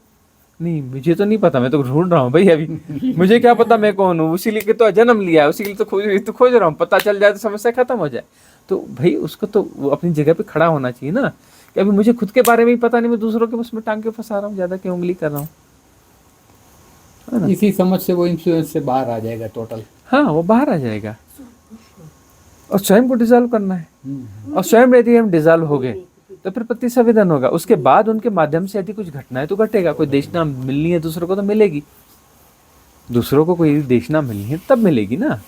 नहीं मुझे तो नहीं पता, मैं तो ढूंढ रहा हूँ भाई, अभी मुझे क्या पता मैं कौन हूँ, उसी लिए तो जन्म लिया है, उसी लिए तो खोज रहा हूँ, पता चल जाए तो समस्या खत्म हो जाए। तो भाई उसको तो अपनी जगह पे खड़ा होना चाहिए ना, कि अभी मुझे खुद के बारे में ही पता नहीं, मैं दूसरों के उसमें टांग के फंसा रहा हूँ, ज्यादा क्यों उंगली कर रहा हूँ।
इसी समझ से वो इन्फ्लुएंस से बाहर आ जाएगा टोटल।
हाँ, वो बाहर आ जाएगा और स्वयं को डिजॉल्व करना है। और स्वयं यदि हम डिजॉल्व हो गए तो फिर प्रतिसंवेदन होगा, उसके बाद उनके माध्यम से यदि कुछ घटना है तो घटेगा। कोई देशना मिलनी है दूसरों को तो मिलेगी, दूसरों को कोई देशना मिलनी है तब मिलेगी ना।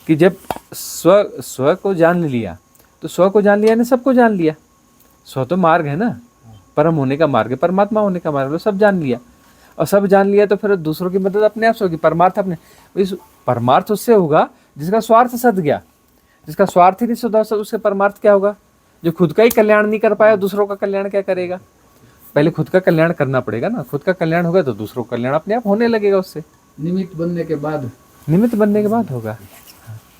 कि जब स्व को जान लिया तो स्व को जान लिया ने सबको जान लिया। स्व तो मार्ग है ना, परम होने का मार्ग है, परमात्मा होने का मार्ग है, सब जान लिया। और सब जान लिया तो फिर दूसरों की मदद अपने आप से होगी। परमार्थ अपने, इस परमार्थ उससे होगा जिसका स्वार्थ सद गया। जिसका स्वार्थ ही नहीं सुधा, उसके परमार्थ क्या होगा? जो खुद का ही कल्याण नहीं कर पाया, दूसरों का कल्याण क्या करेगा? पहले खुद का कल्याण करना पड़ेगा ना। खुद का कल्याण होगा तो दूसरों का कल्याण अपने आप होने लगेगा उससे।
निमित्त बनने के बाद
होगा।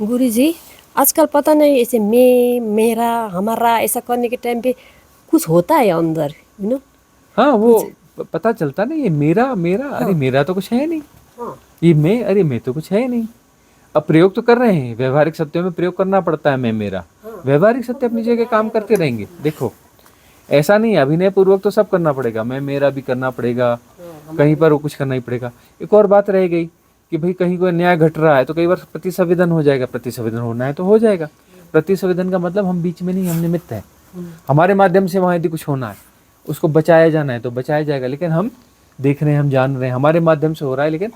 गुरुजी, आजकल पता नहीं ऐसे मैं, मेरा, हमारा ऐसा करने के टाइम पे कुछ होता है अंदर, यू नो।
हाँ, वो पता चलता नहीं, ये मेरा मेरा, अरे मेरा तो कुछ है नहीं।
हाँ।
ये मैं, अरे मैं तो कुछ है नहीं। अब प्रयोग तो कर रहे हैं, व्यवहारिक सत्यों में प्रयोग करना पड़ता है मैं मेरा। व्यवहारिक सत्य अपनी जगह काम करते रहेंगे। देखो ऐसा नहीं, अभिनय पूर्वक तो सब करना पड़ेगा, मैं मेरा भी करना पड़ेगा, कहीं पर वो कुछ करना ही पड़ेगा। एक और बात रह गई कि भाई कहीं कोई न्याय घट रहा है तो कई बार प्रतिसंवेदन हो जाएगा। प्रतिसंवेदन होना है तो हो जाएगा। प्रतिसंवेदन का मतलब हम बीच में नहीं, हम निमित्त है। हमारे माध्यम से वहाँ यदि कुछ होना है, उसको बचाया जाना है तो बचाया जाएगा। लेकिन हम देख रहे हैं, हम जान रहे हैं, हमारे माध्यम से हो रहा है, लेकिन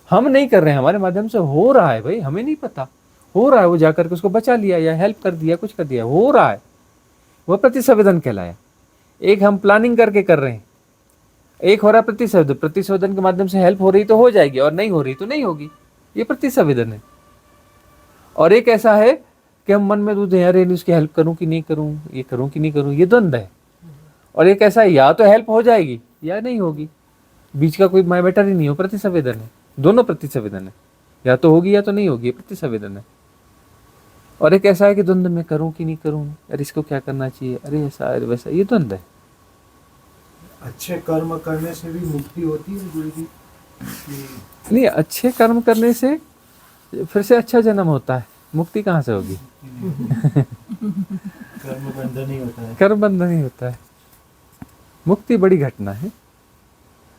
हम नहीं कर रहे हैं, हमारे माध्यम से हो रहा है। भाई हमें नहीं पता हो रहा है, वो जाकर के उसको बचा लिया या हेल्प कर दिया, कुछ कर दिया, हो रहा है, वह प्रतिसंवेदन कहलाया। एक हम प्लानिंग करके कर रहे हैं, एक हो रहा है प्रतिसंवेदन। प्रतिसंवेदन के माध्यम से हेल्प हो रही तो हो जाएगी, और नहीं हो रही तो नहीं होगी, ये प्रतिसंवेदन है। और एक ऐसा है कि हम मन में दूध है, अरे उसकी हेल्प करूं कि नहीं करूं, ये करूं कि नहीं करूं, ये द्वंद्व है। और एक ऐसा है, या तो हेल्प हो जाएगी या नहीं होगी, बीच का कोई मैटर ही नहीं हो, प्रतिसंवेदन है। दोनों प्रतिसंवेदन है, या तो होगी या तो नहीं होगी, प्रतिसंवेदन है। और एक ऐसा है कि द्वंद्व में करूं कि नहीं करूं, अरे इसको क्या करना चाहिए, अरे ऐसा अरे वैसा, ये द्वंद्व है।
अच्छे कर्म करने से भी मुक्ति होती है गुरु जी?
नहीं, अच्छे कर्म करने से फिर से अच्छा जन्म होता है, मुक्ति कहाँ से होगी?
कर्म बंधन ही होता है।
कर्म बंधन ही होता है। मुक्ति बड़ी घटना है,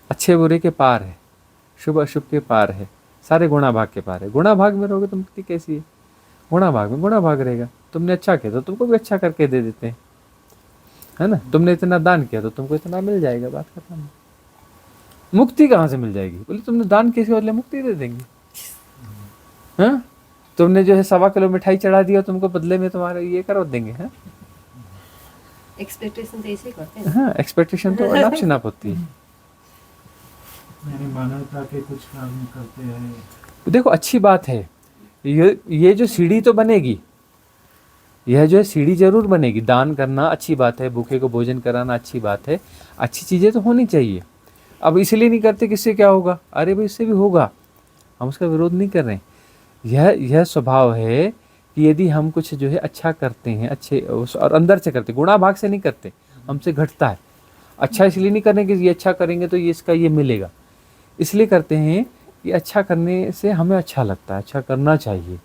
अच्छे बुरे के पार है, शुभ अशुभ के पार है, सारे गुणा भाग के पार है। गुणा भाग में रहोगे तो मुक्ति कैसी है? गुणा भाग में गुणा भाग रहेगा। तुमने अच्छा किया तो तुमको भी अच्छा करके दे देते हैं, है ना। तुमने इतना दान किया तो तुमको इतना मिल जाएगा, बात खत्म। मुक्ति कहाँ से मिल जाएगी? बोले तुमने दान किसी बदले मुक्ति दे देंगे। हाँ, तुमने जो है 1.25 किलो मिठाई चढ़ा दिया, तुमको बदले में तुम्हारे ये करो देंगे। हाँ,
एक्सपेक्टेशन तो ऐसे ही करते हैं।
हाँ, एक्सपेक्टेशन तो अनाप शनाप होती है।
यानी मानवता के कुछ काम करते हैं।
देखो अच्छी बात है, ये जो सीढ़ी तो बनेगी, यह जो है सीढ़ी जरूर बनेगी। दान करना अच्छी बात है, भूखे को भोजन कराना अच्छी बात है, अच्छी चीज़ें तो होनी चाहिए। अब इसलिए नहीं करते कि इससे क्या होगा, अरे भाई इससे भी होगा, हम उसका विरोध नहीं कर रहे हैं। यह स्वभाव है कि यदि हम कुछ जो है अच्छा करते हैं, अच्छे और अंदर से करते, गुणा भाग से नहीं करते, हमसे घटता है। अच्छा इसलिए नहीं करने कि ये अच्छा करेंगे तो ये इसका ये मिलेगा, इसलिए करते हैं कि अच्छा करने से हमें अच्छा लगता है, अच्छा करना चाहिए,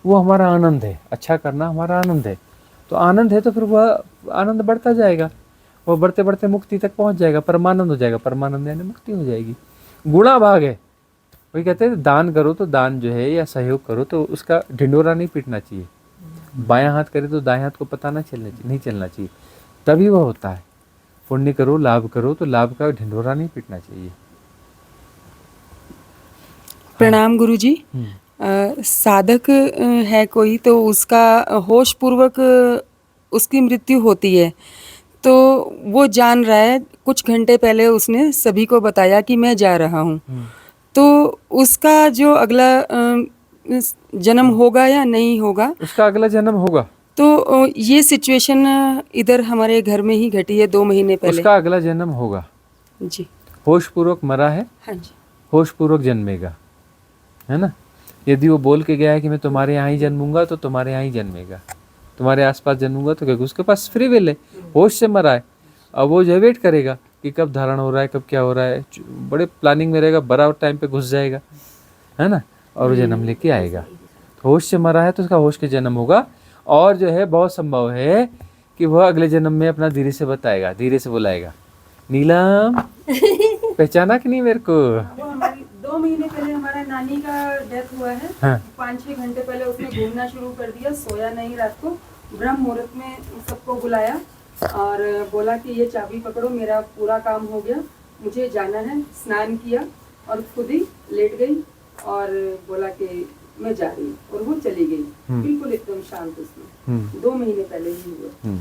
वो हमारा आनंद है, अच्छा करना हमारा आनंद है। तो आनंद है तो फिर वह आनंद बढ़ता जाएगा, वो बढ़ते बढ़ते मुक्ति तक पहुंच जाएगा, परमानंद हो जाएगा। परमानंद यानी मुक्ति हो जाएगी। गुणा भाग है, वही कहते हैं दान करो तो दान जो है या सहयोग करो तो उसका ढिंडोरा नहीं पीटना चाहिए। बायां हाथ करे तो दाएं हाथ को पता नहीं चलना चाहिए, तभी वह होता है। पुण्य करो, लाभ करो तो लाभ का ढिंडोरा नहीं पीटना चाहिए।
प्रणाम गुरुजी। साधक है कोई तो उसका होश पूर्वक उसकी मृत्यु होती है, तो वो जान रहा है, कुछ घंटे पहले उसने सभी को बताया कि मैं जा रहा हूँ, तो उसका जो अगला जन्म होगा या नहीं होगा?
उसका अगला जन्म होगा।
तो ये सिचुएशन इधर हमारे घर में ही घटी है 2 महीने पहले।
उसका अगला जन्म होगा
जी।
होश पूर्वक मरा है,
हाँ जी।
होश पूर्वक जन्मेगा, है ना। यदि वो बोल के गया है कि मैं तुम्हारे यहाँ ही जन्मूंगा तो तुम्हारे यहाँ ही जन्मेगा, तुम्हारे आसपास जन्मूंगा तो क्या, उसके पास फ्री विल है, होश से मरा है। अब वो जो वेट करेगा कि कब धारण हो रहा है, कब क्या हो रहा है, बड़े प्लानिंग में रहेगा, बराबर टाइम पे घुस जाएगा, है ना, और वो जन्म लेके आएगा। तो होश से मरा है तो उसका होश के जन्म होगा। और जो है बहुत संभव है कि वह अगले जन्म में अपना धीरे से बताएगा, धीरे से बुलाएगा, नीलम पहचाना कि नहीं मेरे को?
2 महीने पहले हमारा नानी का डेथ हुआ है।
हाँ।
5-6 घंटे पहले उसने घूमना शुरू कर दिया, सोया नहीं रात को। ब्रह्म मुहूर्त में सबको बुलाया और बोला कि ये चाबी पकड़ो, मेरा पूरा काम हो गया, मुझे जाना है। स्नान किया और खुद ही लेट गई और बोला कि मैं जा रही हूँ, और वो चली गई, बिल्कुल एकदम शांत उसमें। 2 महीने पहले ही हुआ।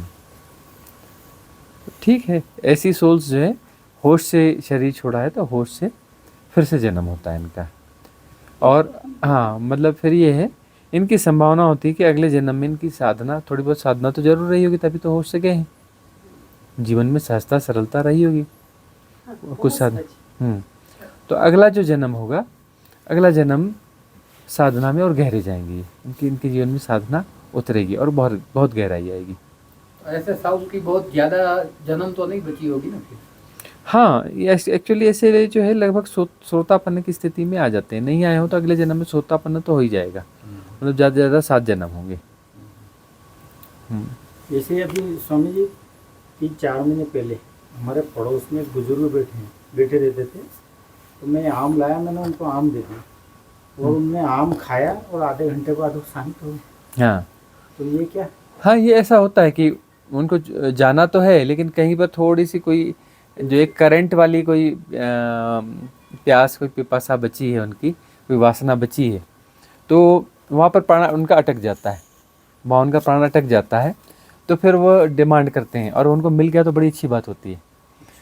ठीक है, ऐसी सोल्स जो है होश से शरीर छोड़ा है तो होश से फिर से जन्म होता है इनका। और हाँ मतलब फिर ये है, इनकी संभावना होती है कि अगले जन्म में इनकी साधना, थोड़ी बहुत साधना तो जरूर रही होगी, तभी तो होश से गए हैं। जीवन में सहजता सरलता रही होगी कुछ साधना। तो अगला जो जन्म होगा, अगला जन्म साधना में और गहरे जाएंगे, इनके जीवन में साधना उतरेगी और बहुत बहुत गहराई आएगी।
ऐसे साउस की बहुत ज़्यादा जन्म तो नहीं बची होगी ना फिर?
हाँ, ये एक्चुअली ऐसे जो है लगभग श्रोतापन्न की स्थिति में आ जाते हैं। नहीं आए हो तो अगले जन्म में श्रोतापन्न तो हो ही जाएगा, मतलब ज़्यादा से ज़्यादा 7 जन्म होंगे।
जैसे अभी स्वामी जी 3-4 महीने पहले हमारे पड़ोस में बुजुर्ग बैठे रहते थे, तो मैं आम लाया, मैंने उनको आम दे दिया और उनने आम खाया और आधे घंटे बाद वो शांत हो गए।
हाँ
तो ये क्या?
हाँ, ये ऐसा होता है कि उनको जाना तो है, लेकिन कहीं पर थोड़ी सी कोई जो एक करंट वाली कोई प्यास, कोई पिपासा बची है, उनकी कोई वासना बची है, तो वहाँ पर प्राण उनका अटक जाता है, वहाँ उनका प्राण अटक जाता है। तो फिर वो डिमांड करते हैं और उनको मिल गया तो बड़ी अच्छी बात होती है।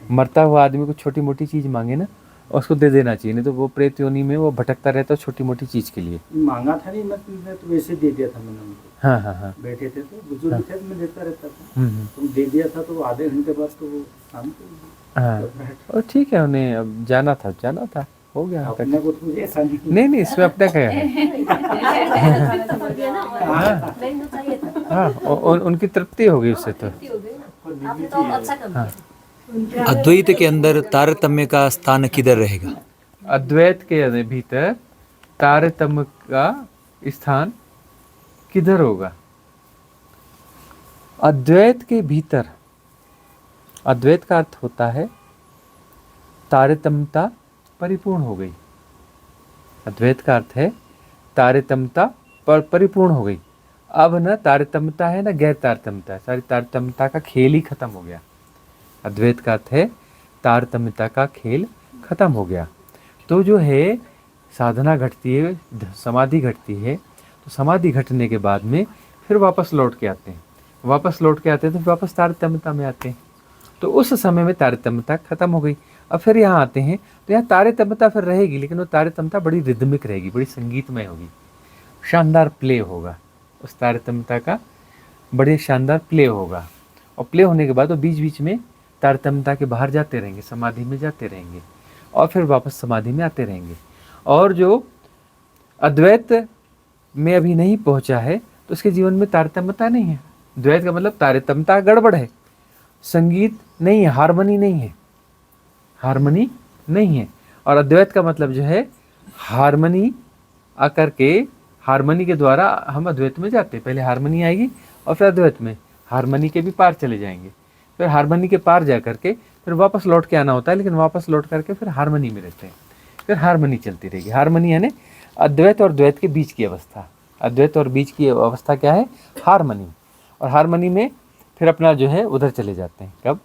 मरता हुआ आदमी को छोटी मोटी चीज़ मांगे ना, और उसको दे देना चाहिए, नहीं तो वो प्रेत योनि में वो भटकता रहता है छोटी मोटी चीज़ के लिए।
मांगा था नहीं, मैं तो वैसे दे दिया था मैंने उनको।
हाँ हाँ हाँ,
बैठे थे तो बुजुर्ग थे, तो मैं देता रहता था, तो दे दिया था, तो आधे घंटे बाद तो वो शांत हो गए।
हाँ, और ठीक है, उन्हें अब जाना था, हो गया।
अपने को तो ऐसा
नहीं, इसमें अपना क्या है। हाँ, उनकी तृप्ति हो गई उससे तो। हाँ,
अद्वैत के अंदर तारतम्य का स्थान किधर रहेगा?
अद्वैत के भीतर तारतम्य का स्थान किधर होगा? अद्वैत के भीतर, अद्वैत का अर्थ होता है तारतम्यता परिपूर्ण हो गई। अद्वैत का अर्थ है तारतम्यता परिपूर्ण हो गई। अब न तारतम्यता है न गैर तारतम्यता है, सारी तारतम्यता का खेल ही खत्म हो गया। अद्वैत का अर्थ है तारतम्यता का खेल खत्म हो गया। तो जो है साधना घटती है, समाधि घटती है, तो समाधि घटने के बाद में फिर वापस लौट के आते हैं, तो वापस तारतम्यता में आते हैं। तो उस समय में तारतम्यता खत्म हो गई। अब फिर यहाँ आते हैं तो यहाँ तारतम्यता फिर रहेगी, लेकिन वो तारतम्यता बड़ी रिदमिक रहेगी, बड़ी संगीतमय होगी, शानदार प्ले होगा उस तारतम्यता का, बड़े शानदार प्ले होगा। और प्ले होने के बाद वो बीच बीच में तारतम्यता के बाहर जाते रहेंगे, समाधि में जाते रहेंगे और फिर वापस समाधि में आते रहेंगे। और जो अद्वैत में अभी नहीं पहुंचा है तो उसके जीवन में तारतम्यता नहीं है। द्वैत का मतलब तारतम्यता गड़बड़ है, संगीत नहीं है, हारमोनी नहीं है। और अद्वैत का मतलब जो है हारमोनी आकर के, हारमोनी के द्वारा हम अद्वैत में जाते हैं। पहले हारमोनी आएगी और फिर अद्वैत में, हारमोनी के भी पार चले जाएंगे, फिर हारमोनी के पार जा करके फिर वापस लौट के आना होता है, लेकिन वापस लौट करके फिर हारमोनी में रहते हैं, फिर हारमोनी चलती रहेगी। हारमोनी यानी अद्वैत और द्वैत के बीच की अवस्था। अद्वैत और बीच की अवस्था क्या है? हारमोनी। और हारमोनी में फिर अपना जो है उधर चले जाते हैं, कब?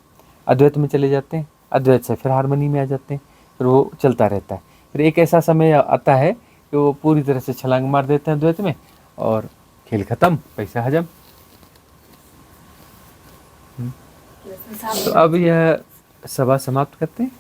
अद्वैत में चले जाते हैं, अद्वैत से फिर हारमोनी में आ जाते हैं, फिर वो चलता रहता है। फिर एक ऐसा समय आता है कि वो पूरी तरह से छलांग मार देते हैं अद्वैत में और खेल खत्म, पैसा हजम। तो अब यह सभा समाप्त करते हैं।